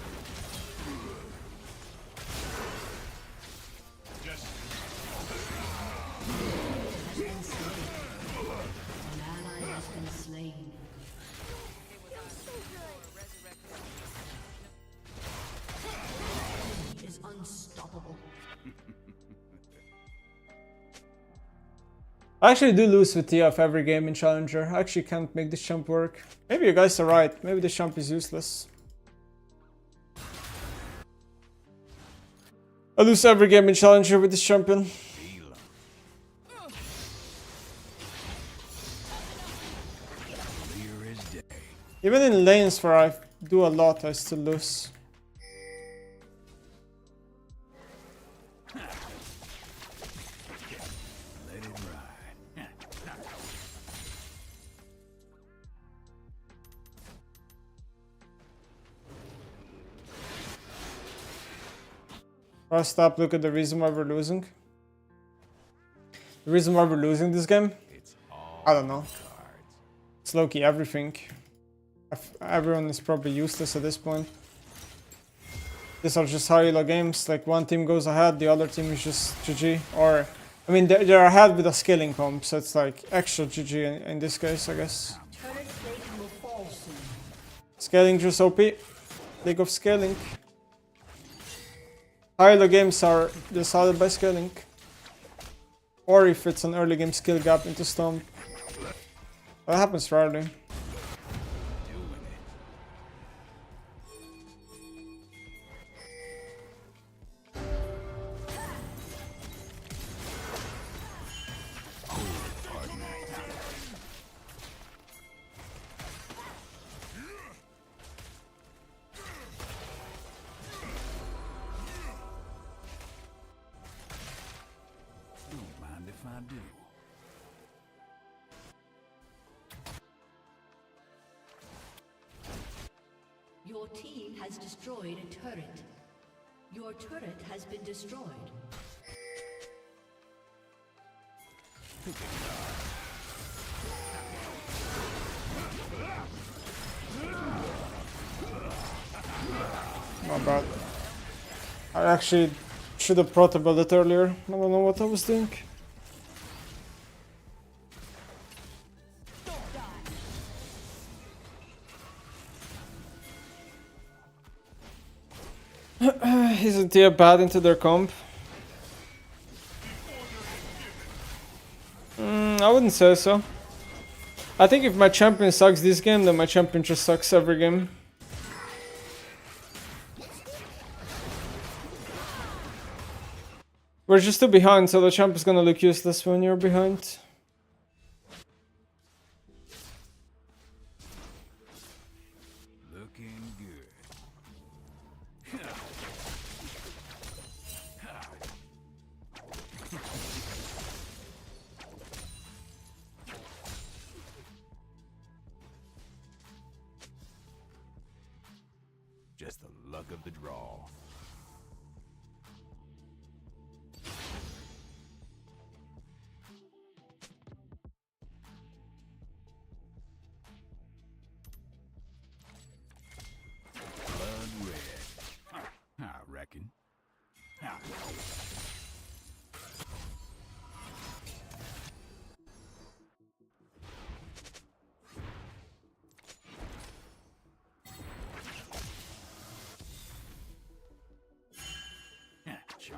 I actually do lose with TF every game in Challenger. I actually can't make this champ work. Maybe you guys are right. Maybe this champ is useless. I lose every game in Challenger with this champion. Even in lanes where I do a lot, I still lose. First up, look at the reason why we're losing. The reason why we're losing this game? I don't know. It's low-key everything. Everyone is probably useless at this point. These are just high-elo games. Like, one team goes ahead, the other team is just GG. Or, I mean, they're ahead with a scaling comp, so it's like extra GG in this case, I guess. Scaling just OP. League of Scaling. High-elo games are decided by scaling. Or if it's an early game skill gap into Stomp. That happens rarely. Your team has destroyed a turret. Your turret has been destroyed. Not bad. I actually should have protoballed it earlier. I don't know what I was doing. Isn't he bad into their comp? I wouldn't say so. I think if my champion sucks this game, then my champion just sucks every game. We're just too behind, so the champ is gonna look useless when you're behind. Looking good. Just the luck of the draw.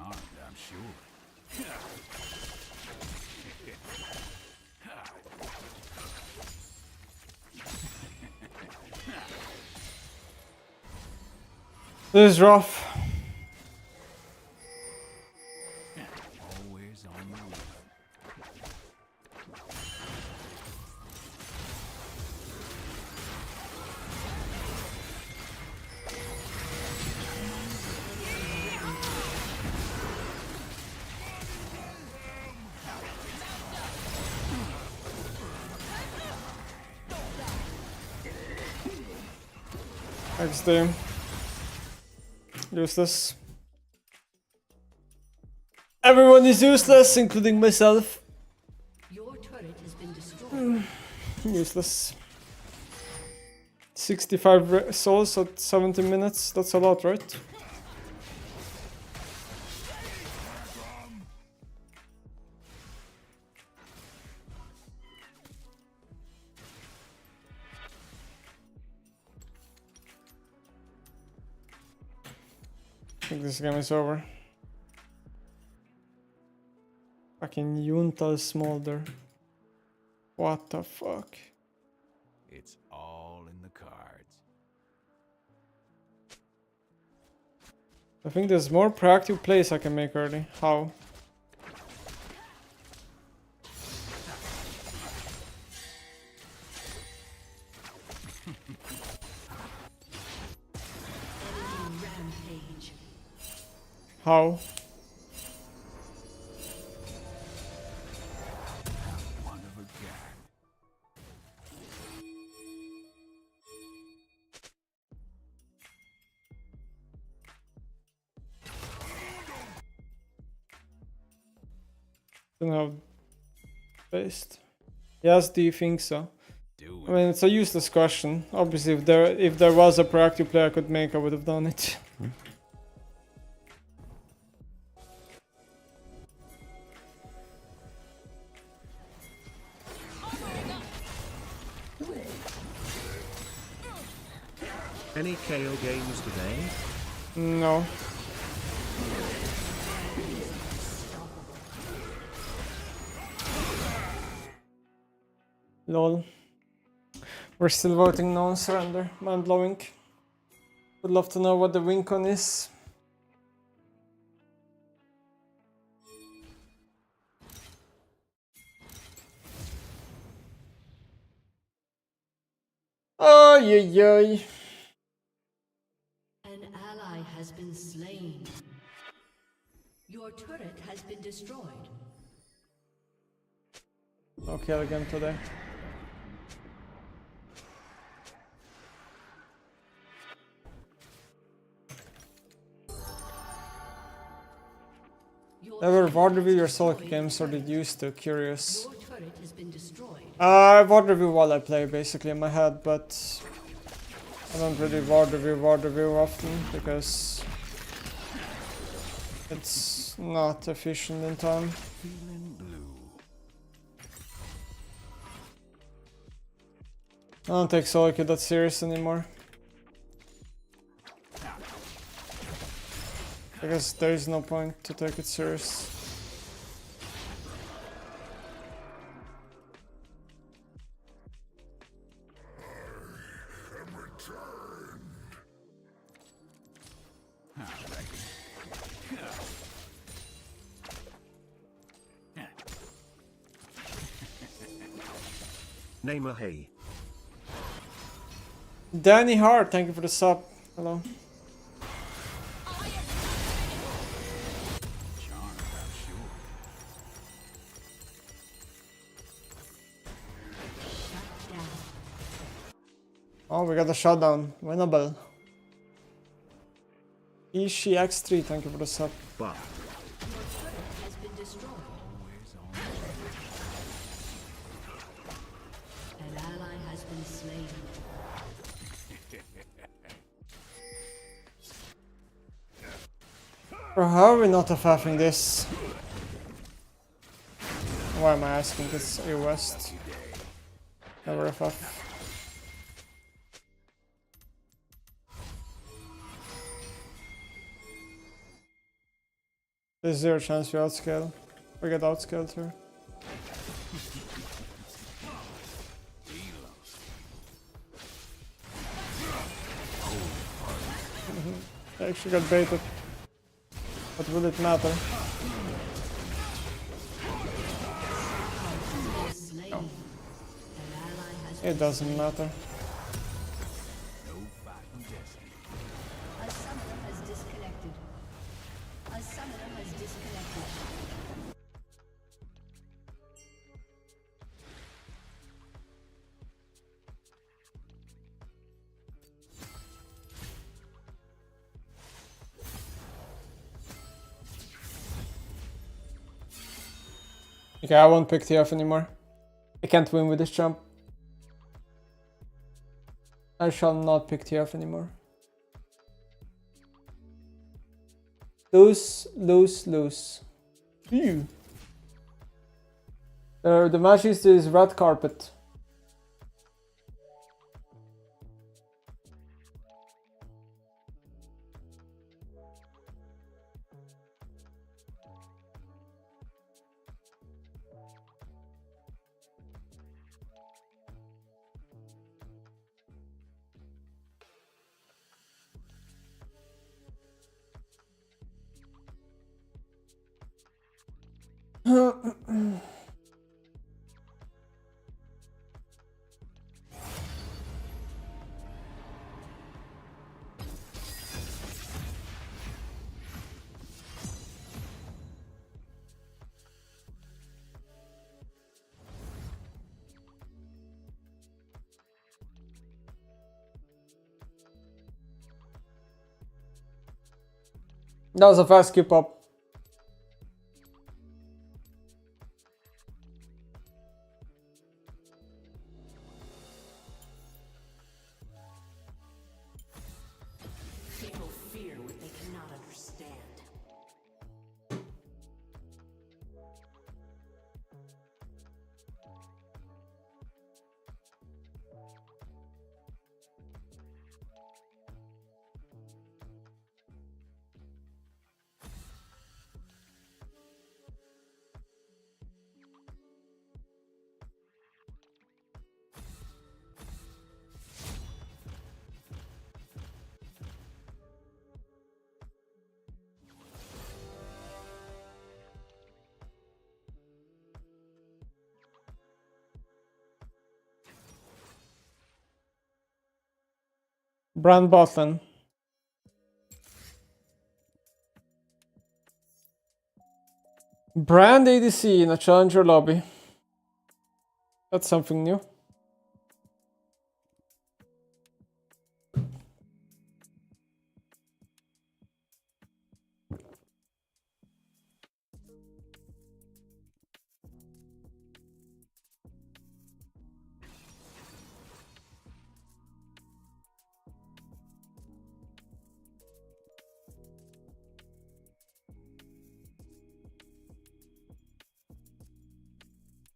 Charmed, I'm sure. This is rough. Always on the run. Next day. Useless. Everyone is useless, including myself. Your turret has been destroyed. Useless. 65 souls at 70 minutes. That's a lot, right? I think this game is over. Fucking Yuntal Smolder. What the fuck? It's all in the cards. I think there's more proactive plays I can make early. How? Rampage. How? One of a kind. Don't have based. Yes, do you think so? I mean, it's a useless question. Obviously, if there was a proactive play I could make, I would have done it. Any KO games today? No. Lol. We're still voting no on surrender. Mind blowing. Would love to know what the win con is. Oh, yeah. An ally has been slain. Your turret has been destroyed. No kill again today. Never VOD review your solo games or did you used to? Curious. Your turret has been destroyed. I VOD review while I play, basically in my head, but I don't really VOD review often because it's not efficient in time. Feeling blue. I don't take solo queue that serious anymore. Because there is no point to take it serious. Name a hey. Danny Hart, thank you for the sub. Hello. Charmed, I'm sure. Oh, we got a shutdown. Winnable. Ishi X3, thank you for the sub. But Has been destroyed. Always on the run. An ally has been slain. Bro, how are we not FFing this? Why am I asking? It's A West. Never FF. There's zero chance we outscale. We get outscaled here. I actually got baited. But will it matter? No. It doesn't matter. A summoner has disconnected. A summoner has disconnected. Okay, I won't pick TF anymore. I can't win with this jump. I shall not pick TF anymore. Lose, lose, lose. Ew. The match is red carpet. That was a fast skip up. People fear what they cannot understand. Brand Botlin. Brand ADC in a challenger lobby. That's something new.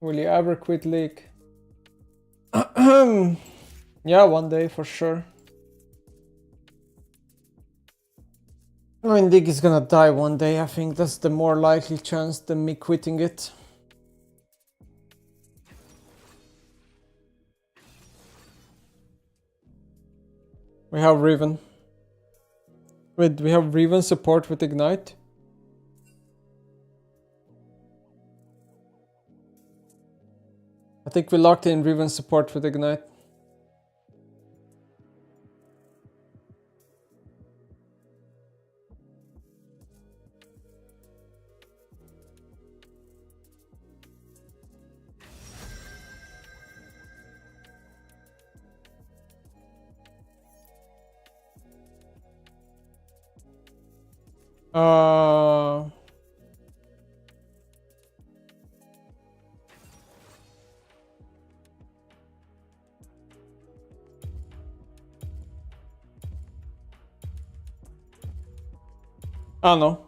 Will you ever quit League? Yeah, one day for sure. I mean, League is gonna die one day. I think that's the more likely chance than me quitting it. We have Riven. Wait, we have Riven support with Ignite? I think we locked in Riven support with Ignite. I don't know.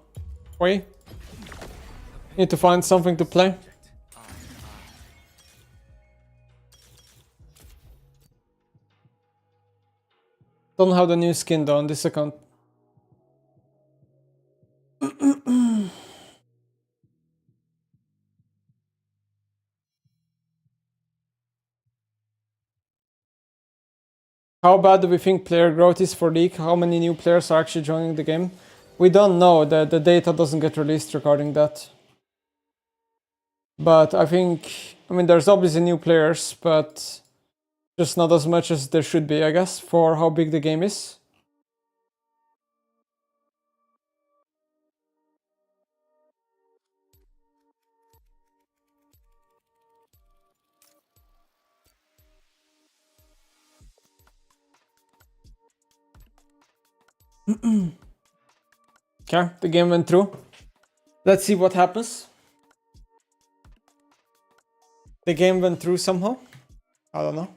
Wait. Need to find something to play. Don't have the new skin though on this account. How bad do we think player growth is for League? How many new players are actually joining the game? We don't know. The data doesn't get released regarding that. But I mean, there's obviously new players, but just not as much as there should be, I guess, for how big the game is. Okay, the game went through. Let's see what happens. The game went through somehow. I don't know.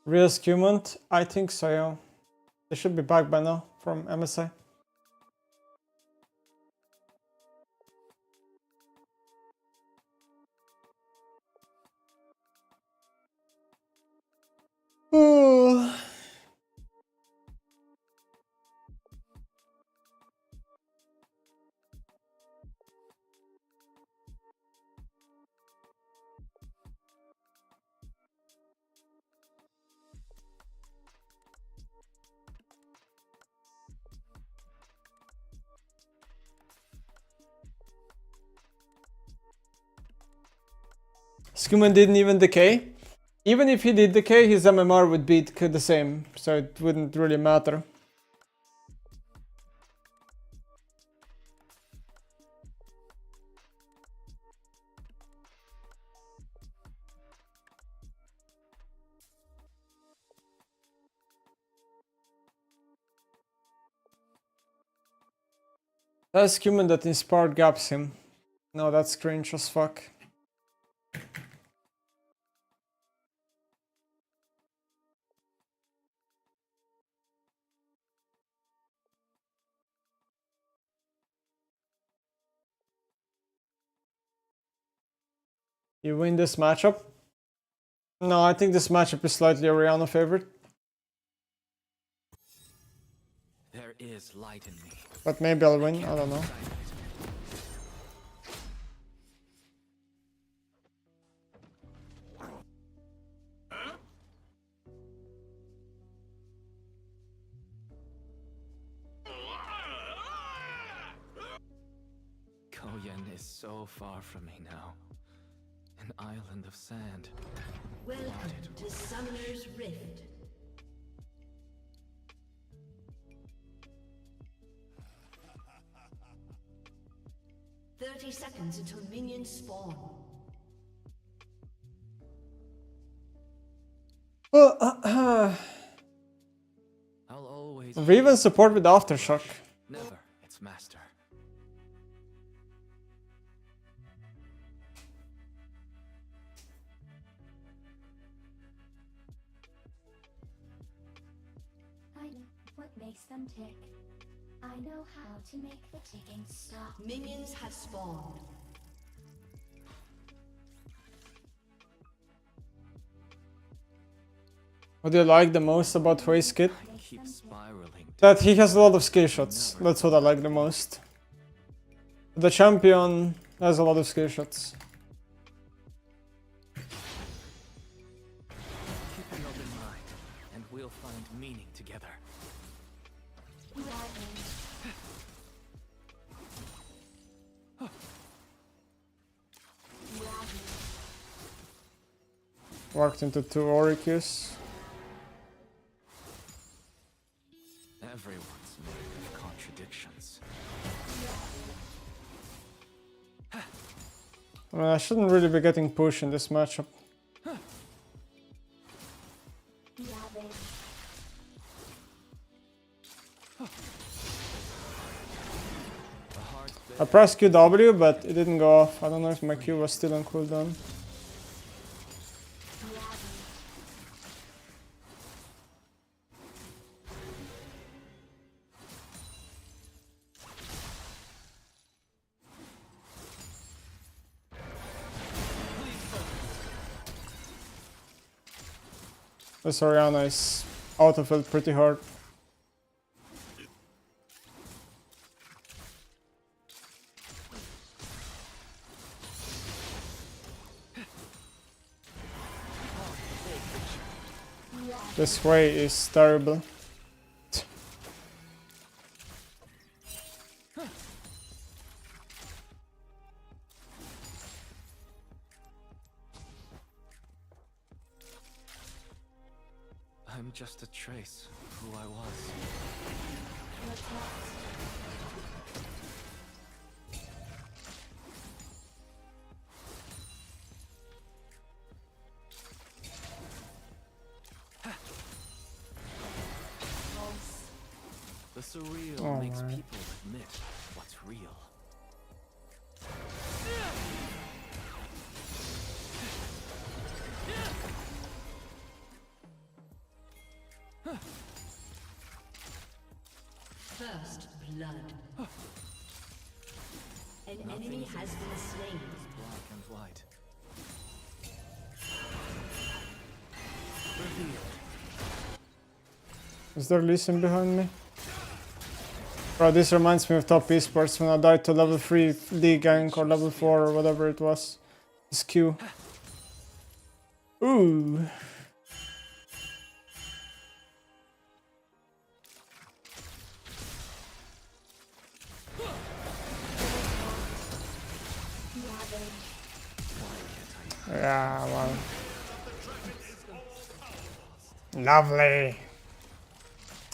Real Skewment? I think so, yeah. They should be back by now from MSI. Oh. Skewman didn't even decay. Even if he did decay, his MMR would be the same, so it wouldn't really matter. That's Skewman that inspired gaps him. No, that's cringe as fuck. You win this matchup? No, I think this matchup is slightly Orianna favorite. There is light in me. But maybe I'll win, I don't know. Koyan is so far from me now. An island of sand. Welcome to Summoner's Rift. "30 seconds until minions spawn." Well, I'll always Riven support with Aftershock. never its master. I know what makes them tick. I know how to make the ticking stop. Minions have spawned. What do you like the most about Hui's kit? Keep spiraling. That he has a lot of skill shots. That's what I like the most. The champion has a lot of skill shots. Keep an open mind, and we'll find meaning together. Walked into 2 Oricus. Everyone's made of contradictions. I mean, I shouldn't really be getting pushed in this matchup. I pressed QW, but it didn't go off. I don't know if my Q was still on cooldown. This Orianna is autofilled pretty hard. This way is terrible. I'm just a trace of who I was. The surreal makes people admit what's real. First blood. An enemy has been slain. Black and white. Is there Lee Sin behind me? Bro, this reminds me of top esports when I died to level 3 Lee gank or level 4 or whatever it was. This Q. Ooh. Yeah, well. Lovely.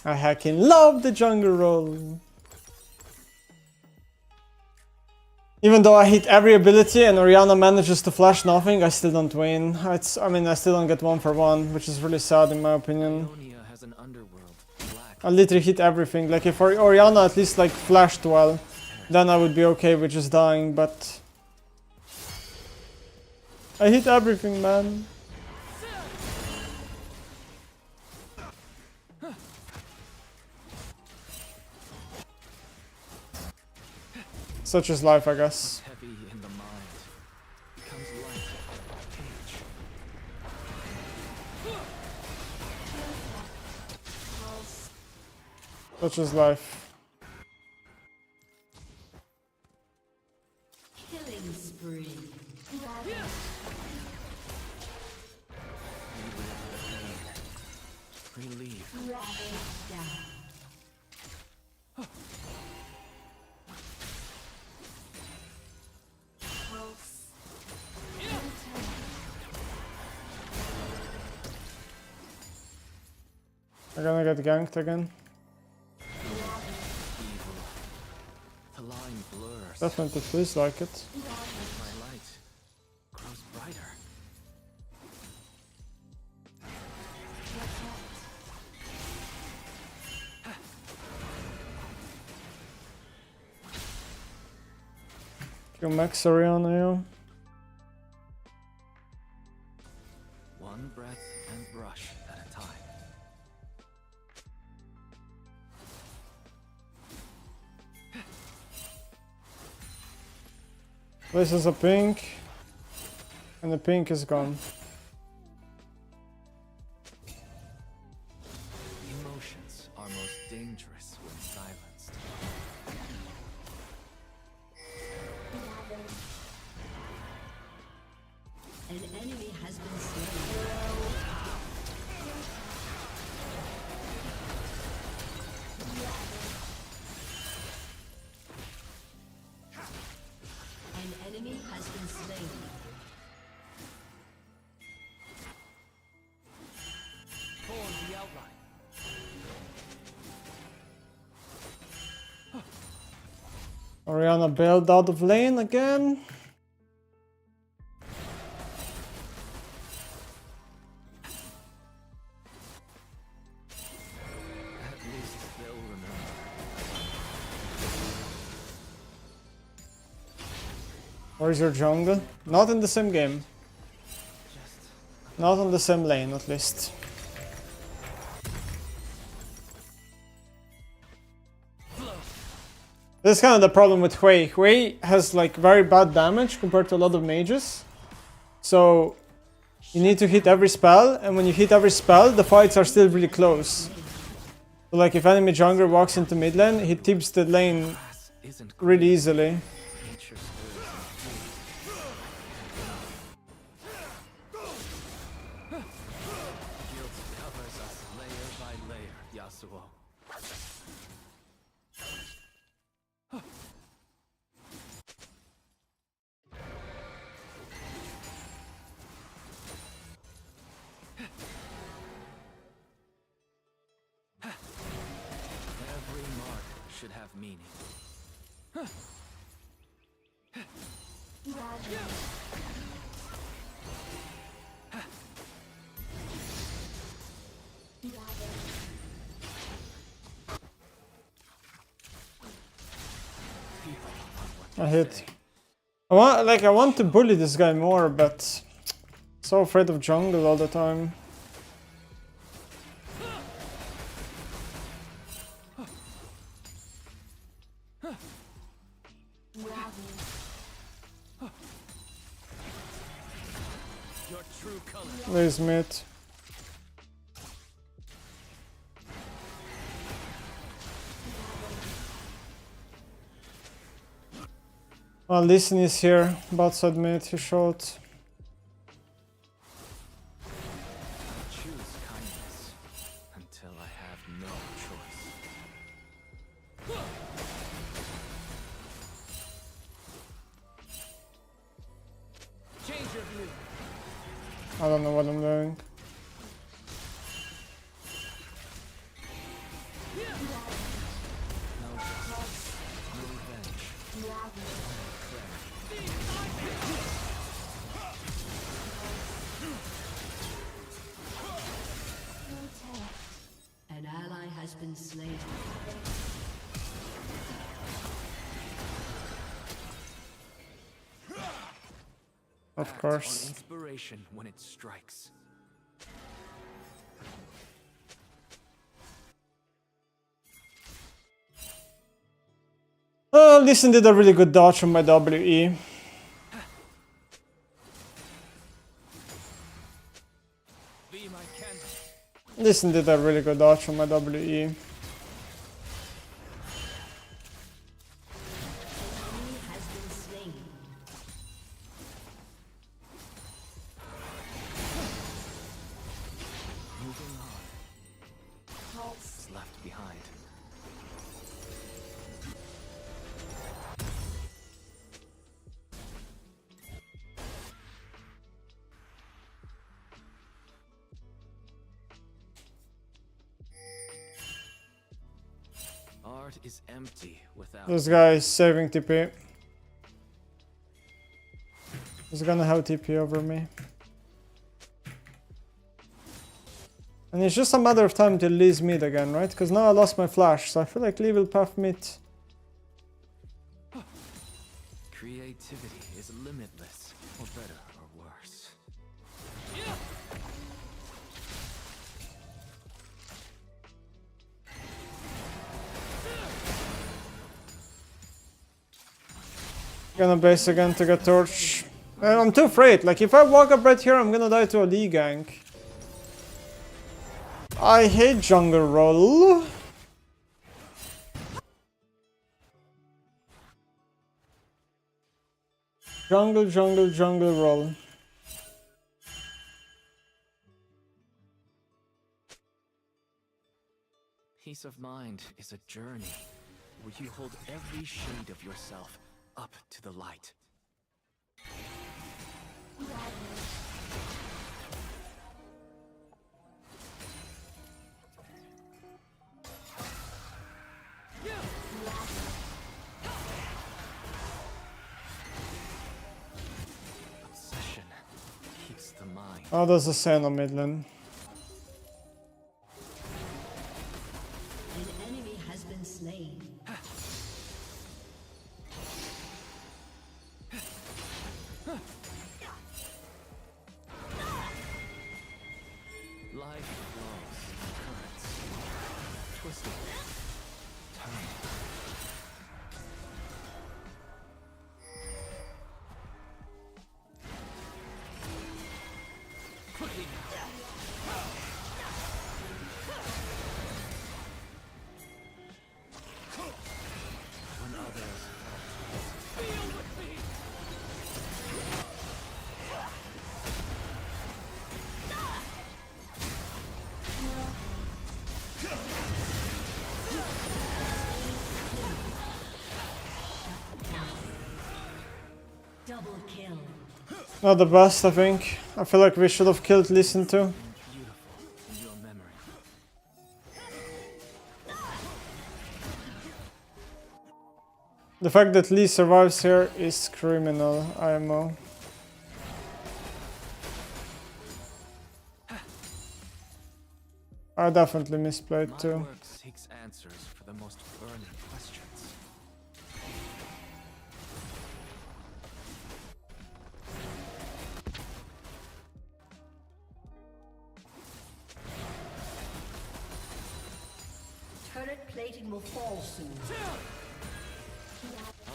I heckin' love the jungle role. Even though I hit every ability and Orianna manages to flash nothing, I still don't win. I mean, I still don't get 1-for-1, which is really sad in my opinion. Has an underworld, black. I literally hit everything. Like if Orianna at least like flashed well, then I would be okay with just dying, but I hit everything, man. Such is life, I guess. Heavy in the mind becomes light on page. Such is life. Killing spree. Relief. Down. I'm gonna get ganked again. Evil. The line blurs. Definitely feels like it. My light grows brighter. Kill Max Orianna, yeah. One breath and brush at a time. This is a pink, and the pink is gone. Emotions are most dangerous when silenced. An enemy has been slain. An enemy has been slain. Form the outline. Orianna bailed out of lane again. At least they'll remember. Where's your jungle? Not in the same game. Not on the same lane, at least. This is kind of the problem with Hui. Hui has like very bad damage compared to a lot of mages. So You need to hit every spell, and when you hit every spell, the fights are still really close. So like if enemy jungler walks into mid lane, he tips the lane really easily. Should have meaning. I hit. I want to bully this guy more, but so afraid of jungle all the time. Where's mid? Well, listen is here. Bot side mid, he shot. Choose kindness until I have no choice. Change your view. I don't know what I'm doing. An ally has been slain. Of course. Inspiration when it strikes. Listen did a really good dodge on my WE. Listen did a really good dodge on my WE. Left behind. Art is empty without. This guy is saving TP. He's gonna have TP over me. And it's just a matter of time till Lee's mid again, right? Because now I lost my flash, so I feel like Lee will path mid. Creativity is limitless, or better or worse. Gonna base again to get torch. I'm too afraid. Like if I walk up right here, I'm gonna die to a Lee gank. I hate jungle roll. Jungle roll. Peace of mind is a journey where you hold every shade of yourself up to the light. Obsession keeps the mind. Oh, there's a Sen on mid lane. An enemy has been slain. Life flows in currents, twisting, turning. kill. Not the best, I think. I feel like we should have killed Lee Sin too. Beautiful in your memory. The fact that Lee survives here is criminal, IMO. I definitely misplayed My too. work seeks answers for the most burning questions. Turret plating will fall soon.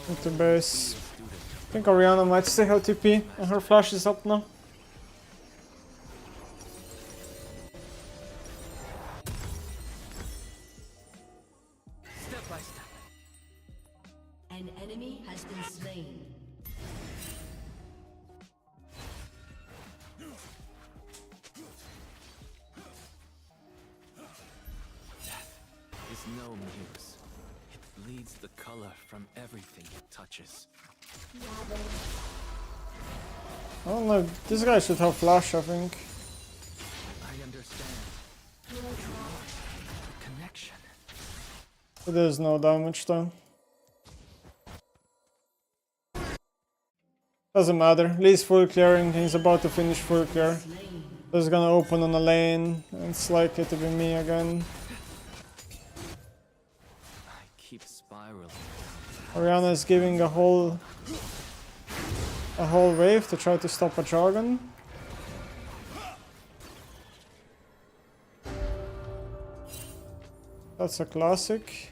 Into base. I think Orianna might stay her TP and her flash is up now. Step by step. An enemy has been slain. Death is no muse. It bleeds the color from everything it touches. I don't know, this guy should have flash, I think. I understand. The connection. It is no damage though. Doesn't matter. Lee's full clearing, he's about to finish full clear. He's gonna open on a lane, and it's likely to be me again. I keep spiraling. Orianna is giving a whole wave to try to stop a dragon. That's a classic.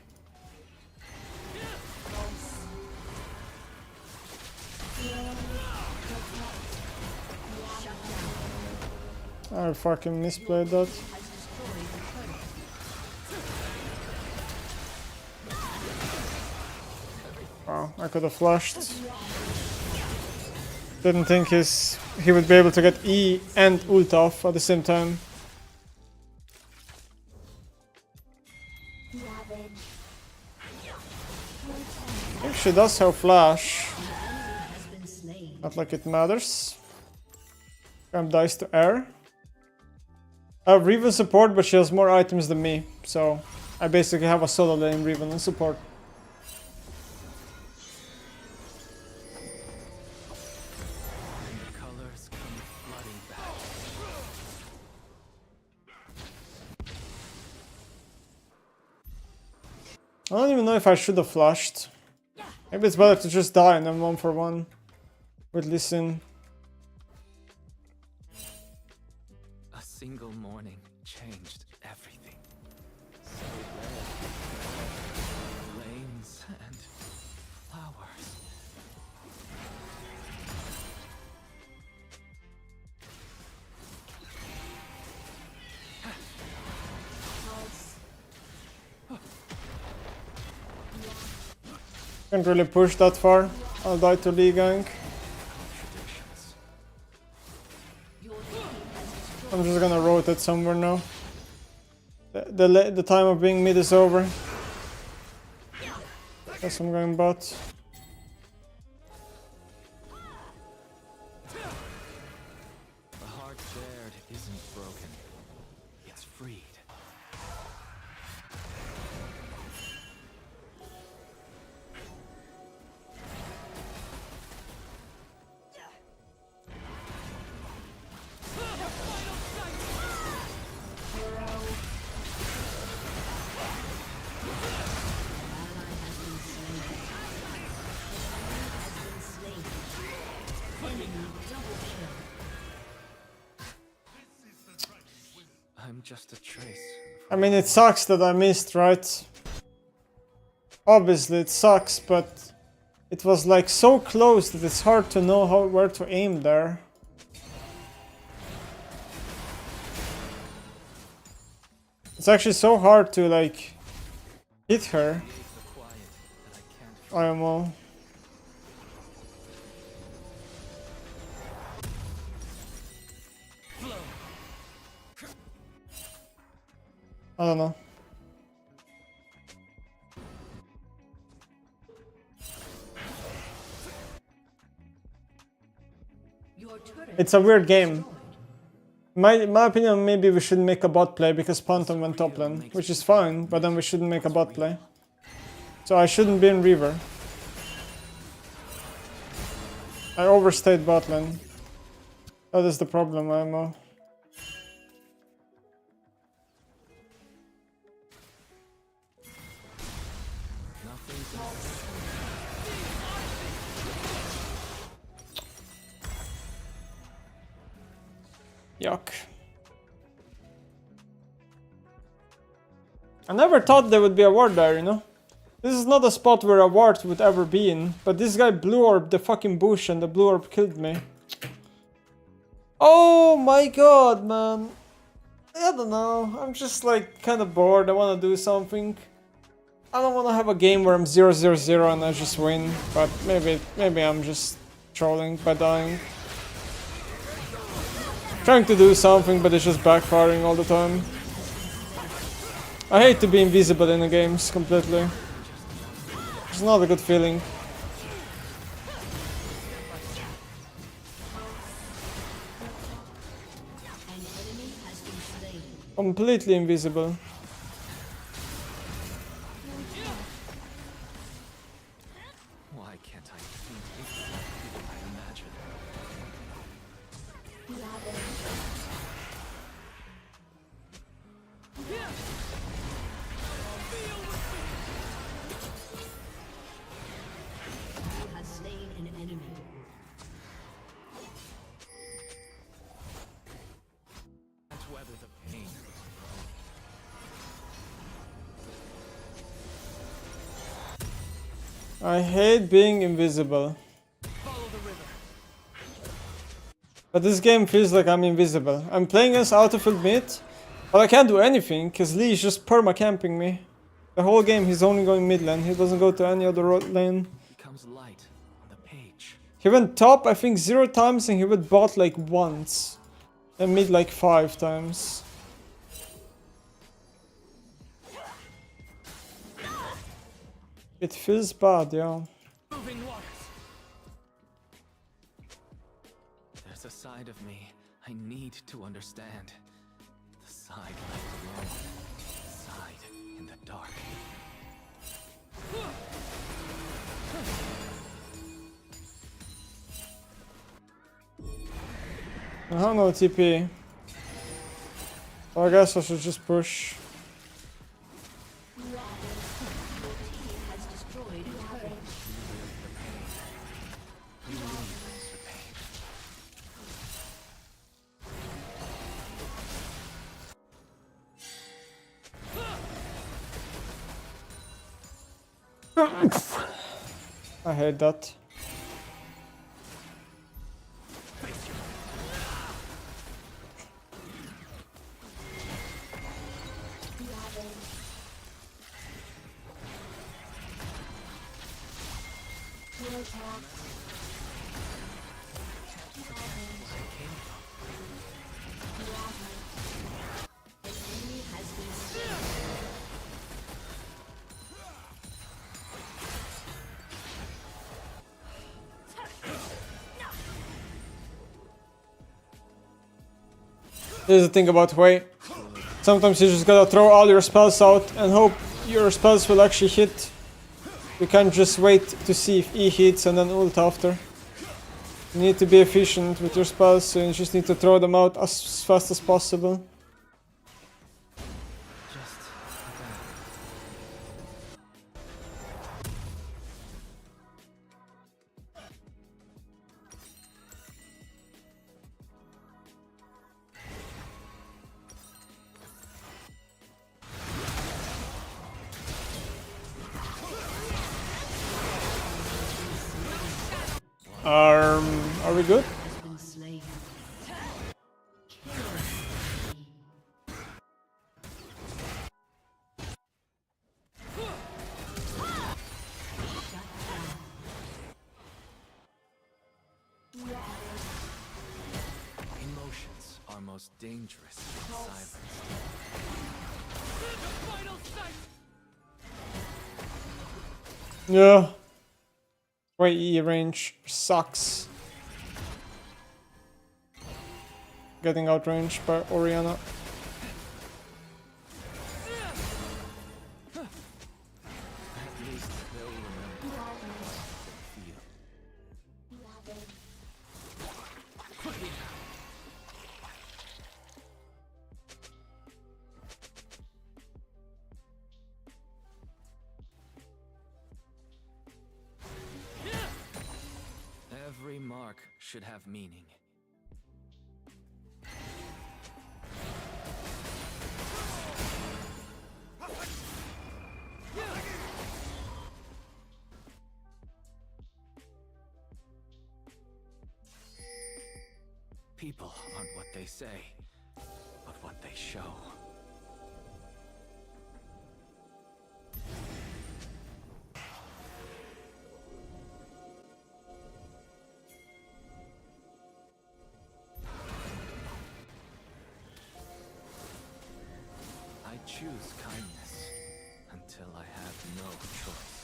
I fucking misplayed that. Wow, I could have flashed. Didn't think he would be able to get E and ult off at the same time. I think she does have flash. Not like it matters. Dies to air. I have Riven support, but she has more items than me, so I basically have a solo lane Riven and support. The colors come flooding back. I don't even know if I should have flashed. Maybe it's better to just die and then 1-for-1 with Lee Sin. A single morning changed everything. So red, lanes and flowers. Can't really push that far. I'll die to Lee gank. Traditions. I'm just gonna rotate somewhere now. The time of being mid is over. Guess I'm going bot. The heart bared isn't broken. It's freed. I'm just a trace. I mean, it sucks that I missed, right? Obviously it sucks, but it was like so close that it's hard to know where to aim there. It's actually so hard to like hit her. IMO. I don't know. It's a weird game. My opinion, maybe we should make a bot play because Pantheon went top lane, which is fine, but then we shouldn't make a bot play. So I shouldn't be in River. I overstayed bot lane. That is the problem, IMO. Yuck. I never thought there would be a ward there, you know? This is not a spot where a ward would ever be in, but this guy blue orbed the fucking bush and the blue orb killed me. Oh my god, man. I don't know, I'm just like kind of bored, I want to do something. I don't want to have a game where I'm 0-0-0 and I just win, but maybe I'm just trolling by dying. Trying to do something, but it's just backfiring all the time. I hate to be invisible in the games completely. It's not a good feeling. Completely invisible. Why can't I think exactly what I imagine? Has slain an enemy. Can't weather the pain. I hate being invisible. But this game feels like I'm invisible. I'm playing as Autofield mid, but I can't do anything because Lee is just perma-camping me. The whole game he's only going mid lane, he doesn't go to any other lane. Becomes light on the page. He went top I think 0 times and he went bot like once. And mid like 5 times. It feels bad, yeah. There's a side of me I need to understand. The side left alone. The side in the dark. I have no TP. So I guess I should just push. Has destroyed a turret. I hate that. Here's the thing about Hui. Sometimes you just gotta throw all your spells out and hope your spells will actually hit. You can't just wait to see if E hits and then ult after. You need to be efficient with your spells, so you just need to throw them out as fast as possible. Are we good? Been slain. Emotions are most dangerous in silence. Yeah. Wait, E range sucks. getting outranged by Oriana. At least they'll remember the feel. Every mark should have meaning. People aren't what they say, but what they show. I choose kindness until I have no choice.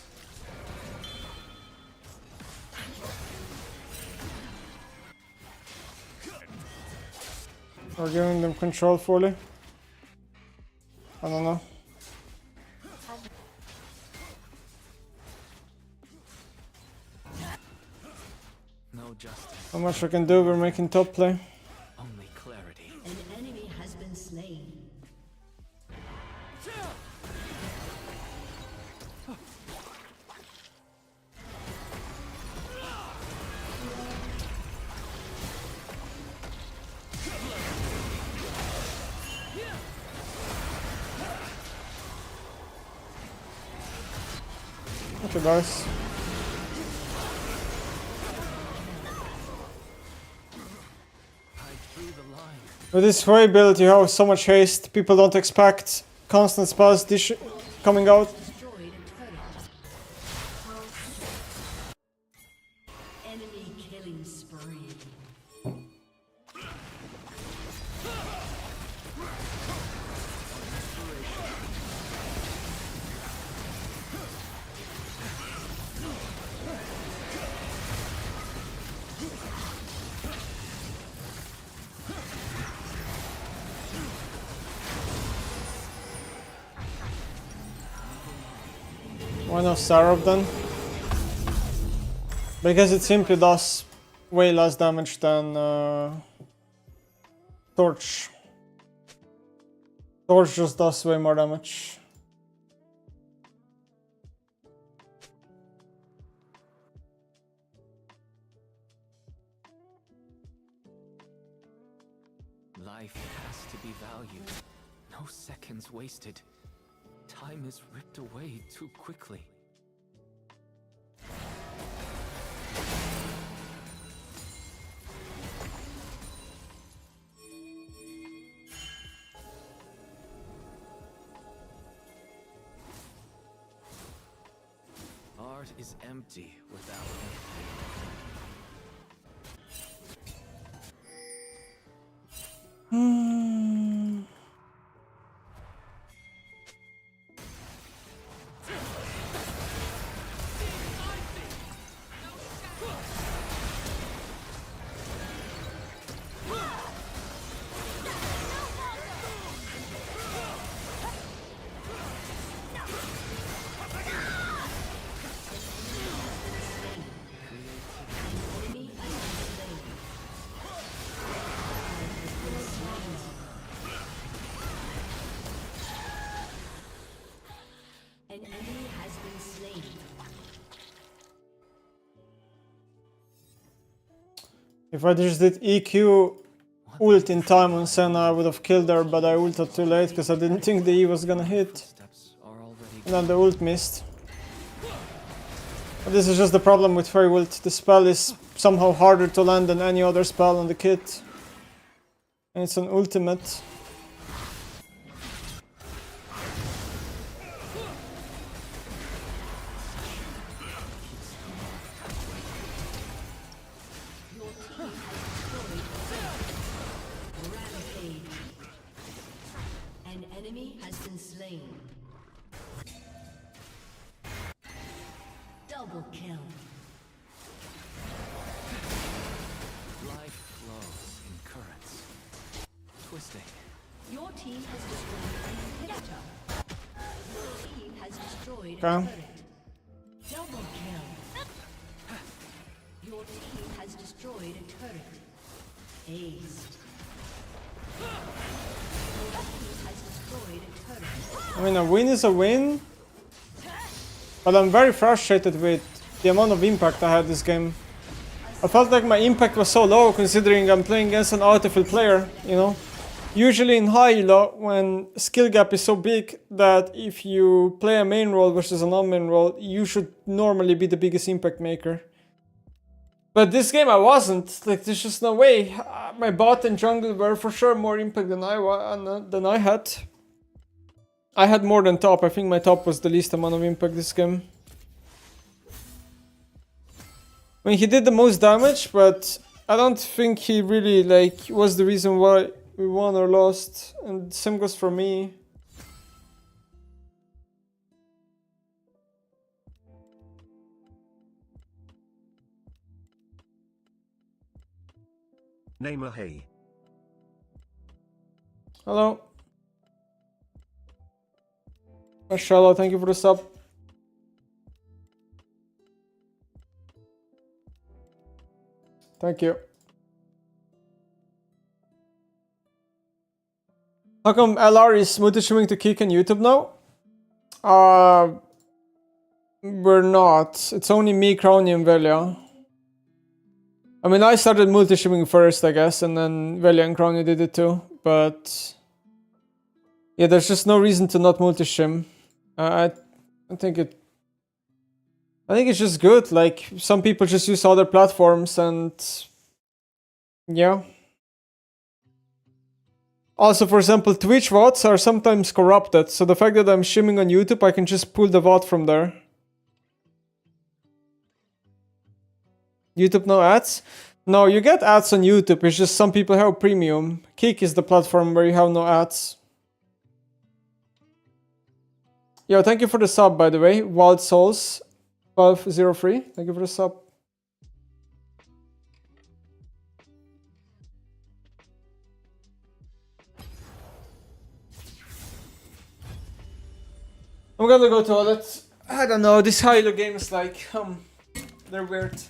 We're giving them control fully. I don't know. No justice, How much I can do, we're making top play. only clarity. An enemy has been slain. Okay, guys. With this Sway build, you have so much haste. People don't expect constant spells coming out. Destroyed a turret. Enemy killing spree. Why not Sarab then? Because it simply does way less damage than Torch. Torch just does way more damage. Life has to be valued. No seconds wasted. Time is ripped away too quickly. Art is empty without empathy. An enemy has been slain. If I just did EQ ult in time on Senna, I would have killed her, but I ulted too late because I didn't think the E was gonna hit. Steps are already And then the ult missed. But this is just the problem with Fairy Ult. The spell is somehow harder to land than any other spell on the kit. And it's an ultimate. Rampage. An enemy has been slain. Double kill. life flows in currents. destroyed a Okay. turret. Double kill. Your team has destroyed a turret. Ace. Your team has destroyed a turret. I mean, a win is a win. But I'm very frustrated with the amount of impact I had this game. I felt like my impact was so low considering I'm playing against an out-of-field player, you know? Usually in high elo, when skill gap is so big that if you play a main role versus a non-main role, you should normally be the biggest impact maker. But this game I wasn't. Like, there's just no way. My bot and jungle were for sure more impact than I had. I had more than top. I think my top was the least amount of impact this game. I mean, he did the most damage, but I don't think he really, like, was the reason why we won or lost. And same goes for me. Name a hey. Hello. Mashallah, thank you for the sub. Thank you. How come LR is multi-streaming to Kick on YouTube now? We're not. It's only me, Crowny, and Velia. I mean, I started multi-streaming first, I guess, and then Velia and Crowny did it too. But yeah, there's just no reason to not multi-stream. I think it's just good. Like, some people just use other platforms and yeah. Also, for example, Twitch VODs are sometimes corrupted. So the fact that I'm streaming on YouTube, I can just pull the VOD from there. YouTube no ads? No, you get ads on YouTube. It's just some people have premium. Kick is the platform where you have no ads. Yo, thank you for the sub, by the way. Wild Souls 1203. Thank you for the sub. I'm gonna go toilet. I don't know, this Halo game is like, they're weird.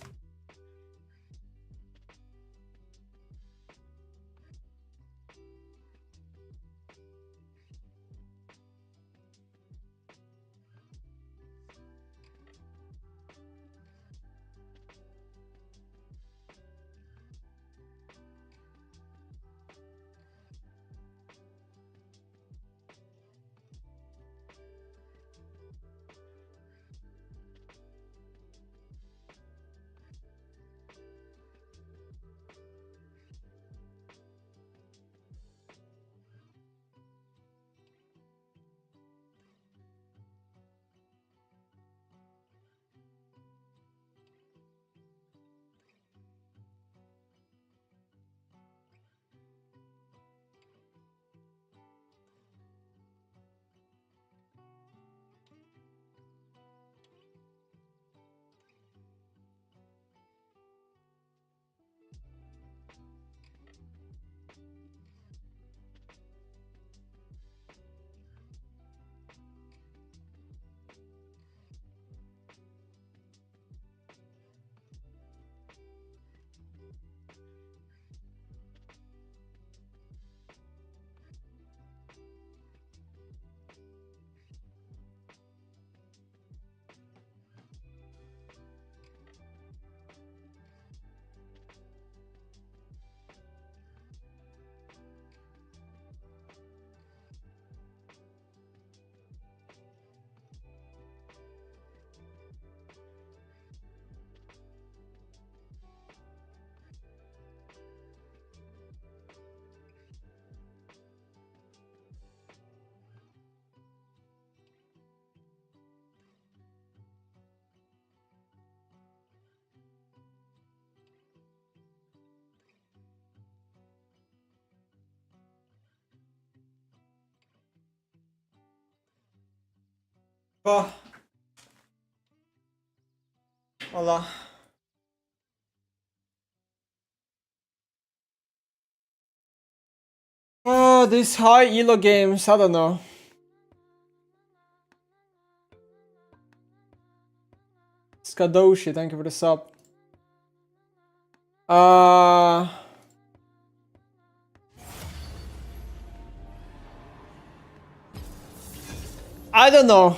Oh. Voila. Oh, these high elo games, I don't know. Skadoshi, thank you for the sub. I don't know.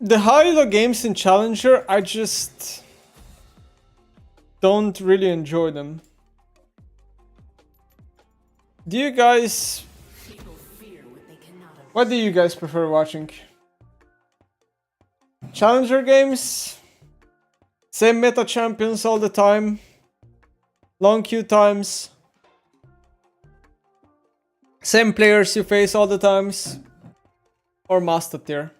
The high-elo games in Challenger, I just don't really enjoy them. Do you guys... What do you guys prefer watching? Challenger games? Same meta champions all the time? Long queue times? Same players you face all the times? Or master tier?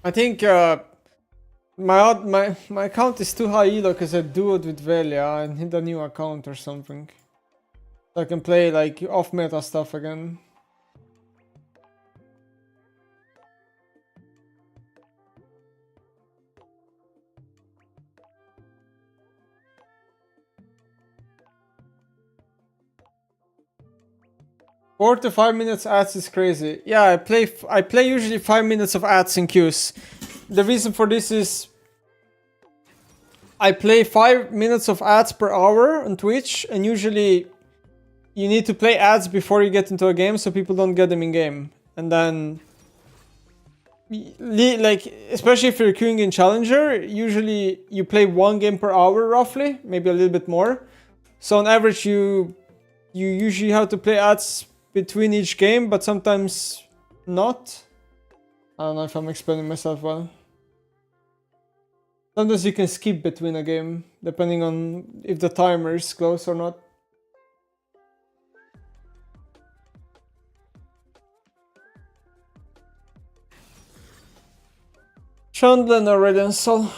I think my account is too high elo because I duoed with Velia and hit a new account or something. So I can play like off meta stuff again. Four to 5 minutes ads is crazy. Yeah, I play usually 5 minutes of ads in queues. The reason for this is I play 5 minutes of ads per hour on Twitch, and usually you need to play ads before you get into a game so people don't get them in game. And then like especially if you're queuing in Challenger, usually you play 1 game per hour roughly, maybe a little bit more. So on average you usually have to play ads between each game, but sometimes not. I don't know if I'm explaining myself well. Sometimes you can skip between a game, depending on if the timer is close or not. Chandler already installed.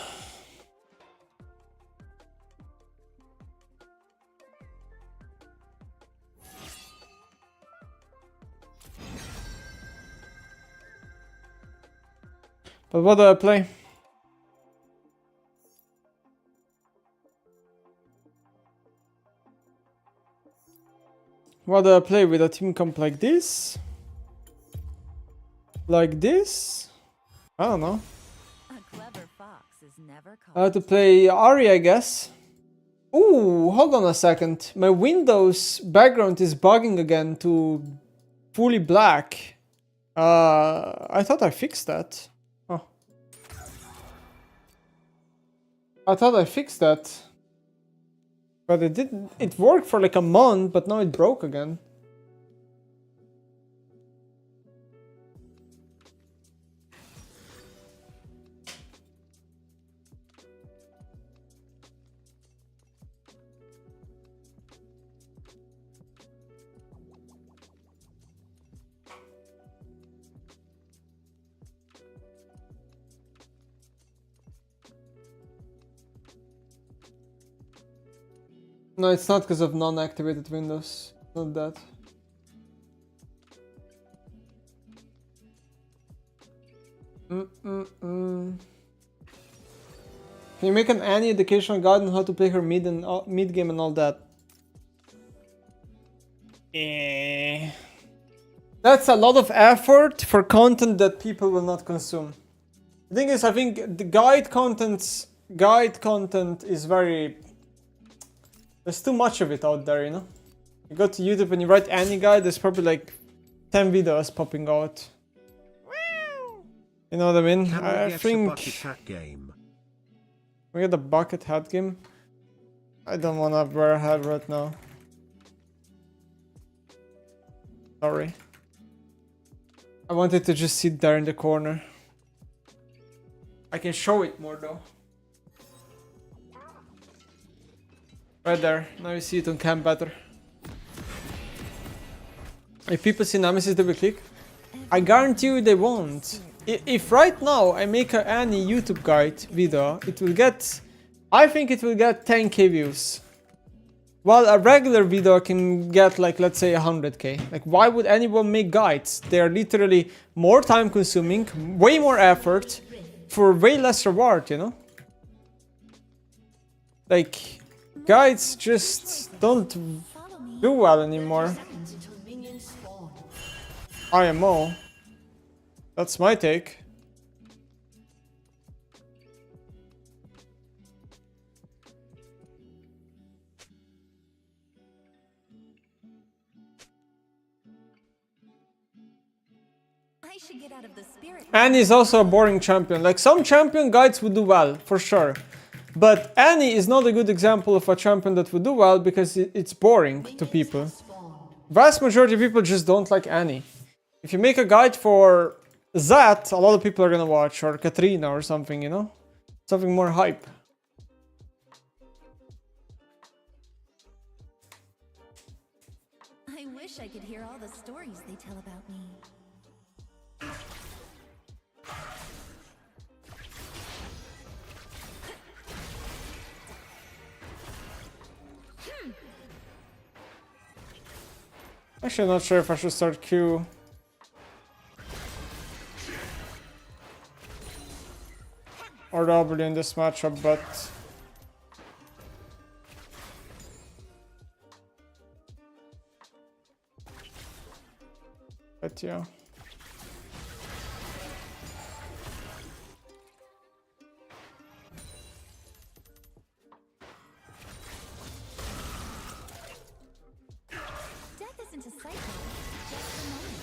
But what do I play? What do I play with a team comp like this? Like this? I don't know. A clever fox is never caught. I have to play Ari, I guess. Ooh, hold on a second. My Windows background is bugging again to fully black. I thought I fixed that. Oh. I thought I fixed that. But it didn't. It worked for like a month, but now it broke again. No, it's not because of non-activated windows. Not that. Can you make an Annie educational guide on how to play her mid game and all that? That's a lot of effort for content that people will not consume. The thing is, I think the guide content is very... There's too much of it out there, you know? You go to YouTube and you write any guide, there's probably like 10 videos popping out. You know what I mean? I think... We get the bucket hat game. I don't wanna wear a hat right now. Sorry. I wanted to just sit there in the corner. I can show it more though. Right there. Now you see it on cam better. If people see Nemesis, they will click. I guarantee you they won't. if right now I make any YouTube guide video, it will get, I think it will get 10k views. While a regular video can get like, let's say 100k. Like, why would anyone make guides? They are literally more time consuming, way more effort, for way less reward, you know? Like, guides just don't do well anymore. IMO. That's my take. Should get out of the spirit. Annie is also a boring champion. Like, some champion guides would do well, for sure. But Annie is not a good example of a champion that would do well because it's boring to people. Vast majority of people just don't like Annie. If you make a guide for Zat, a lot of people are gonna watch, or Katrina or something, you know? Something more hype. I wish I could hear all the stories they tell about me. Actually, I'm not sure if I should start Q. Or W in this matchup, but... But yeah. Into cycle, just a moment.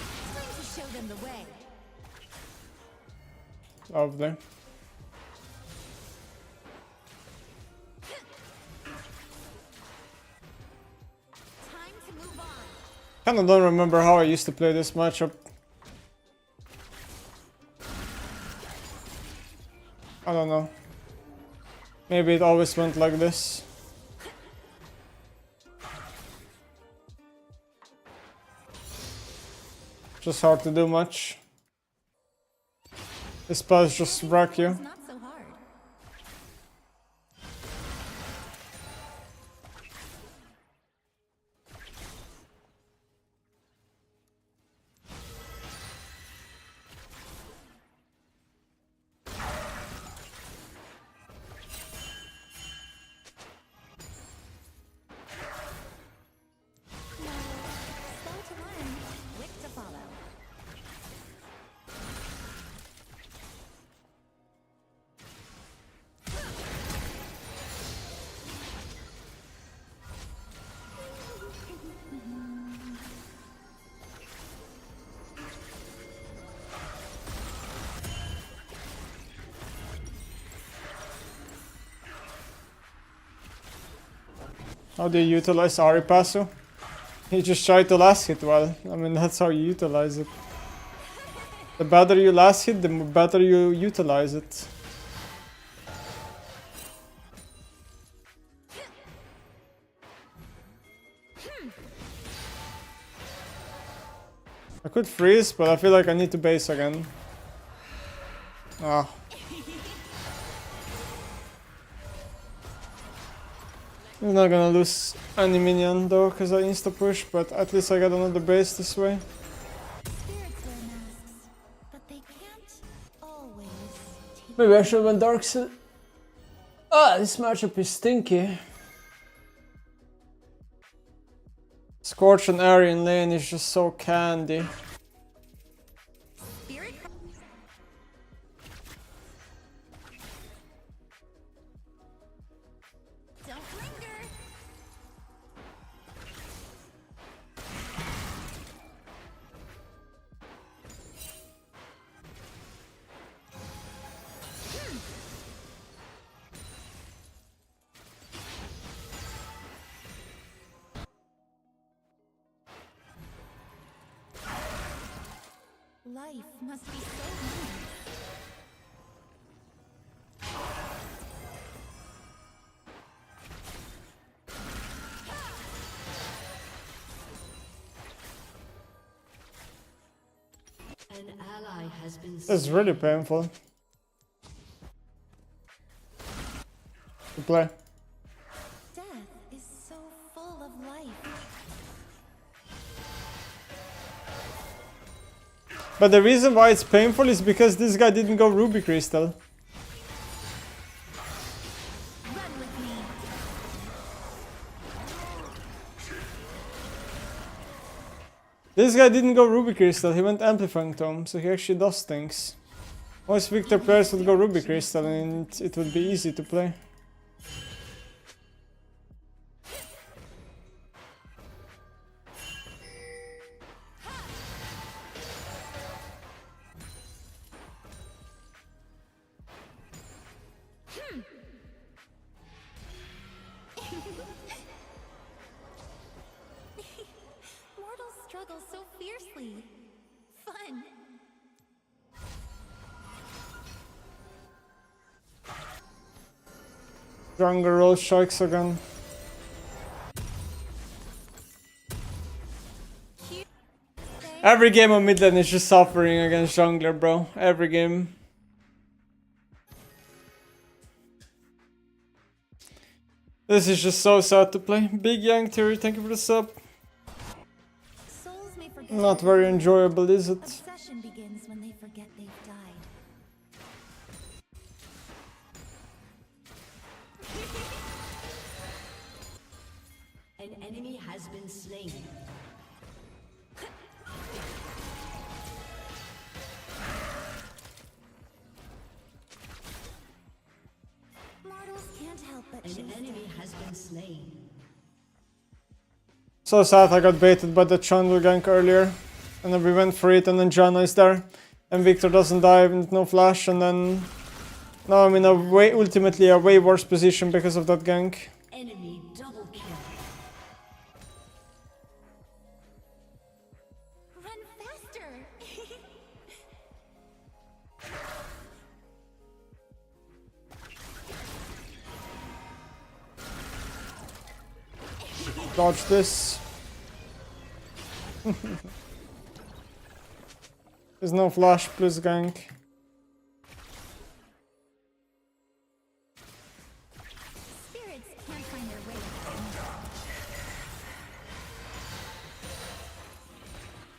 It's time to show them the way. Lovely. Time to move on. Kinda don't remember how I used to play this matchup. I don't know. Maybe it always went like this. Just hard to do much. This spells just wreck you. Not so hard. How do you utilize Aripasu? You just try to last hit well. I mean, that's how you utilize it. The better you last hit, the better you utilize it. I could freeze, but I feel like I need to base again. Ah. I'm not gonna lose any minion though, because I insta push, but at least I got another base this way. Spirits wear masks, but they can't always take. Maybe I should went Dark Side. Ah, this matchup is stinky. Scorch and Aryan lane is just so candy. Spirit. Don't linger. Life must be so nice. An ally has been It's really painful to play. Death is so full of life. But the reason why it's painful is because this guy didn't go Ruby Crystal. Run with me. This guy didn't go Ruby Crystal, he went Amplifying Tome, so he actually does things. Most Victor players would go Ruby Crystal and it would be easy to play. Mortals struggle so fiercely. Fun. Jungle roll strikes again. Every game on mid lane is just suffering against jungler, bro. Every game. This is just so sad to play. Big Yang Theory, thank you for the sub. Souls may forget Not very enjoyable, is it? Obsession begins when they forget they've died. An enemy has been slain. Mortals can't help but An enemy has been slain. So sad I got baited by the jungle gank earlier. And then we went for it and then Janna is there. And Victor doesn't die with no flash and then... Now I'm in a way, ultimately a way worse position because of that gank. Enemy double kill. run faster. Dodge this. There's no flash plus gank. Spirits can't find their way.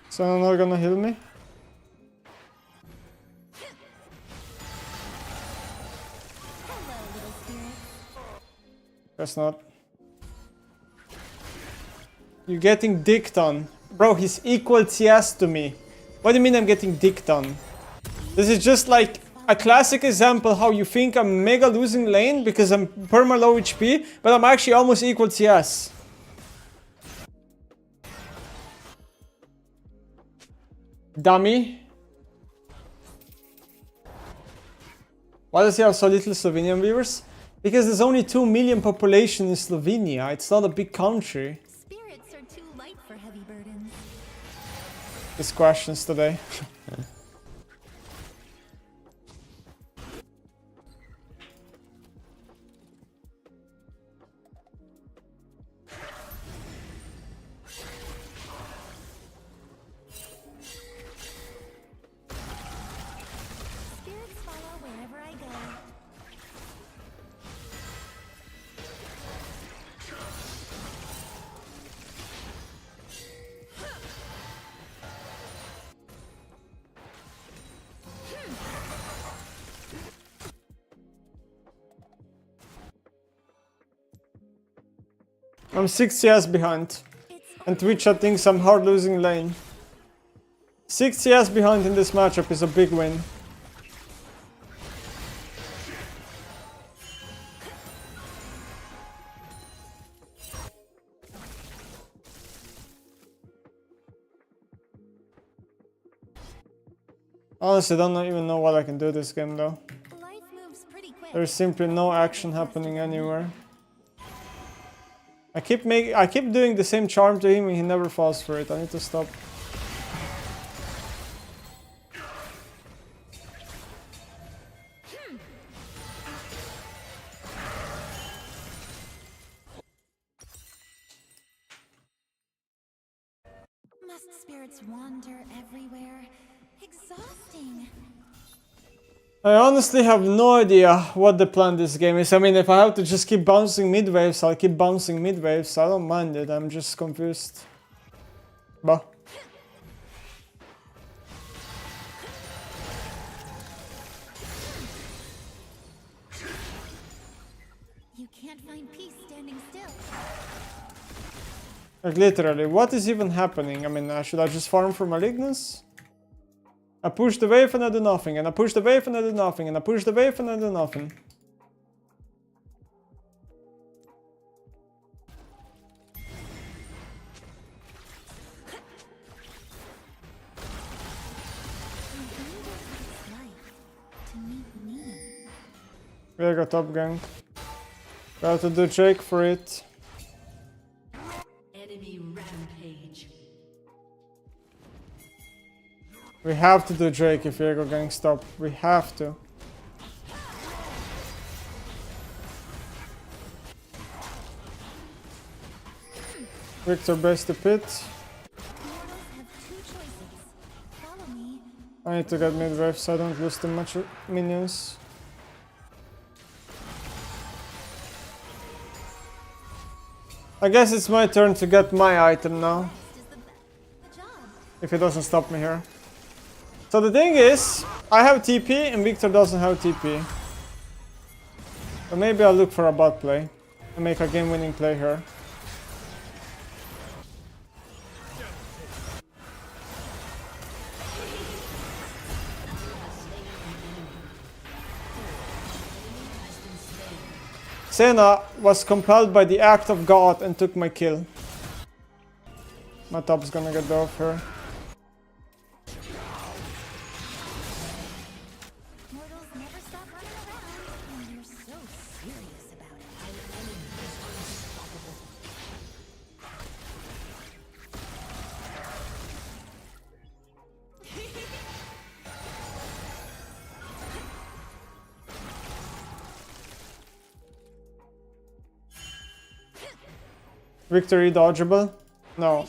So they're not gonna heal me? Hello, little spirit. Guess not. You're getting dicked on. Bro, he's equal CS to me. What do you mean I'm getting dicked on? This is just like a classic example how you think I'm mega losing lane because I'm perma low HP, but I'm actually almost equal CS. Dummy. Why does he have so little Slovenian viewers? Because there's only 2 million population in Slovenia. It's not a big country. Spirits are too light for heavy burdens. These questions today. Spirits follow wherever I go. I'm 6 CS behind. And Twitch thinks I'm hard losing lane. 6 CS behind in this matchup is a big win. Honestly, don't even know what I can do this game though. Life moves pretty quick. There's simply no action happening anywhere. I keep doing the same charm to him and he never falls for it. I need to stop. Must spirits wander everywhere? Exhausted. exhausting. I honestly have no idea what the plan this game is. I mean, if I have to just keep bouncing mid waves, I'll keep bouncing mid waves. I don't mind it. I'm just confused. Bah. You can't find peace standing still. Like literally, what is even happening? I mean, should I just farm for Malignance? I push the wave and I do nothing, and I push the wave and I do nothing, and I push the wave and I do nothing. We got top gank. Got to do Drake for it. Enemy rampage. We have to do Drake if Viego gang stop. We have to. Victor base the pit. I need to get mid wave so I don't lose too much minions. I guess it's my turn to get my item now. If he doesn't stop me here. So the thing is, I have TP and Victor doesn't have TP. So maybe I'll look for a bot play and make a game-winning play here. Senna was compelled by the act of God and took my kill. My top's gonna get off here. Victory dodgeable? No.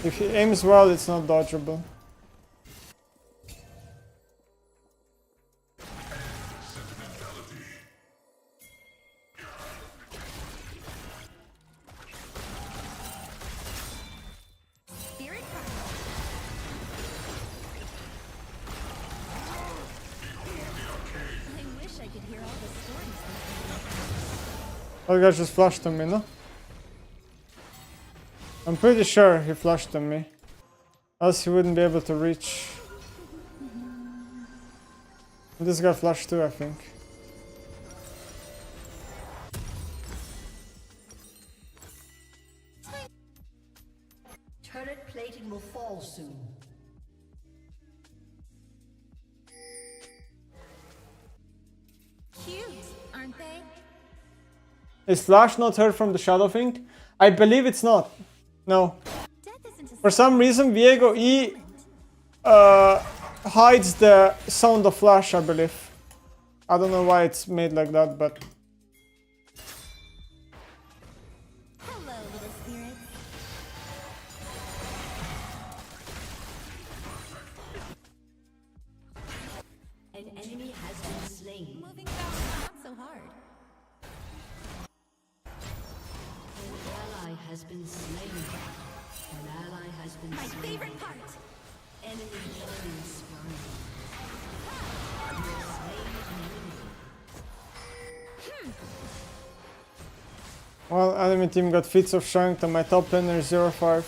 If he aims well, it's not dodgeable. That guy just flashed on me, no? I'm pretty sure he flashed on me. Else he wouldn't be able to reach. And this guy flashed too, I think. Turret plating will fall soon. Cute, aren't they? Is Flash not heard from the Shadow Thing? I believe it's not. No. For some reason, Viego E hides the sound of Flash, I believe. I don't know why it's made like that, but... Hello, little spirits. An enemy has been slain. Moving fast, not so hard. An ally has been slain. An ally has been My slain. favorite part. Enemy killing spree. You have slain an enemy. Well, enemy team got feats of strength and my top laner is 0-5.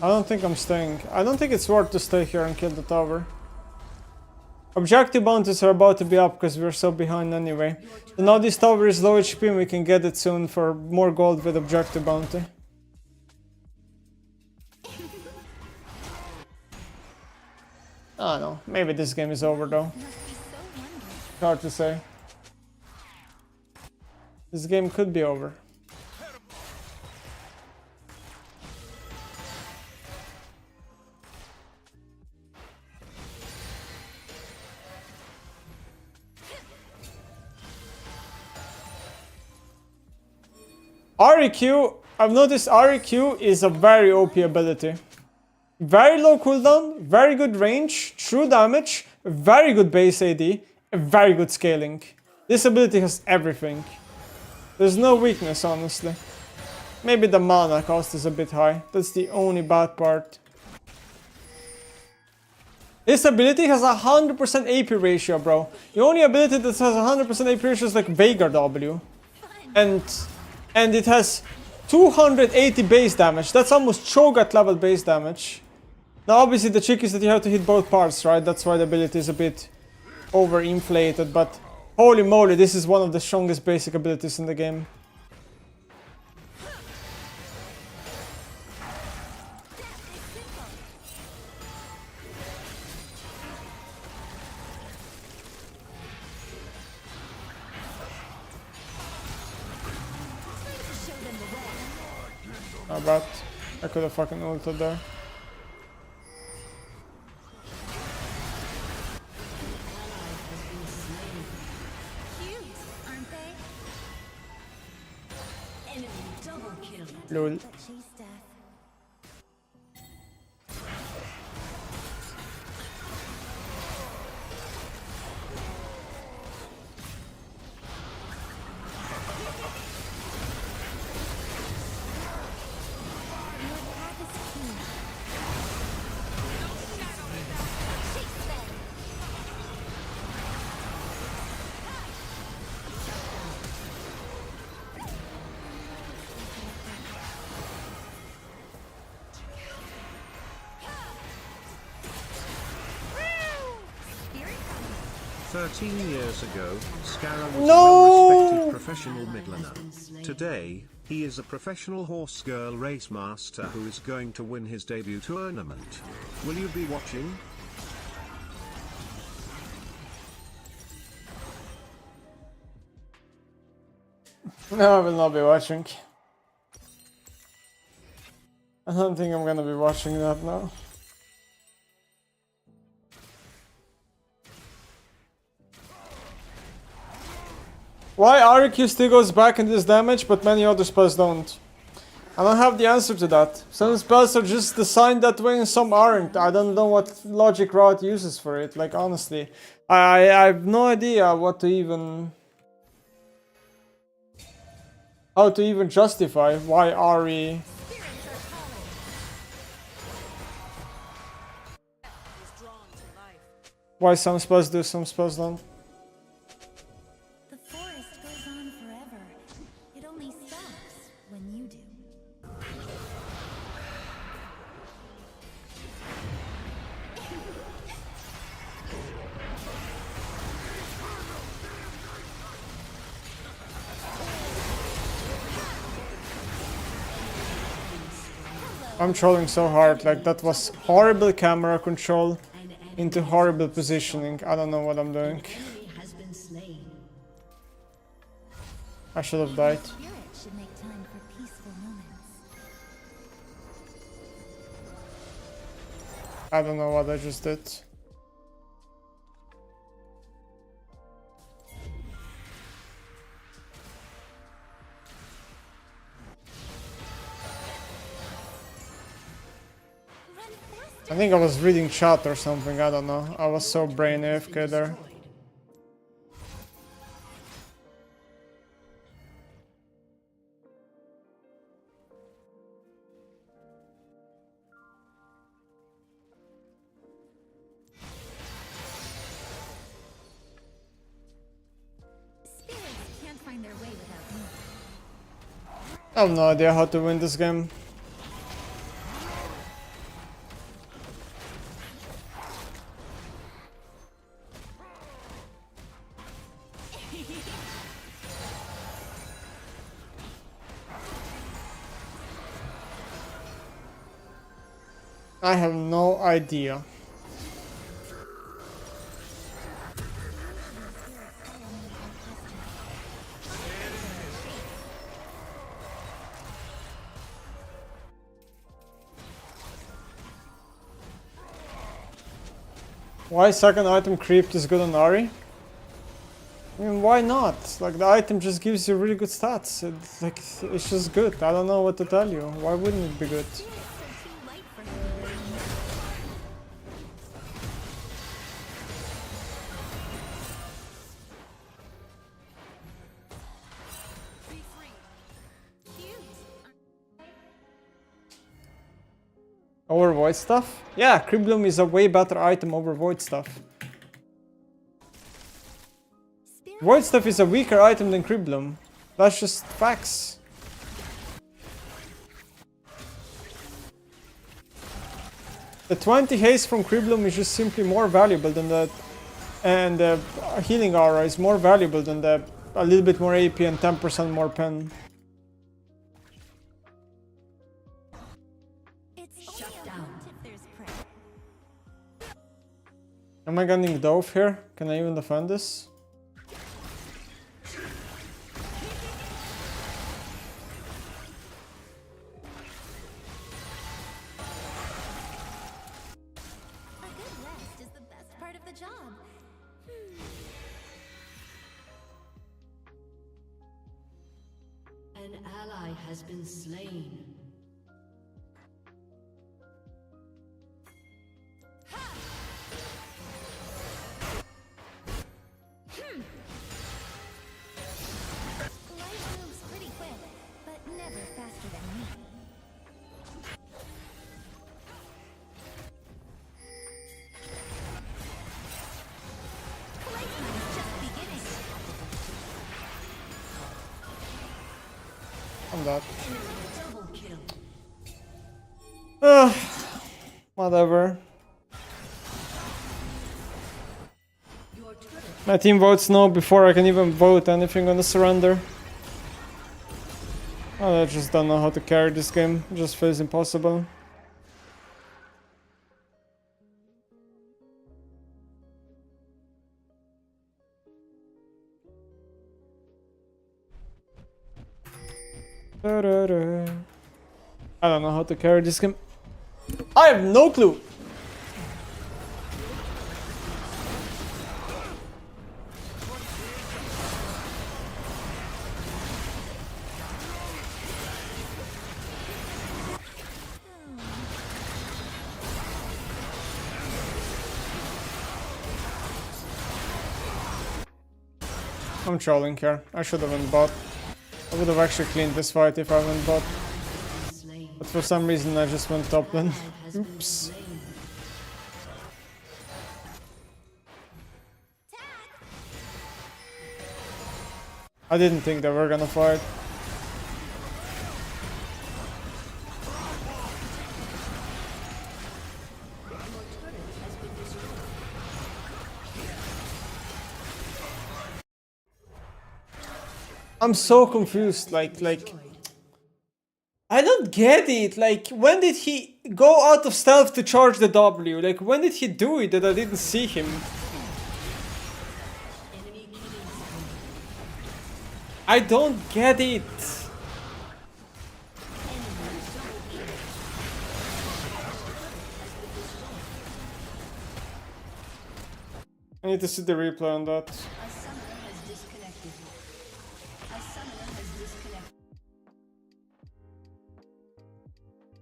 I don't think I'm staying. I don't think it's worth to stay here and kill the tower. Objective bounties are about to be up because we're so behind anyway. So now this tower is low HP and we can get it soon for more gold with objective bounty. I don't know. Maybe this game is over though. Hard to say. This game could be over. REQ, I've noticed REQ is a very OP ability. Very low cooldown, very good range, true damage, very good base AD, very good scaling. This ability has everything. There's no weakness, honestly. Maybe the mana cost is a bit high. That's the only bad part. This ability has a 100% AP ratio, bro. The only ability that has a 100% AP ratio is like Veigar W. And it has 280 base damage. That's almost Cho'Gath level base damage. Now obviously the trick is that you have to hit both parts, right? That's why the ability is a bit overinflated, but holy moly, this is one of the strongest basic abilities in the game. Not bad. I could have fucking ulted there. Lol. Years ago, Scarra was a well-respected professional midlaner. Today, he is a professional horse girl race master who is going to win his debut tournament. Will you be watching? No, I will not be watching. I don't think I'm gonna be watching that now. Why REQ still goes back in this damage, but many other spells don't? I don't have the answer to that. Some spells are just designed that way and some aren't. I don't know what logic Riot uses for it, like honestly. I have no idea what to even... how to even justify why RE... why some spells do, some spells don't. I'm trolling so hard, like that was horrible camera control into horrible positioning. I don't know what I'm doing. I should have died. I don't know what I just did. I think I was reading chat or something, I don't know. I was so brain AFK there. I have no idea how to win this game. I have no idea. Why second item creep is good on Ahri? I mean, why not? Like, the item just gives you really good stats. It's just good. I don't know what to tell you. Why wouldn't it be good? Over void stuff? Yeah, Criblum is a way better item over void stuff. Void stuff is a weaker item than Criblum. That's just facts. The 20 haste from Criblum is just simply more valuable than that. And the healing aura is more valuable than the a little bit more AP and 10% more pen. Am I getting dove here? Can I even defend this? An ally has been slain. Life moves pretty quick, but never faster than me. Playtime is just beginning. I'm dead. Double kill. Whatever. My team votes no before I can even vote anything on the surrender. Oh, I just don't know how to carry this game. It just feels impossible. I don't know how to carry this game. I have no clue. I'm trolling here. I should have went bot. I would have actually cleaned this fight if I went bot. But for some reason I just went top lane. Oops. I didn't think they were gonna fight. I'm so confused, like, I don't get it, like, when did he go out of stealth to charge the W? Like, when did he do it that I didn't see him? I don't get it. I need to see the replay on that.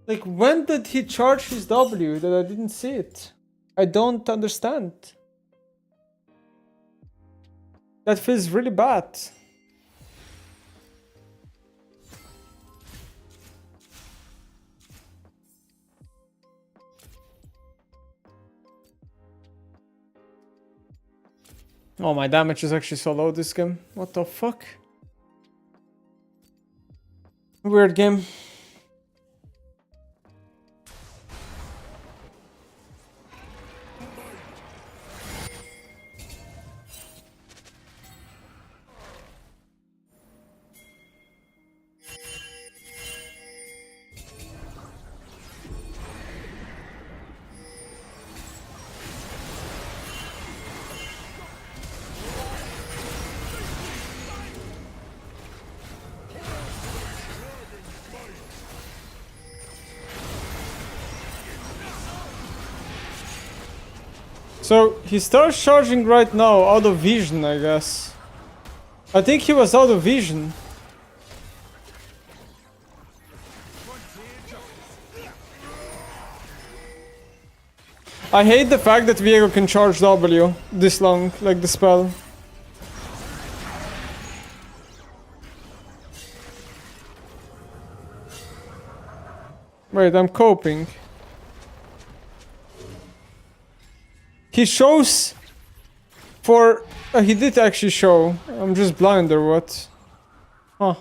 Like, when did he charge his W that I didn't see it? I don't understand. That feels really bad. Oh, my damage is actually so low this game. What the fuck? Weird game. So he starts charging right now out of vision, I guess. I think he was out of vision. I hate the fact that Viego can charge W this long, like the spell. Wait, I'm coping. He shows for... he did actually show. I'm just blind or what? Huh.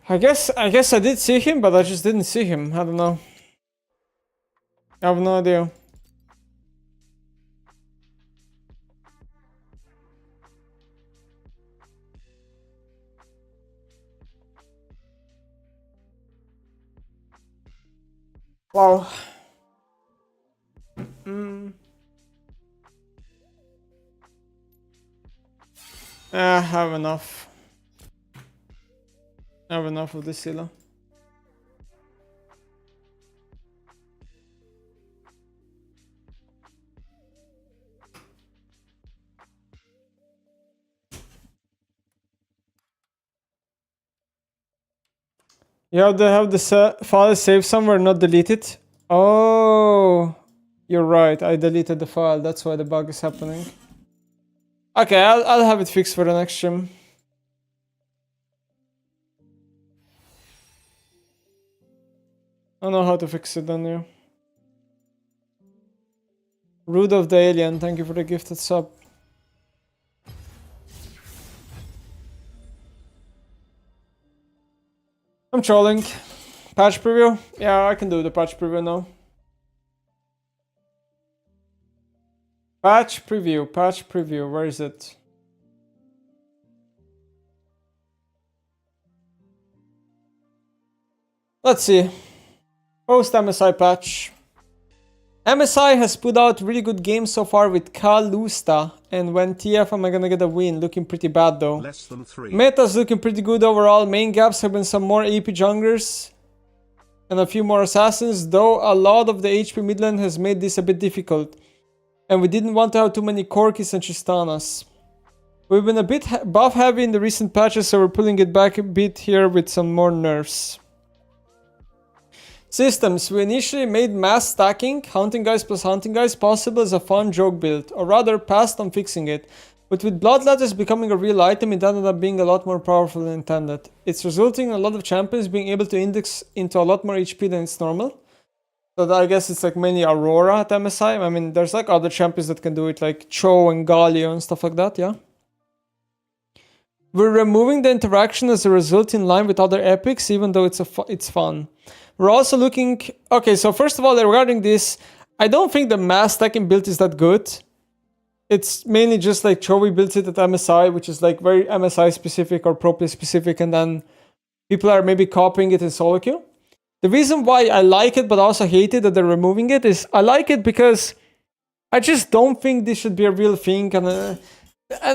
I guess I did see him, but I just didn't see him. I don't know. I have no idea. Wow. I have enough. I have enough of this Scylla. You have to have the file saved somewhere, not delete it. Oh, you're right. I deleted the file. That's why the bug is happening. Okay, I'll have it fixed for the next stream. I know how to fix it then, yeah. Root of the Alien, thank you for the gifted sub. I'm trolling. Patch preview? Yeah, I can do the patch preview now. Patch preview, where is it? Let's see. Post MSI patch. MSI has put out really good games so far with Kalusta, and when TF am I gonna get a win? Looking pretty bad though. Less than 3. Meta's looking pretty good overall. Main gaps have been some more AP junglers and a few more assassins, though a lot of the HP midlane has made this a bit difficult. And we didn't want to have too many Corkis and Tristanas. We've been a bit buff heavy in the recent patches, so we're pulling it back a bit here with some more nerfs. Systems. We initially made mass stacking, hunting guys plus hunting guys, possible as a fun joke build, or rather passed on fixing it. But with bloodletters becoming a real item, it ended up being a lot more powerful than intended. It's resulting in a lot of champions being able to index into a lot more HP than it's normal. So I guess it's like mainly Aurora at MSI. I mean, there's like other champions that can do it, like Cho and Galio and stuff like that, yeah? We're removing the interaction as a result in line with other epics, even though it's fun. We're also looking... Okay, so first of all, regarding this, I don't think the mass stacking build is that good. It's mainly just like Chovy builds it at MSI, which is like very MSI specific or pro play specific, and then people are maybe copying it in solo queue. The reason why I like it but also hate it that they're removing it is I like it because I just don't think this should be a real thing. And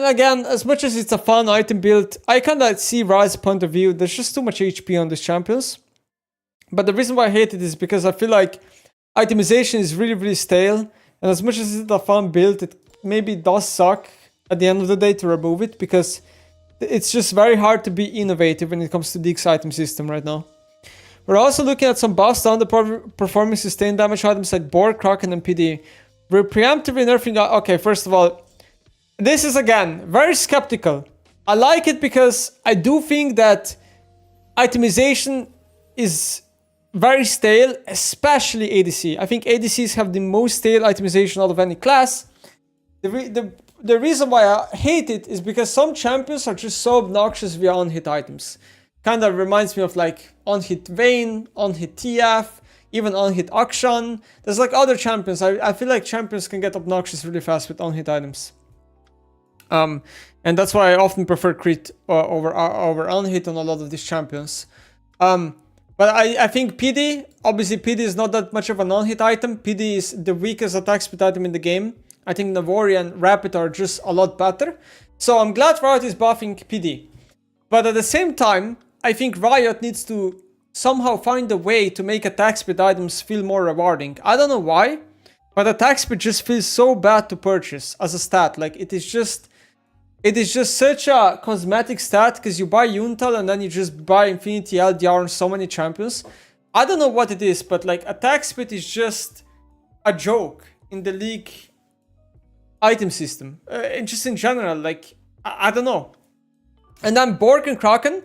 again, as much as it's a fun item build, I kind of see Riot's point of view. There's just too much HP on these champions. But the reason why I hate it is because I feel like itemization is really, really stale. And as much as it's a fun build, it maybe does suck at the end of the day to remove it, because it's just very hard to be innovative when it comes to Deek's item system right now. We're also looking at some buffs down the performing sustained damage items like Boar, Kraken, and PD. We're preemptively nerfing... Okay, first of all, this is again very skeptical. I like it because I do think that itemization is very stale, especially ADC. I think ADCs have the most stale itemization out of any class. The reason why I hate it is because some champions are just so obnoxious via on-hit items. Kind of reminds me of like on-hit Vayne, on-hit TF, even on-hit Akshan. There's like other champions. I feel like champions can get obnoxious really fast with on-hit items. And that's why I often prefer crit over on-hit on a lot of these champions. But I think PD, obviously PD is not that much of a non-hit item. PD is the weakest attack speed item in the game. I think Navori and Rapid are just a lot better. So I'm glad Riot is buffing PD. But at the same time, I think Riot needs to somehow find a way to make attack speed items feel more rewarding. I don't know why, but attack speed just feels so bad to purchase as a stat. Like it is just such a cosmetic stat because you buy Yuntal and then you just buy Infinity LDR on so many champions. I don't know what it is, but like attack speed is just a joke in the league item system. And just in general, like I don't know. And then Bork and Kraken.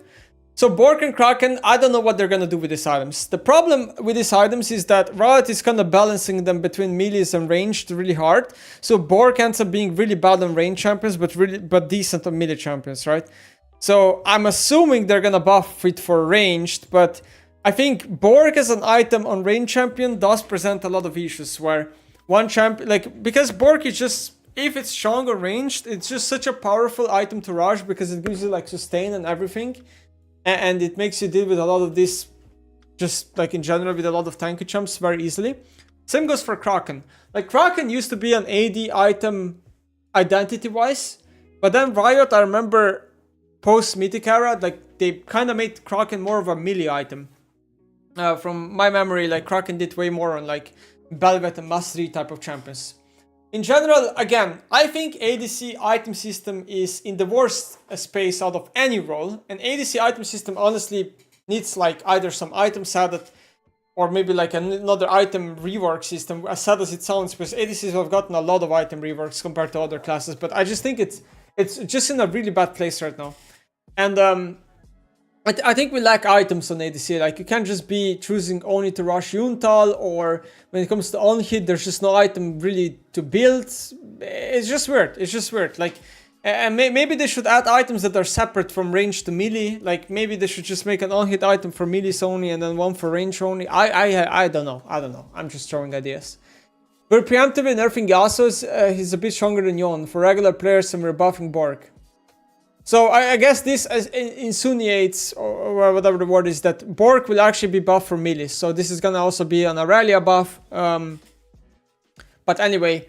So Bork and Kraken, I don't know what they're gonna do with these items. The problem with these items is that Riot is kind of balancing them between melees and ranged really hard. So Bork ends up being really bad on range champions, but decent on melee champions, right? So I'm assuming they're gonna buff it for ranged, but I think Bork as an item on range champion does present a lot of issues where one champion, like, because Bork is just, if it's strong or ranged, it's just such a powerful item to rush because it gives you like sustain and everything. And it makes you deal with a lot of this, just like in general, with a lot of tanky champs very easily. Same goes for Kraken. Like Kraken used to be an AD item identity-wise, but then Riot, I remember post-Mythic era, like they kind of made Kraken more of a melee item. From my memory, like Kraken did way more on like Belvet and Mastery type of champions. In general, again, I think ADC item system is in the worst space out of any role. And ADC item system honestly needs like either some items added or maybe like another item rework system, as sad as it sounds, because ADCs have gotten a lot of item reworks compared to other classes. But I just think it's just in a really bad place right now. And I think we lack items on ADC. Like you can't just be choosing only to rush Yuntal, or when it comes to on hit, there's just no item really to build. It's just weird. It's just weird. Like, and maybe they should add items that are separate from range to melee. Like maybe they should just make an on hit item for melees only and then one for range only. I don't know. I don't know. I'm just throwing ideas. We're preemptively nerfing Yasuo. He's a bit stronger than Yon for regular players, and we're buffing Bork. So I guess this insinuates, or whatever the word is, that Bork will actually be buffed for melee. So this is gonna also be an Aurelia buff. But anyway,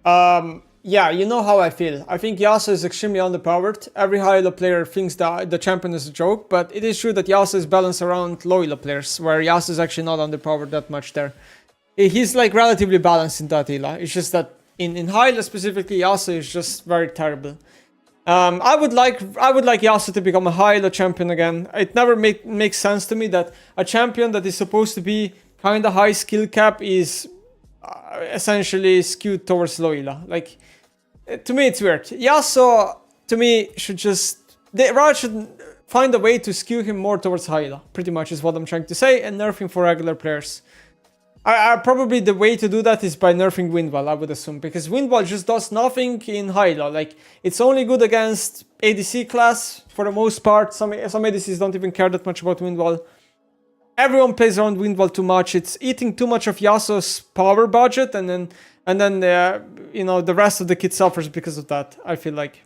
yeah, you know how I feel. I think Yasuo is extremely underpowered. Every high elo player thinks that the champion is a joke, but it is true that Yasuo is balanced around low elo players, where Yasuo is actually not underpowered that much there. He's like relatively balanced in that elo. It's just that in high elo specifically, Yasuo is just very terrible. I would like Yasuo to become a high elo champion again. It never makes sense to me that a champion that is supposed to be kind of high skill cap is essentially skewed towards low elo. Like, to me it's weird. Yasuo, to me, Riot should find a way to skew him more towards high elo, pretty much is what I'm trying to say, and nerf him for regular players. Probably the way to do that is by nerfing Windwall, I would assume, because Windwall just does nothing in high elo. Like, it's only good against ADC class for the most part. Some ADCs don't even care that much about Windwall. Everyone plays around Windwall too much. It's eating too much of Yasuo's power budget, and then you know, the rest of the kit suffers because of that, I feel like.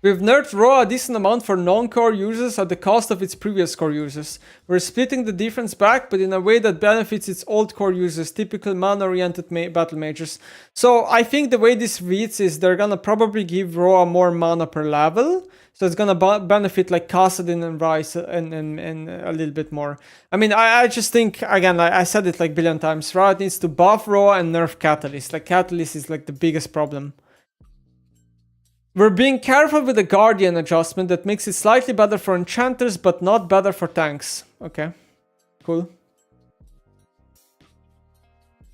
We've nerfed Raw a decent amount for non-core users at the cost of its previous core users. We're splitting the difference back, but in a way that benefits its old core users, typical mana-oriented battle mages. So I think the way this reads is they're gonna probably give Raw more mana per level. So it's gonna benefit like Kassadin and Ryze and a little bit more. I mean, I just think, again, like I said it like a billion times, Riot needs to buff Raw and nerf Catalyst. Like, Catalyst is like the biggest problem. We're being careful with the Guardian adjustment that makes it slightly better for enchanters, but not better for tanks. Okay, cool.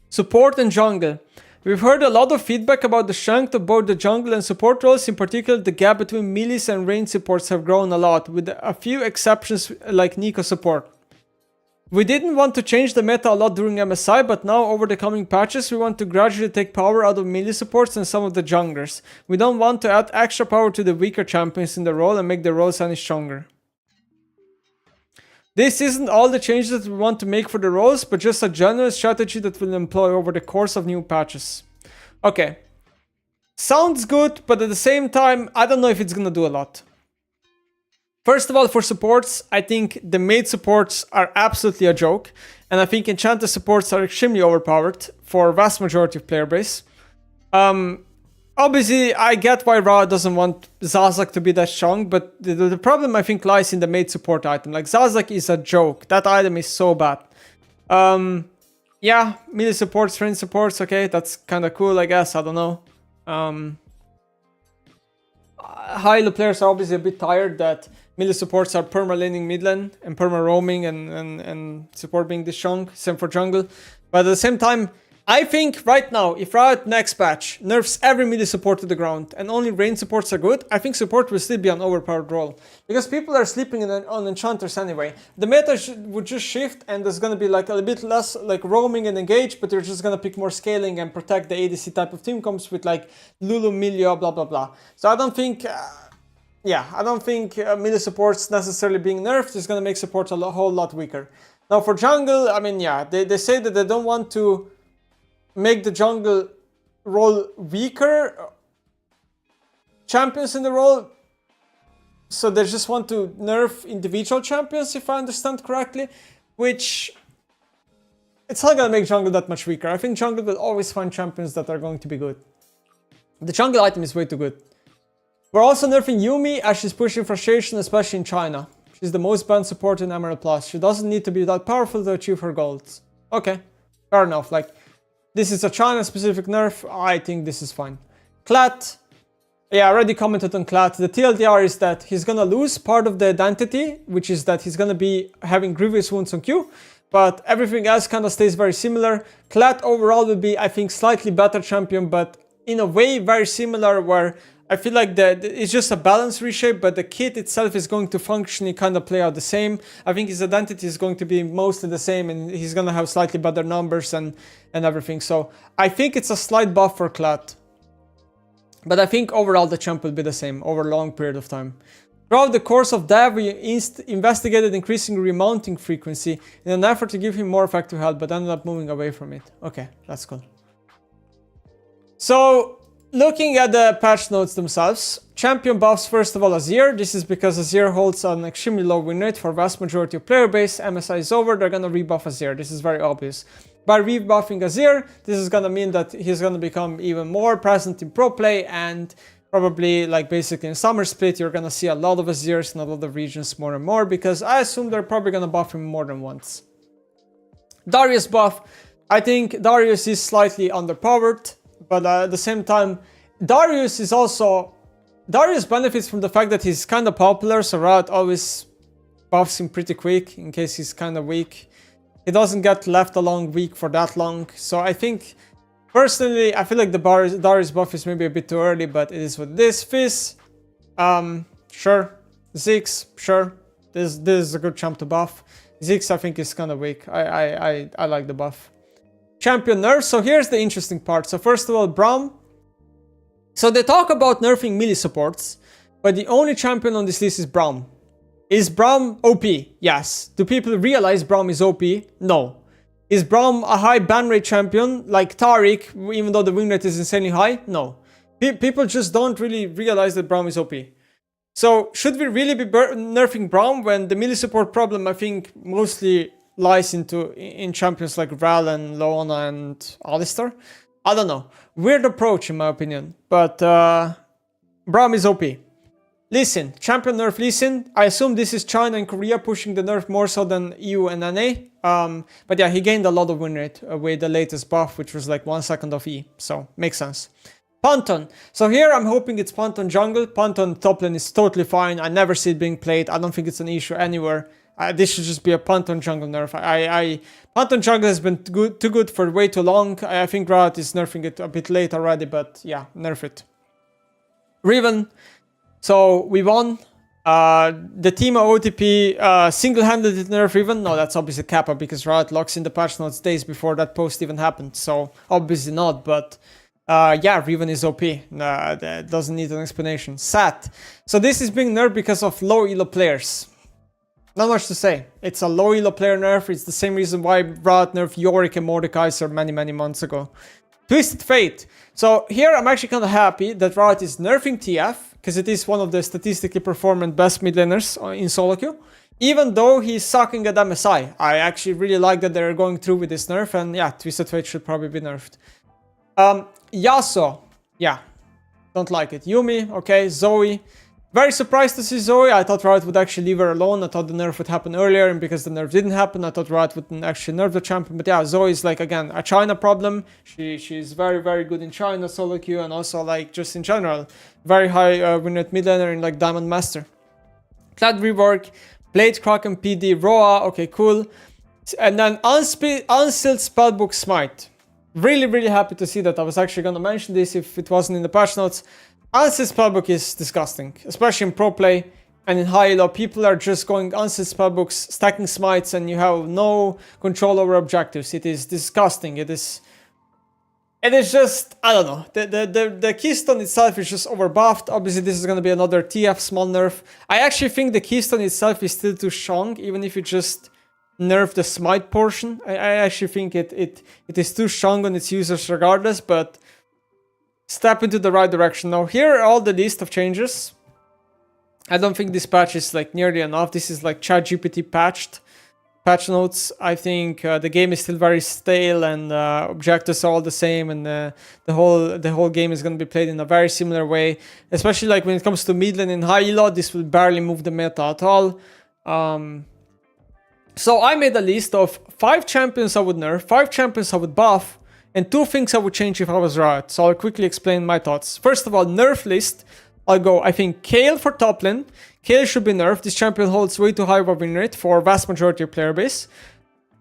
Support and jungle. We've heard a lot of feedback about the strength of both the jungle and support roles. In particular, the gap between melees and range supports have grown a lot, with a few exceptions like Nico support. We didn't want to change the meta a lot during MSI, but now over the coming patches we want to gradually take power out of melee supports and some of the junglers. We don't want to add extra power to the weaker champions in the role and make the roles any stronger. This isn't all the changes that we want to make for the roles, but just a general strategy that we'll employ over the course of new patches. Okay. Sounds good, but at the same time, I don't know if it's gonna do a lot. First of all, for supports, I think the mage supports are absolutely a joke, and I think enchanter supports are extremely overpowered for vast majority of player base. Obviously, I get why Riot doesn't want Zazak to be that strong, but the problem I think lies in the mage support item. Like, Zazak is a joke. That item is so bad. yeah, melee supports, range supports, okay, that's kind of cool, I guess, I don't know. High elo players are obviously a bit tired that melee supports are perma-laning mid lane and perma-roaming and support being this strong, same for jungle. But at the same time, I think right now, if Riot next patch nerfs every melee support to the ground and only range supports are good, I think support will still be an overpowered role. Because people are sleeping on enchanters anyway. The meta would just shift and there's gonna be like a bit less like roaming and engage, but you're just gonna pick more scaling and protect the ADC type of team comps with like Lulu, Millia, blah blah blah. So I don't think... I don't think melee supports necessarily being nerfed is gonna make support a whole lot weaker. Now for jungle, I mean, yeah, they say that they don't want to make the jungle role weaker, champions in the role, so they just want to nerf individual champions, if I understand correctly, which it's not gonna make jungle that much weaker. I think jungle will always find champions that are going to be good. The jungle item is way too good. We're also nerfing Yumi as she's pushing frustration, especially in China. She's the most banned support in Emerald Plus. She doesn't need to be that powerful to achieve her goals. Okay, fair enough. Like, this is a China-specific nerf. I think this is fine. Clat. Yeah, I already commented on Clat. The TLDR is that he's gonna lose part of the identity, which is that he's gonna be having grievous wounds on Q, but everything else kind of stays very similar. Clat overall will be, I think, slightly better champion, but in a way very similar, where I feel like it's just a balance reshape, but the kit itself is going to functionally kind of play out the same. I think his identity is going to be mostly the same, and he's going to have slightly better numbers and everything. So I think it's a slight buff for Clat. But I think overall the champ will be the same over a long period of time. Throughout the course of dev, we investigated increasing remounting frequency in an effort to give him more effective health, but ended up moving away from it. Okay, that's cool. So, looking at the patch notes themselves, champion buffs first of all Azir. This is because Azir holds an extremely low win rate for vast majority of player base. MSI is over, they're gonna rebuff Azir. This is very obvious. By rebuffing Azir, this is gonna mean that he's gonna become even more present in pro play, and probably like basically in summer split you're gonna see a lot of Azirs in a lot of regions more and more, because I assume they're probably gonna buff him more than once. Darius buff. I think Darius is slightly underpowered, but at the same time, Darius benefits from the fact that he's kind of popular, so Riot always buffs him pretty quick in case he's kind of weak. He doesn't get left alone weak for that long, so I think, personally, I feel like the Darius buff is maybe a bit too early, but it is what it is. Fizz, sure. Ziggs, sure. This is a good champ to buff. Ziggs, I think, is kind of weak. I like the buff. Champion nerfs. So here's the interesting part. So first of all, Braum. So they talk about nerfing melee supports, but the only champion on this list is Braum. Is Braum OP? Yes. Do people realize Braum is OP? No. Is Braum a high ban rate champion like Taric, even though the win rate is insanely high? No. People just don't really realize that Braum is OP. So should we really be nerfing Braum when the melee support problem, I think, mostly lies in champions like Ral and Loana and Alistar? I don't know. Weird approach in my opinion, but Braum is OP. Lee Sin, champion nerf Lee Sin. I assume this is China and Korea pushing the nerf more so than EU and NA. But yeah, he gained a lot of win rate with the latest buff, which was like 1 second of E, so makes sense. Pantheon. So here I'm hoping it's Pantheon jungle. Pantheon top lane is totally fine. I never see it being played. I don't think it's an issue anywhere. This should just be a Pantheon jungle nerf. Pantheon jungle has been too good for way too long. I think Riot is nerfing it a bit late already, but yeah, nerf it. Riven. So we won. The team of OTP single-handedly nerf Riven. No, that's obviously Kappa because Riot locks in the patch notes days before that post even happened. So obviously not, but yeah, Riven is OP. That doesn't need an explanation. Sat. So this is being nerfed because of low elo players. Not much to say. It's a low elo player nerf. It's the same reason why Riot nerfed Yorick and Mordekaiser many months ago. Twisted Fate. So here I'm actually kind of happy that Riot is nerfing TF, because it is one of the statistically performant best mid laners in solo queue. Even though he's sucking at MSI. I actually really like that they're going through with this nerf, and yeah, Twisted Fate should probably be nerfed. Yasuo. Yeah. Don't like it. Yumi, okay. Zoe. Very surprised to see Zoe. I thought Riot would actually leave her alone. I thought the nerf would happen earlier, and because the nerf didn't happen, I thought Riot wouldn't actually nerf the champion. But yeah, Zoe is like, again, a China problem. She's very, very good in China, solo queue, and also like just in general. Very high win rate mid laner in like Diamond Master. Clad rework, Blade, Kraken, PD, Roa, okay, cool. And then Unsealed Spellbook Smite. Really, really happy to see that. I was actually gonna mention this if it wasn't in the patch notes. Unsealed Spellbook is disgusting, especially in pro play and in high elo. People are just going Unsealed Spellbooks, stacking smites, and you have no control over objectives. It is disgusting. It is just, I don't know. The Keystone itself is just overbuffed. Obviously, this is going to be another TF small nerf. I actually think the Keystone itself is still too strong, even if you just nerf the smite portion. I actually think it is too strong on its users regardless, but step into the right direction. Now, here are all the list of changes. I don't think this patch is like nearly enough. This is like ChatGPT patched. Patch notes. I think the game is still very stale, and objectives are all the same, and the whole game is going to be played in a very similar way. Especially like when it comes to mid lane and high elo, this will barely move the meta at all. So I made a list of 5 champions I would nerf, 5 champions I would buff, and 2 things I would change if I was Riot. So I'll quickly explain my thoughts. First of all, nerf list. I'll go, I think, Kayle for top lane. Kayle should be nerfed. This champion holds way too high of a win rate for vast majority of player base.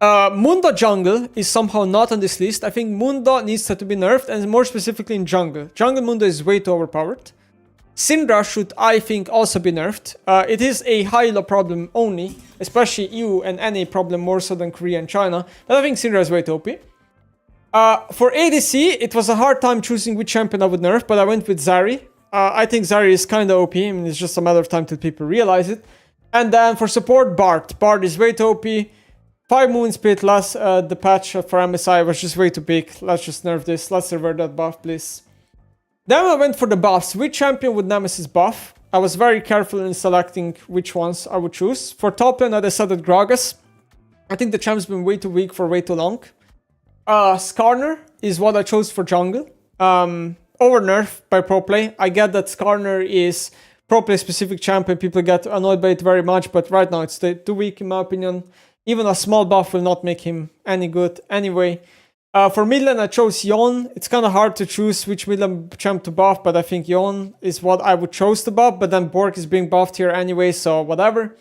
Mundo jungle is somehow not on this list. I think Mundo needs to be nerfed, and more specifically in jungle. Jungle Mundo is way too overpowered. Syndra should, I think, also be nerfed. It is a high elo problem only, especially EU and NA problem more so than Korea and China. But I think Syndra is way too OP. For ADC, it was a hard time choosing which champion I would nerf, but I went with Zari. I think Zari is kind of OP. I mean, it's just a matter of time till people realize it. And then for support, Bard. Bard is way too OP. 5 Moon Spit last the patch for MSI was just way too big. Let's just nerf this. Let's revert that buff, please. Then I went for the buffs. Which champion would Nemesis buff? I was very careful in selecting which ones I would choose. For top lane, I decided Gragas. I think the champ's been way too weak for way too long. Skarner is what I chose for jungle. Over nerf by pro play. I get that Skarner is pro play specific champion. People get annoyed by it very much, but right now it's too weak in my opinion. Even a small buff will not make him any good anyway. For mid lane, I chose Yon. It's kind of hard to choose which mid lane champ to buff, but I think Yon is what I would choose to buff, but then Bork is being buffed here anyway, so whatever.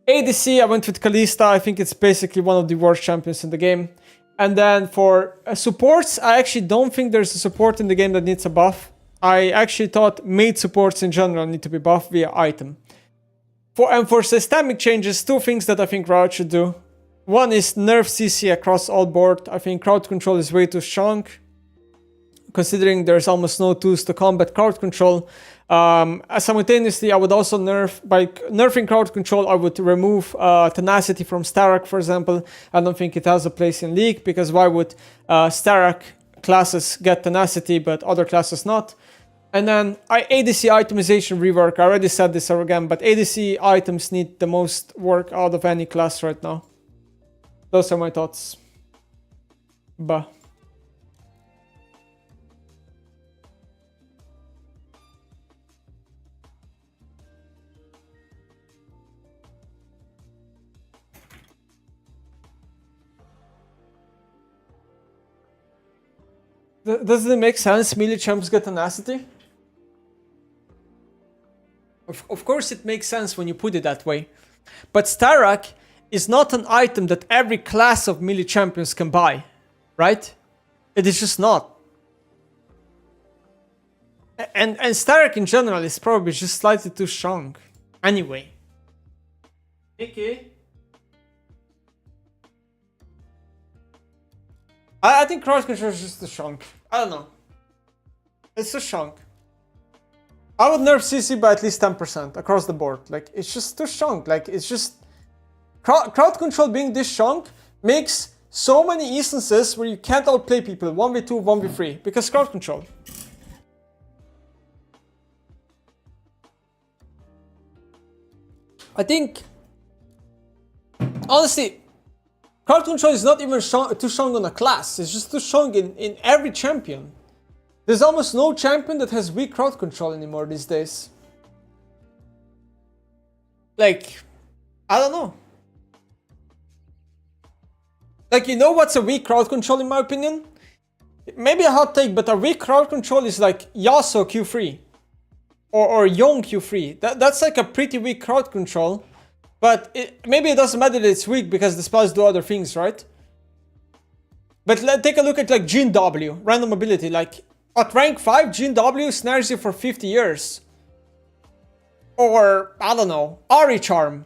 ADC, I went with Kalista. I think it's basically one of the worst champions in the game. And then for supports, I actually don't think there's a support in the game that needs a buff. I actually thought mid supports in general need to be buffed via item. For systemic changes, 2 things that I think Riot should do. One is nerf CC across all board. I think crowd control is way too strong, considering there's almost no tools to combat crowd control. Simultaneously, I would also by nerfing crowd control, I would remove tenacity from Starak, for example. I don't think it has a place in League, because why would Starak classes get tenacity but other classes not? And then ADC itemization rework. I already said this again, but ADC items need the most work out of any class right now. Those are my thoughts. Bah. Does it make sense melee champs get tenacity? Of course it makes sense when you put it that way. But Starak is not an item that every class of melee champions can buy, right? It is just not. And Starak in general is probably just slightly too strong. Anyway. Okay. I think crowd control is just too strong. I don't know. It's too strong. I would nerf CC by at least 10% across the board. Like, it's just too strong. Like, it's just... Crowd control being this strong makes so many instances where you can't outplay people 1v2, 1v3 because crowd control. I think, honestly, crowd control is not even too strong on a class. It's just too strong in every champion. There's almost no champion that has weak crowd control anymore these days. Like, I don't know. Like, you know what's a weak crowd control in my opinion? Maybe a hot take, but a weak crowd control is like Yasuo Q3. Or Yong Q3. That's like a pretty weak crowd control. But maybe it doesn't matter that it's weak because the spells do other things, right? But take a look at like Jin W, random ability. Like at rank 5, Jin W snares you for 50 years. Or, I don't know, Ari Charm.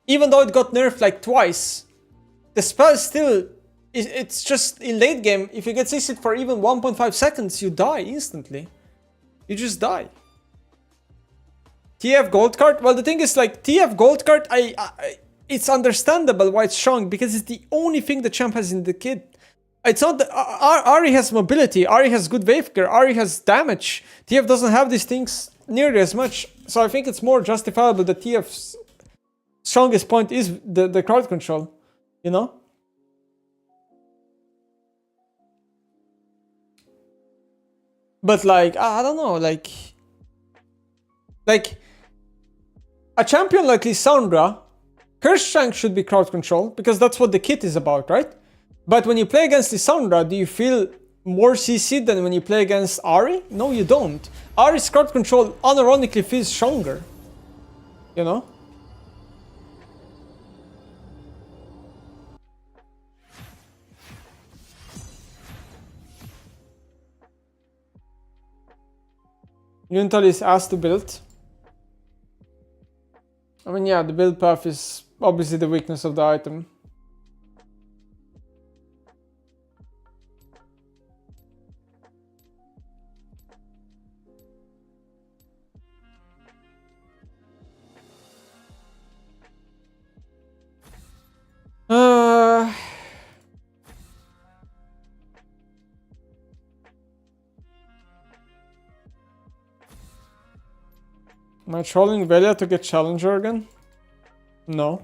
Even though it got nerfed like twice, the spell still, it's just in late game, if you get 60 for even 1.5 seconds, you die instantly. You just die. TF gold card? Well, the thing is like, TF gold card, it's understandable why it's strong, because it's the only thing the champ has in the kit. It's not the, Ari has mobility, Ari has good wave gear, Ari has damage. TF doesn't have these things nearly as much. So I think it's more justifiable that TF's strongest point is the crowd control, you know? But like, I don't know, like a champion like Lissandra, her strength should be crowd control, because that's what the kit is about, right? But when you play against Lissandra, do you feel more CC'd than when you play against Ari? No, you don't. Ari's crowd control unironically feels stronger. You know? Unital is asked to build. I mean, yeah, the build path is obviously the weakness of the item. Am I trolling Velia to get Challenger again? No.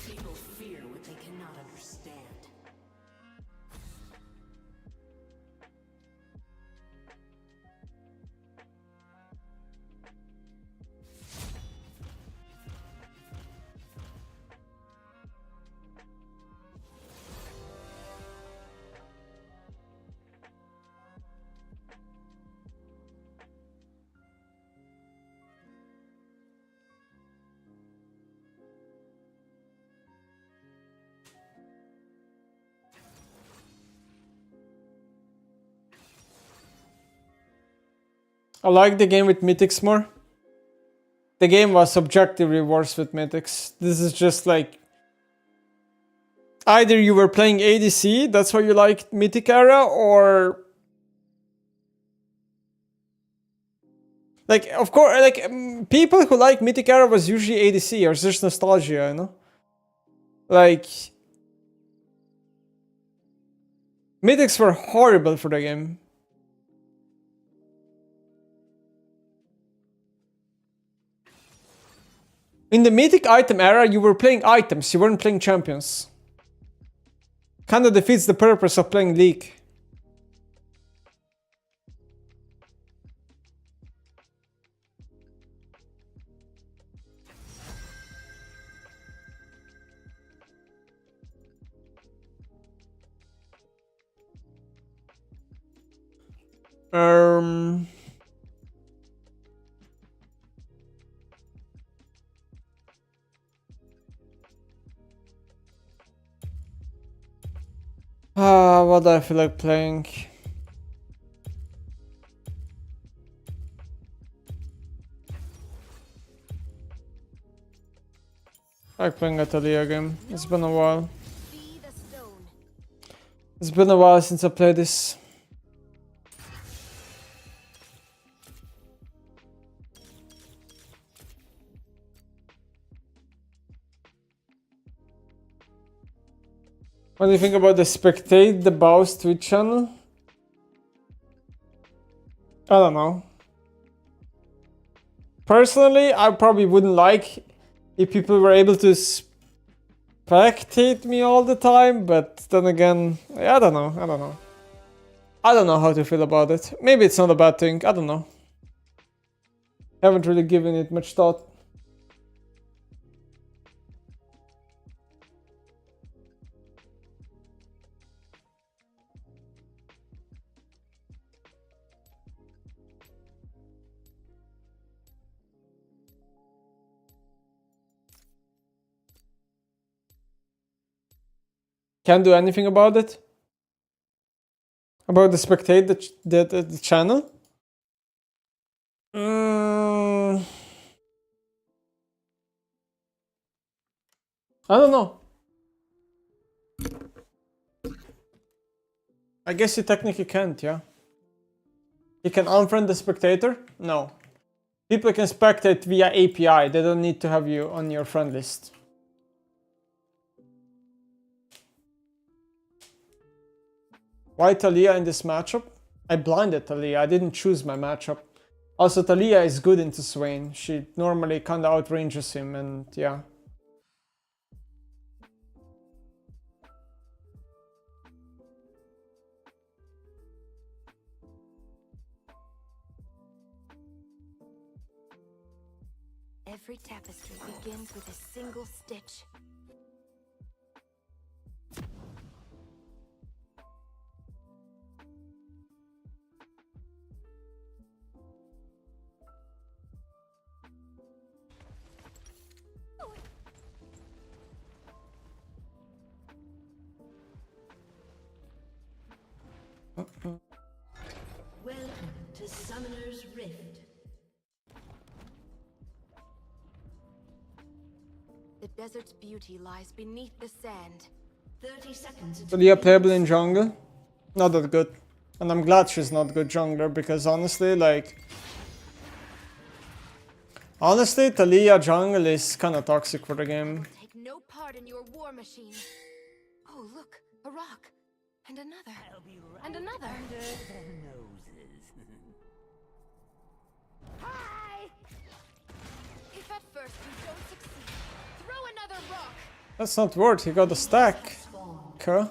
People fear what they cannot understand. I like the game with Mythics more. The game was objectively worse with Mythics. This is just like, either you were playing ADC, that's why you liked Mythic era, or like, of course, like people who like Mythic era was usually ADC, or just nostalgia, you know? Like, Mythics were horrible for the game. In the Mythic item era, you were playing items, you weren't playing champions. Kinda defeats the purpose of playing League. What do I feel like playing? I like playing Atelier game. It's been a while. It's been a while since I played this. What do you think about the Spectate the Bows Twitch channel? I don't know. Personally, I probably wouldn't like if people were able to spectate me all the time, but then again, I don't know. I don't know how to feel about it. Maybe it's not a bad thing, I don't know. Haven't really given it much thought. Can't do anything about it? About the spectate the channel? I don't know. I guess you technically can't, yeah. You can unfriend the spectator? No. People can spectate via API, they don't need to have you on your friend list. Why Talia in this matchup? I blinded Talia, I didn't choose my matchup. Also, Talia is good into Swain. She normally kinda outranges him, and yeah. Every tapestry begins with a single stitch. Welcome to Summoner's Rift. The desert's beauty lies beneath the sand. 30 seconds. Talia playable in jungle? Not that good. And I'm glad she's not good jungler, because honestly, like... Honestly, Talia jungle is kinda toxic for the game. Take no part in your war machine. Oh, look, a rock. And another. And another. Hi! If at first you don't succeed, throw another rock. That's not worth, he got a stack. Okay.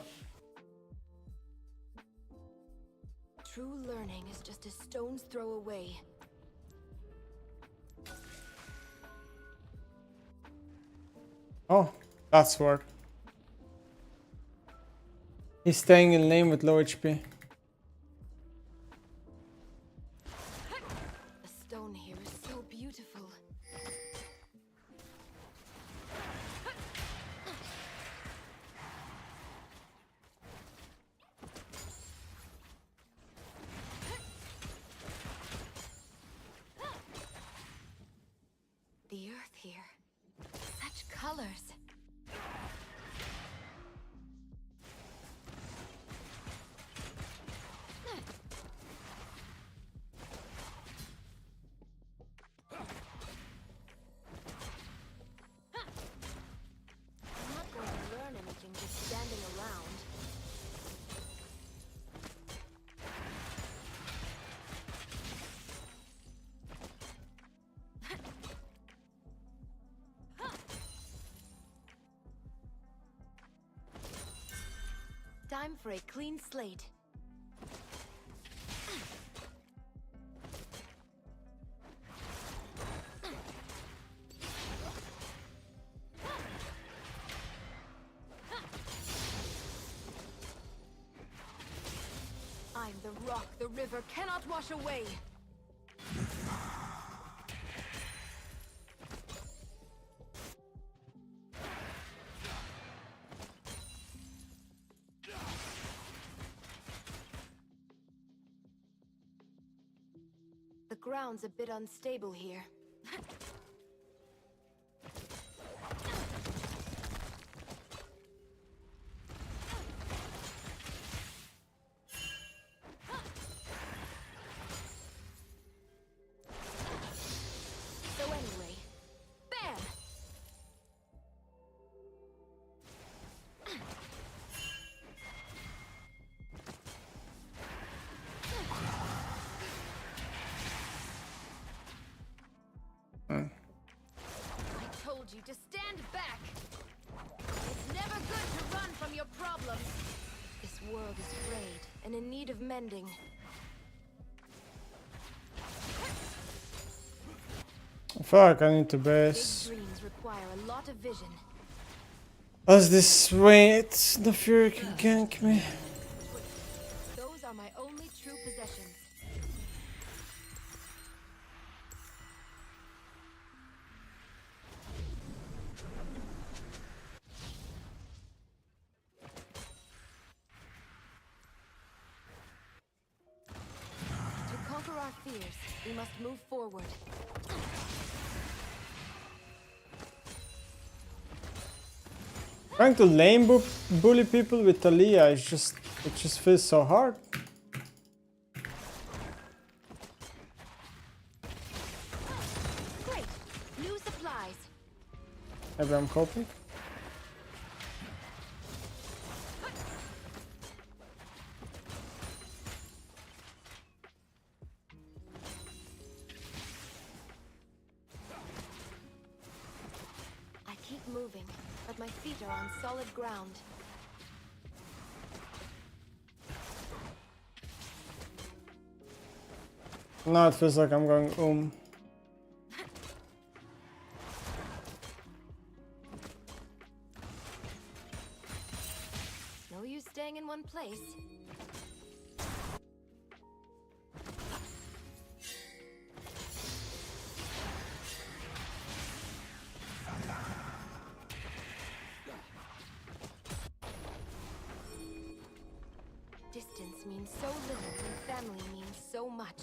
True learning is just a stone's throw away. Oh, that's worth. He's staying in lane with low HP. The stone here is so beautiful. The earth here. Such colors. I'm not going to learn anything just standing around. Time for a clean slate. I'm the rock the river cannot wash away. The ground's a bit unstable here. So anyway, bam! I told you to stand back. It's never good to run from your problems. This world is frayed and in need of mending. Fuck, I need to Big base. dreams require a lot of vision. As this wait, the Fury can gank me. Those are my only true possessions. To conquer our fears, we must move forward. Trying to lame bully people with Talia is just, it just feels so hard. Great! New supplies. Maybe I'm coping. I keep moving, but my feet are on solid ground. Now it feels like I'm going No use staying in one place. Distance means so little when family means so much.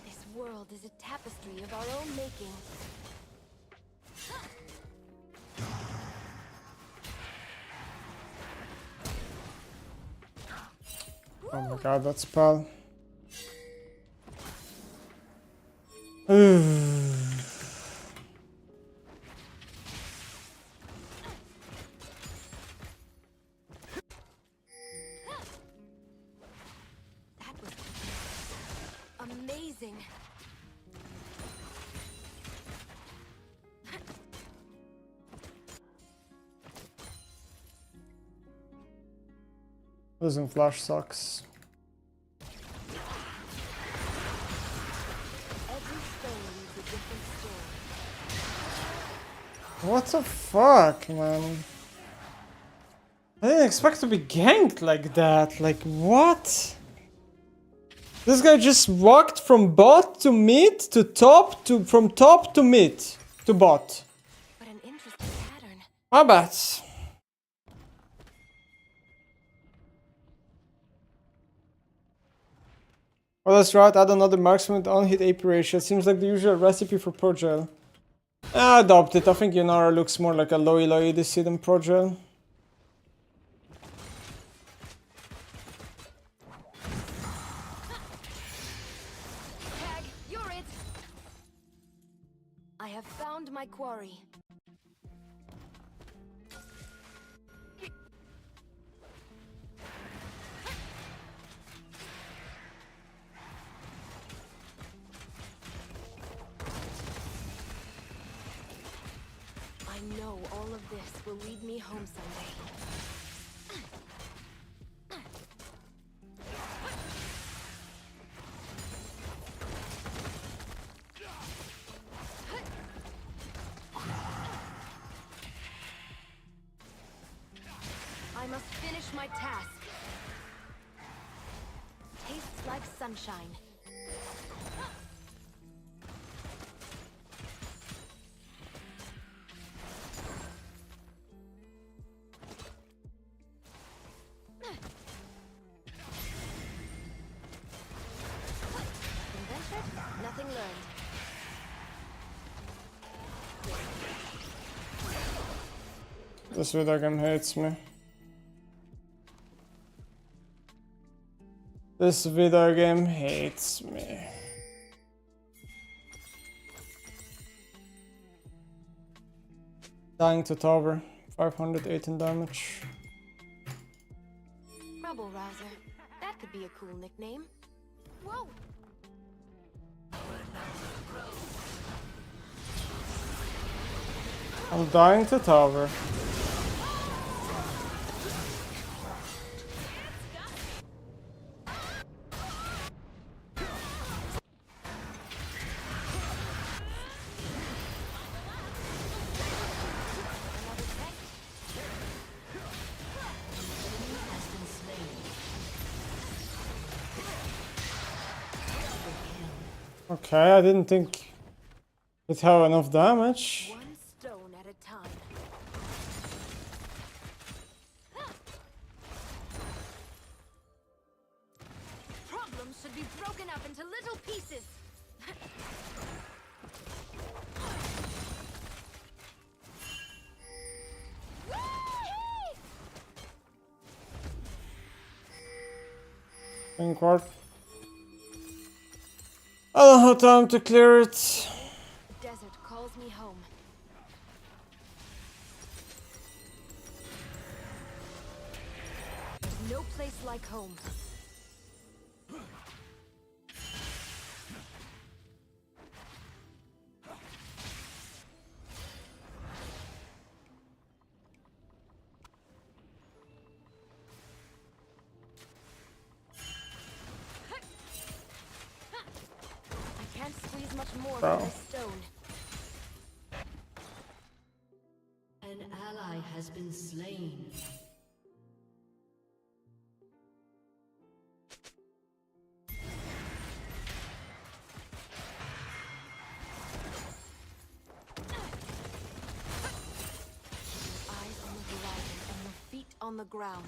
This world is a tapestry of our own making. Oh my god, that spell. That was amazing. Losing flash sucks. Every stone leaves a different story. What the fuck, man? I didn't expect to be ganked like that. Like, what? This guy just walked from bot to mid to top to from top to mid to bot. But an interesting pattern. My bad. Well, that's right. Add another marksman with on-hit AP ratio. Seems like the usual recipe for Progel. I adopt it. I think Yunara looks more like a low EDC than Progel. Tag, you're it. I have found my quarry. I know all of this will lead me home someday. I must finish my task. Tastes like sunshine. Invented, nothing learned. This video game hates me. This video game hates me. Dying to tower. 518 damage. Rubble Rouser. That could be a cool nickname. Whoa! I'm dying to tower. Okay, I didn't think it'd have enough damage. One stone at a time. Problems should be broken up into little pieces. Pink ward. I don't have time to clear it. The desert calls me home. There's no place like home. I can't squeeze much more from this stone. An ally has been slain. Eyes on the horizon and your feet on the ground.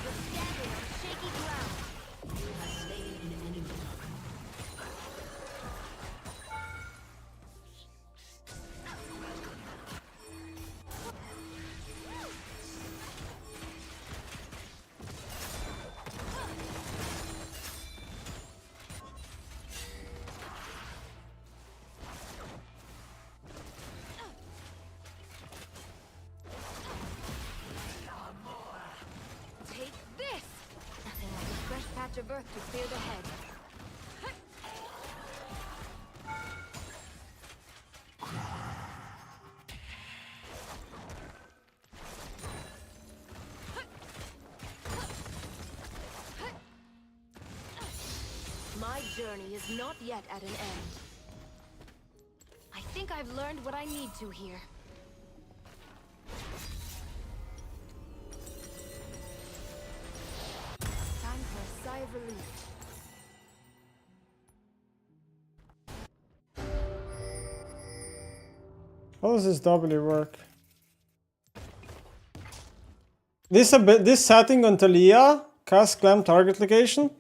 You're standing on shaky ground. You have slain an enemy. Take this! Nothing like a fresh patch of earth to clear the head. My journey is not yet at an end. I think I've learned what I need to here. Time for a sigh of relief. How does this W work? This setting on Talia, cast clamp target location,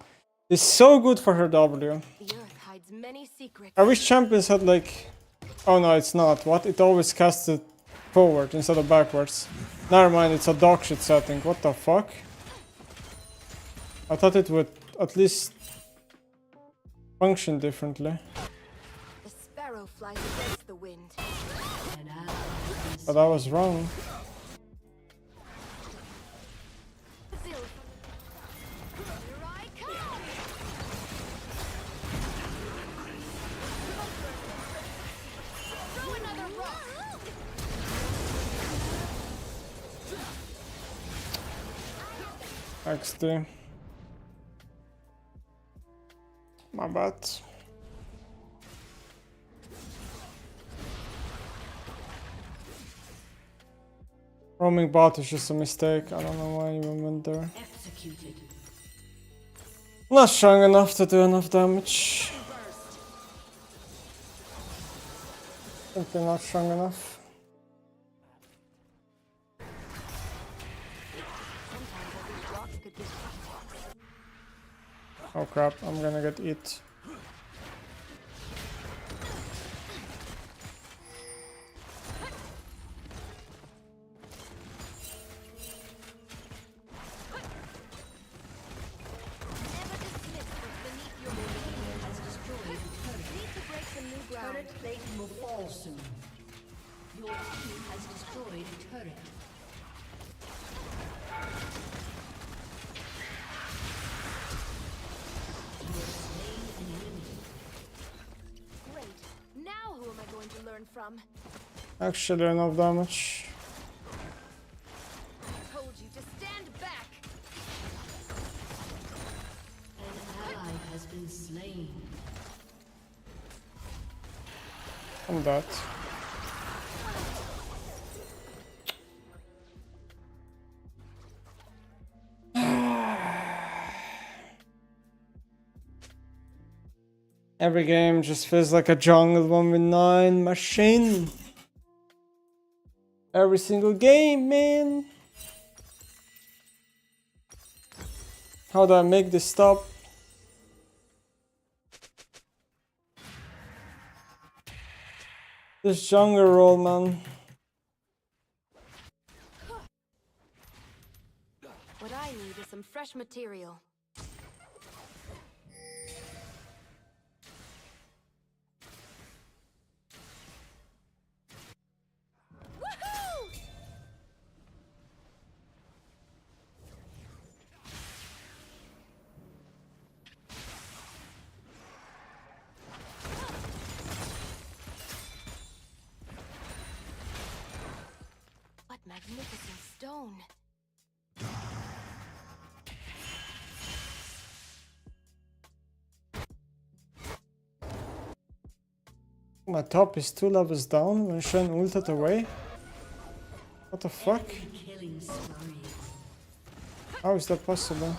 is so good for her W. The earth hides many secrets. I wish champions had like... Oh no, it's not. What? It always casts it forward instead of backwards. Never mind, it's a dog shit setting. What the fuck? I thought it would at least function differently. The sparrow flies against the wind. An ally has been But I was wrong. Here I come! Throw another rock! XD. My bad. Roaming bot is just a mistake. I don't know why I even went there. executed. Not strong enough to do enough damage. Simply not strong enough. Oh crap, I'm gonna get eat. Turret plating will fall soon. Your team has destroyed a turret. You have slain an enemy. learn from. Actually, enough damage. I told you to stand back. An ally has been slain. I'm dead. Every game just feels like a jungle 1v9 machine. Every single game, man. How do I make this stop? This jungle roll, man. What I need is some fresh material. What magnificent stone. My top is 2 levels down when Shen ulted away. What the fuck? Killing spree. How is that possible?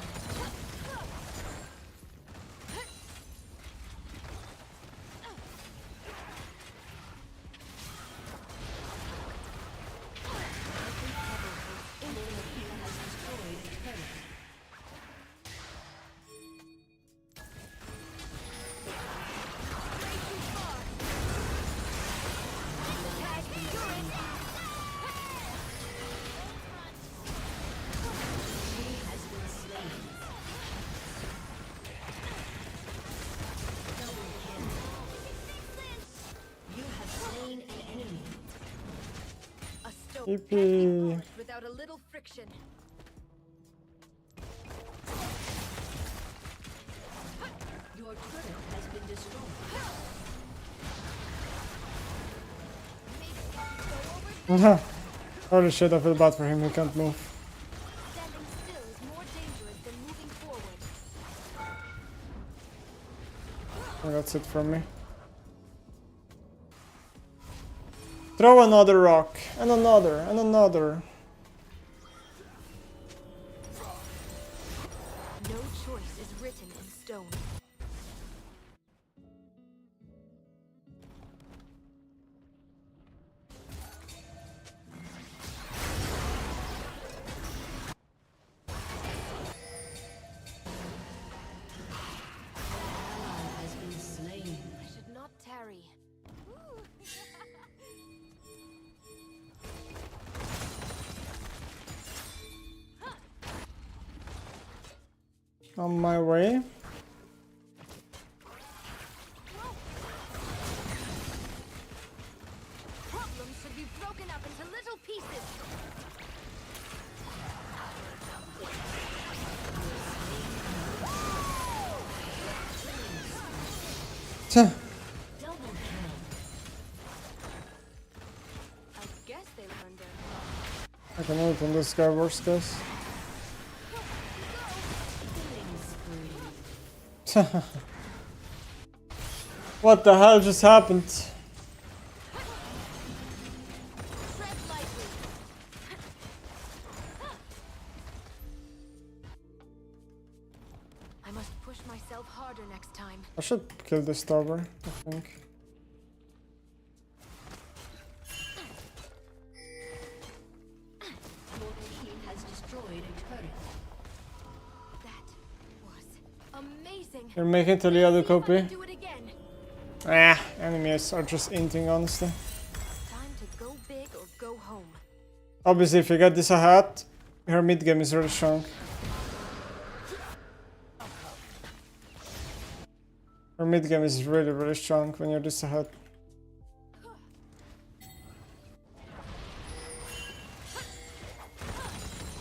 Yippee. Without a little friction. Your turret has been destroyed. Holy shit, I feel bad for him, he can't move. Standing still is more dangerous than moving forward. Oh, that's it from me. Throw another rock, and another, and another. No choice is written in stone. Has been slain. I should not tarry. On my way. Problems should be broken up into little pieces. Tuh. Double kill. I guess they learned their I can ult on this guy, worst case. What the hell just happened? tread lightly. I must push myself harder next time. I should kill this tower, I think. Your team has destroyed a turret. That was amazing. You're making to the other See if I copy. can do it again. Ah, enemies are just inting, honestly. Time to go big or go home. Obviously, if you get this ahead, her mid game is really strong. Her mid game is really, really strong when you're this ahead.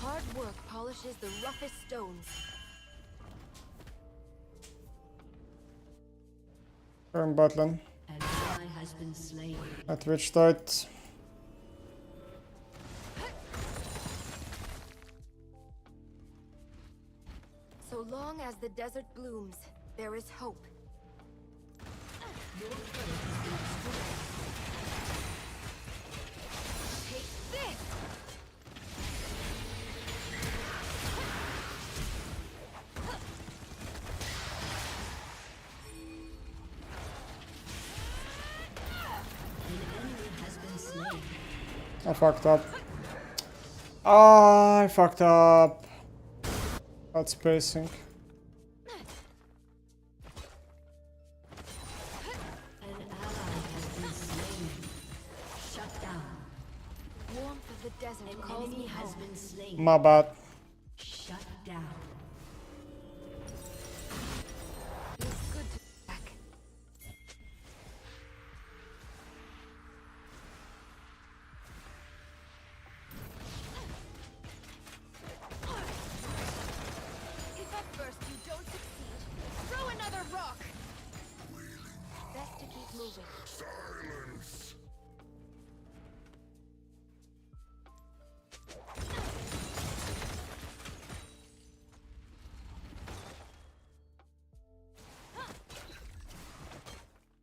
Hard work polishes the roughest stones. Turn bot lane. An ally has been slain. At which start. So long as the desert blooms, there is hope. Your turret has been destroyed. Take this! An enemy has been slain. I fucked up. Ah, I fucked up. That's spacing. An ally has been slain. Shut down. Warmth of the desert An calls enemy me has home. been slain. My bad. Shut down. Feels good to be back. If at first you don't succeed, throw another rock. Best to keep moving. Silence!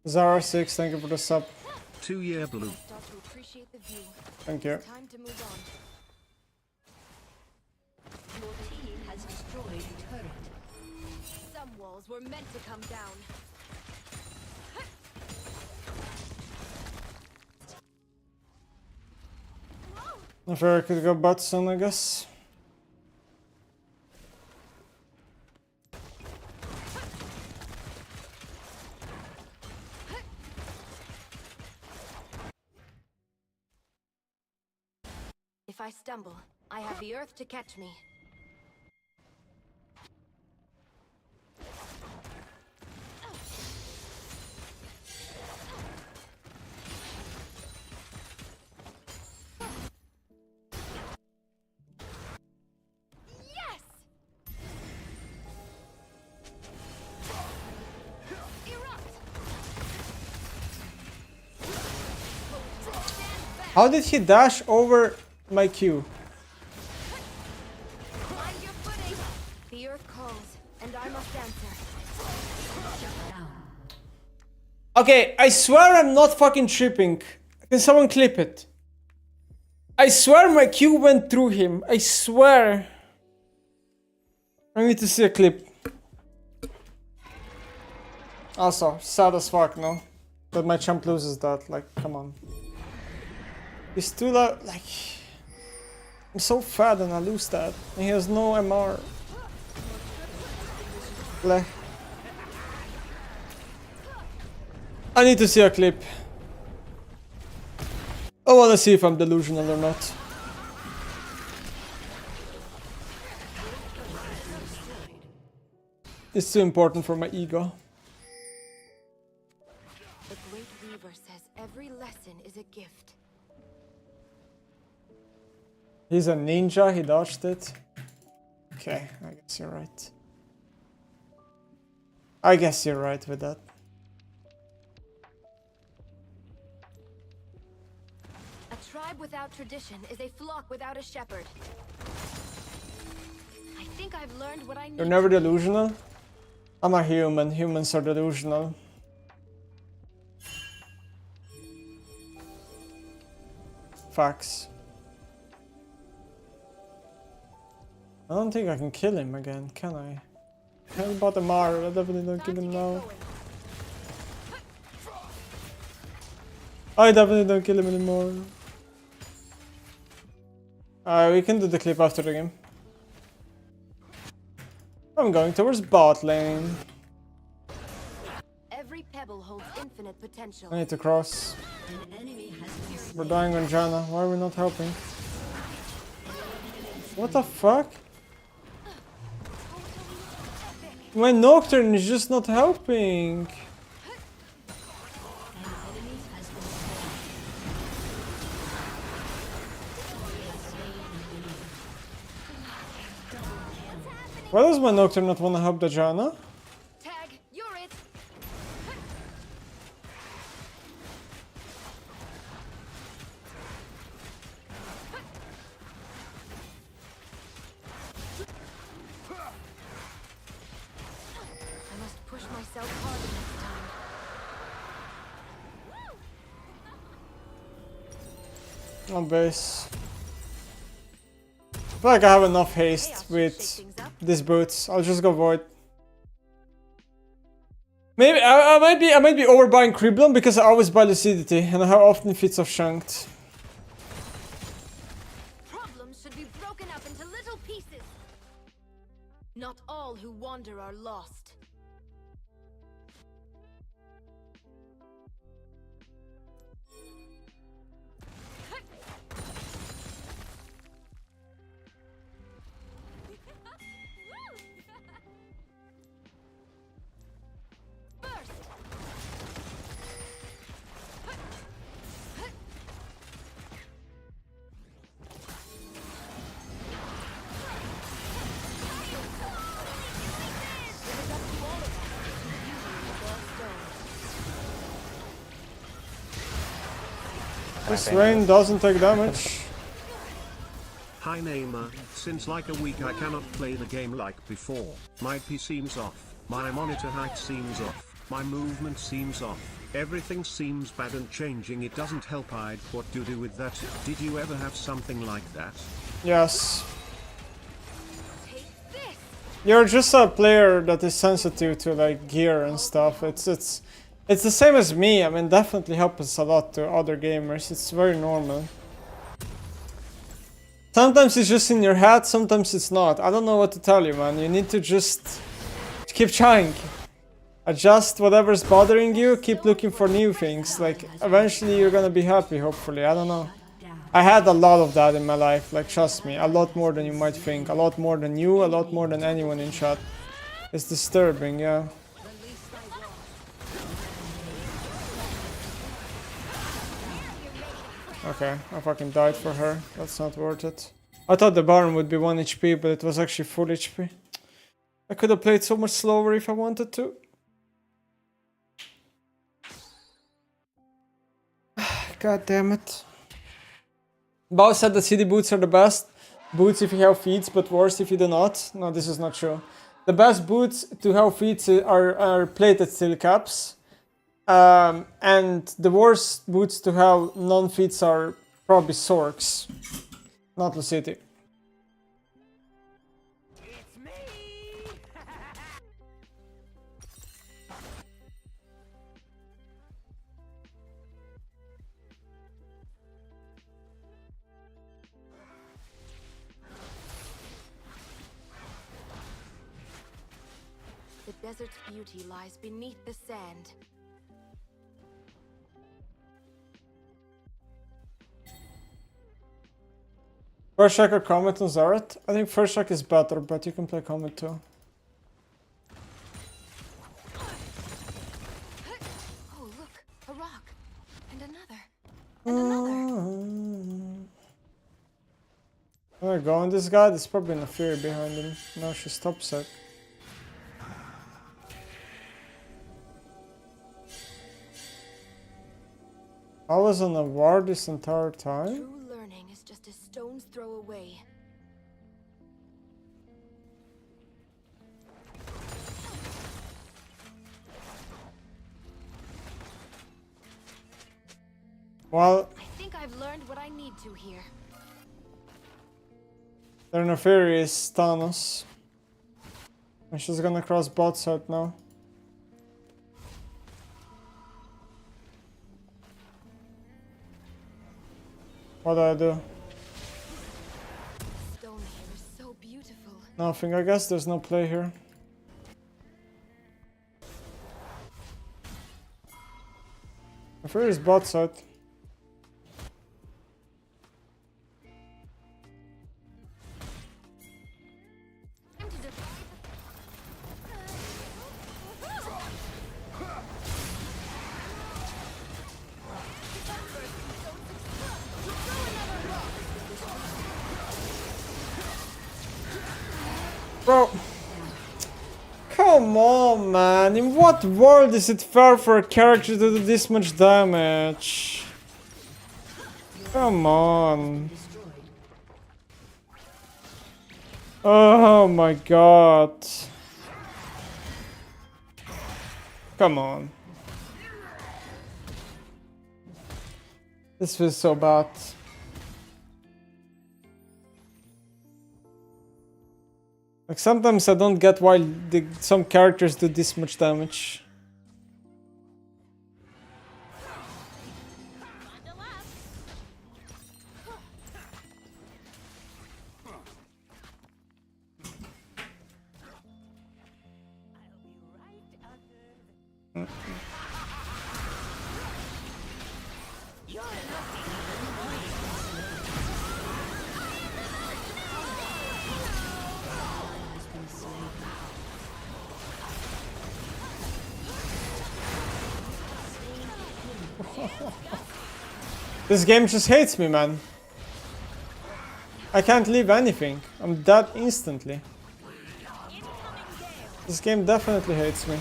Zara 6, thank you for the sub. 2-year blue. Start to appreciate the view. Thank you. Time to move on. Your team has destroyed a turret. Some walls were meant to come down. If I could go bot soon, I guess. If I stumble, I have the earth to catch me. Yes! Erupt! How did he dash over my Q? Find your footing. The earth calls, and I must answer. Shut down. Okay, I swear I'm not fucking tripping. Can someone clip it? I swear my Q went through him. I swear. I need to see a clip. Also, sad as fuck, no? That my champ loses that, like, come on. He's too loud, like... I'm so fat and I lose that. And he has no MR. Blech. I need to see a clip. I wanna see if I'm delusional or not. It's too important for my ego. The Great Weaver says every lesson is a gift. He's a ninja, he dodged it. Okay, I guess you're right. I guess you're right with that. A tribe without tradition is a flock without a shepherd. I think I've learned what I need. You're never delusional? I'm a human. Humans are delusional. Facts. I don't think I can kill him again, can I? How about the Mar? I definitely don't kill him now. I definitely don't kill him anymore. We can do the clip after the game. I'm going towards bot lane. Every pebble holds infinite potential. I need to cross. An enemy has been slain. We're dying on Janna. Why are we not helping? What the fuck? My Nocturne is just not helping. Why does my Nocturne not want to help the Janna? Tag, you're it. On base. I feel like I have enough haste with these boots. I'll just go void. Maybe I might be overbuying Criblon because I always buy Lucidity and how often feats of Shanked. Problems should be broken up into little pieces. Not all who wander are lost. This rain doesn't take damage. Hi Neymar, since like a week I cannot play the game like before. My P seems off, my monitor height seems off, my movement seems off, everything seems bad and changing. It doesn't help. What do you do with that? Did you ever have something like that? Yes. You're just a player that is sensitive to like gear and stuff. It's the same as me. I mean, definitely helps a lot to other gamers. It's very normal. Sometimes it's just in your head, sometimes it's not. I don't know what to tell you, man. You need to just keep trying. Adjust whatever's bothering you, keep looking for new things. Like, eventually you're gonna be happy, hopefully. I don't know. I had a lot of that in my life, like, trust me. A lot more than you might think. A lot more than you, a lot more than anyone in chat. It's disturbing, yeah. Okay, I fucking died for her. That's not worth it. I thought the Baron would be 1 HP, but it was actually full HP. I could have played so much slower if I wanted to. God damn it. Bao said that CD boots are the best boots if you have feats, but worse if you do not. No, this is not true. The best boots to have feats are plated steel caps. And the worst boots to have non-feats are probably Sorks, not Lucidity. It's me. The desert's beauty lies beneath the sand. First Strike or Comet on Zaret? I think First Strike is better, but you can play Comet too. Oh, look, a rock. And another. And another. There we go, and this guy, there's probably a Fury behind him. No, she stops it. I was on a ward this entire time? True learning is just a stone's throw away. Well, I think I've learned what I need to here. their Neferi is Thanos. And she's gonna cross bot side now. What do I do? Stone here is so beautiful. Nothing, I guess there's no play here. Neferi is bot side. Bro, come on, man. In what world is it fair for a character to do this much damage? Come on. Oh my god. Come on. This was so bad. Like sometimes I don't get why some characters do this much damage. This game just hates me, man. I can't leave anything. I'm dead instantly. This game definitely hates me.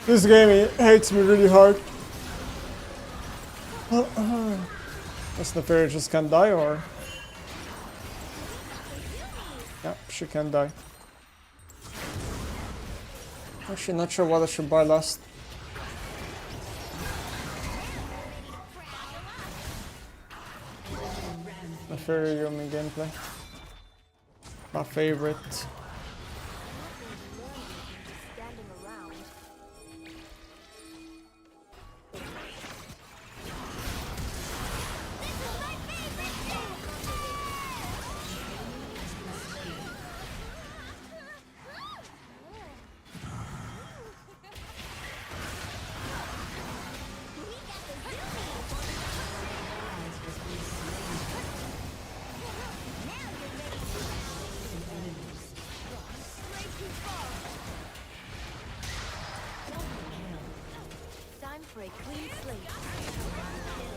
This game hates me really hard. That's the fair, just can't die, or? Yeah, she can die. Actually, not sure what I should buy last. The fairy Yumi gameplay. My favorite.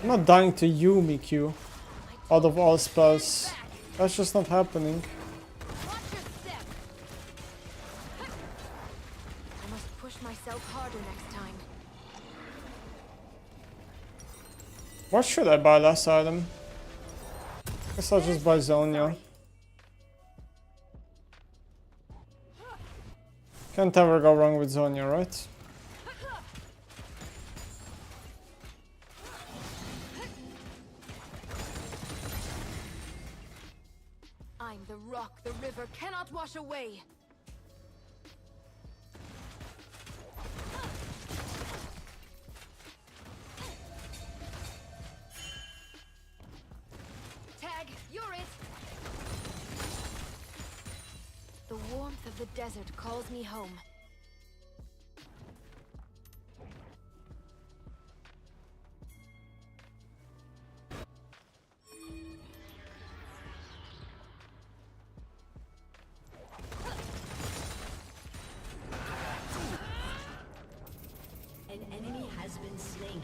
I'm not dying to Yumi Q out of all spells. That's just not happening. I must push myself harder next time. What should I buy last item? Guess I'll just buy Zonia. Can't ever go wrong with Zonia, right? I'm the rock the river cannot wash away. Tag, you're it. The warmth of the desert calls me home. An enemy has been slain.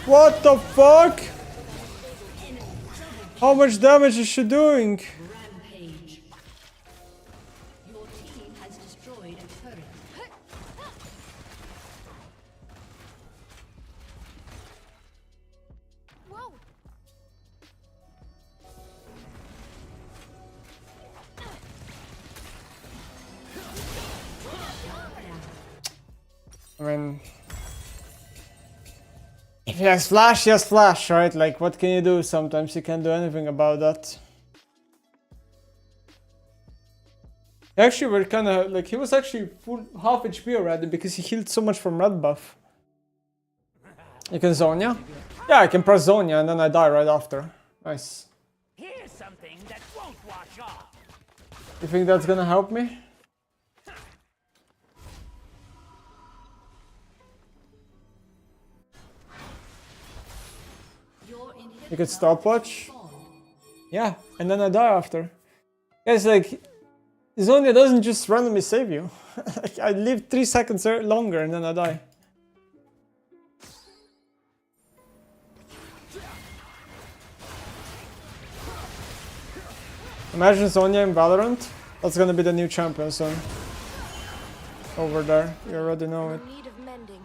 What the fuck? How much damage is she doing? Rampage. Your team has destroyed a turret. Whoa! I mean, if he has flash, right? Like, what can you do? Sometimes you can't do anything about that. Actually, we're kind of like, he was actually full half HP already because he healed so much from red buff. You can Zonia? Yeah, I can press Zonia and then I die right after. Nice. Here's something that won't wash off. You think that's gonna help me? You could stopwatch? Yeah, and then I die after. Guys, like, Zonia doesn't just randomly save you. Like, I live 3 seconds longer and then I die. Imagine Sonya in Valorant. That's gonna be the new champion soon. Over there, you already know it. In need of mending.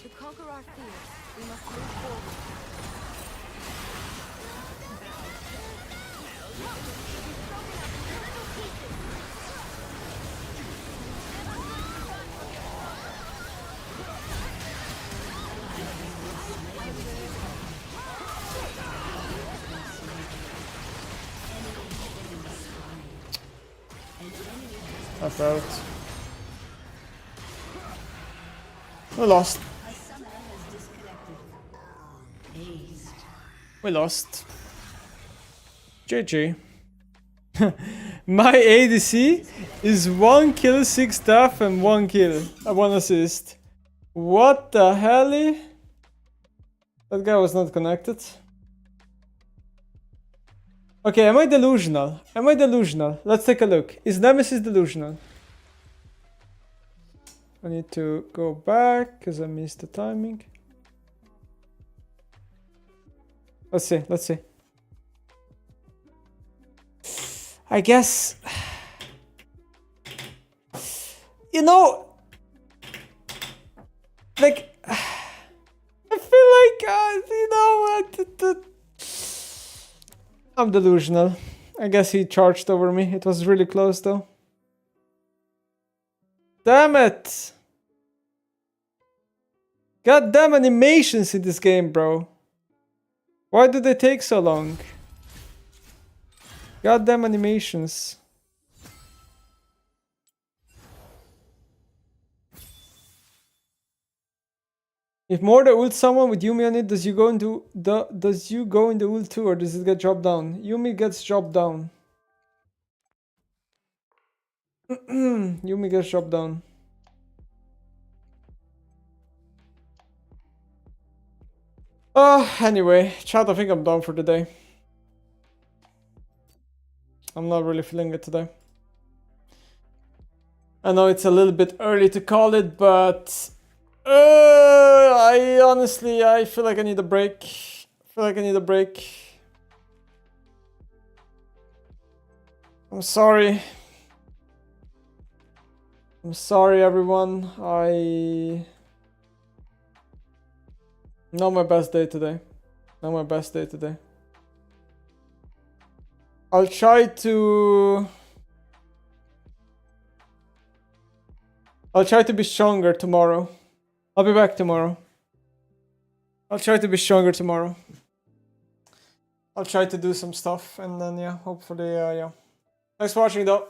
To conquer our fears, we must move forward. I felt. We lost. We lost. GG. My ADC is 1 kill, 6 death, and 1 kill. 1 assist. What the hell? That guy was not connected. Okay, am I delusional? Am I delusional? Let's take a look. Is Nemesis delusional? I need to go back because I missed the timing. Let's see, let's see. I guess... You know... Like... I feel like, you know... I'm delusional. I guess he charged over me. It was really close though. Damn it! Goddamn animations in this game, bro. Why do they take so long? Goddamn animations. If Morda ult someone with Yumi on it, does you go in the ult too, or does it get dropped down? Yumi gets dropped down. Yumi gets dropped down. Anyway, chat, I think I'm done for today. I'm not really feeling it today. I know it's a little bit early to call it, but I honestly feel like I need a break. I'm sorry. I'm sorry, everyone. Not my best day today. Not my best day today. I'll try to be stronger tomorrow. I'll be back tomorrow. I'll try to be stronger tomorrow. I'll try to do some stuff and then yeah, hopefully yeah. Thanks for watching though.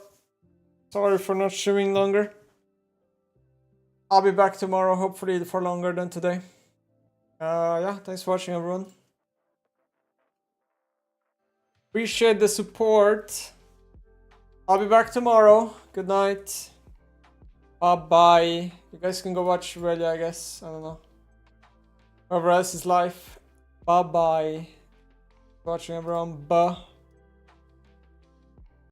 Sorry for not streaming longer. I'll be back tomorrow, hopefully for longer than today. Yeah, thanks for watching everyone. Appreciate the support. I'll be back tomorrow. Good night. Bye. You guys can go watch Relia, I guess. I don't know. Whoever else is live. Bye. Watching everyone. Bye.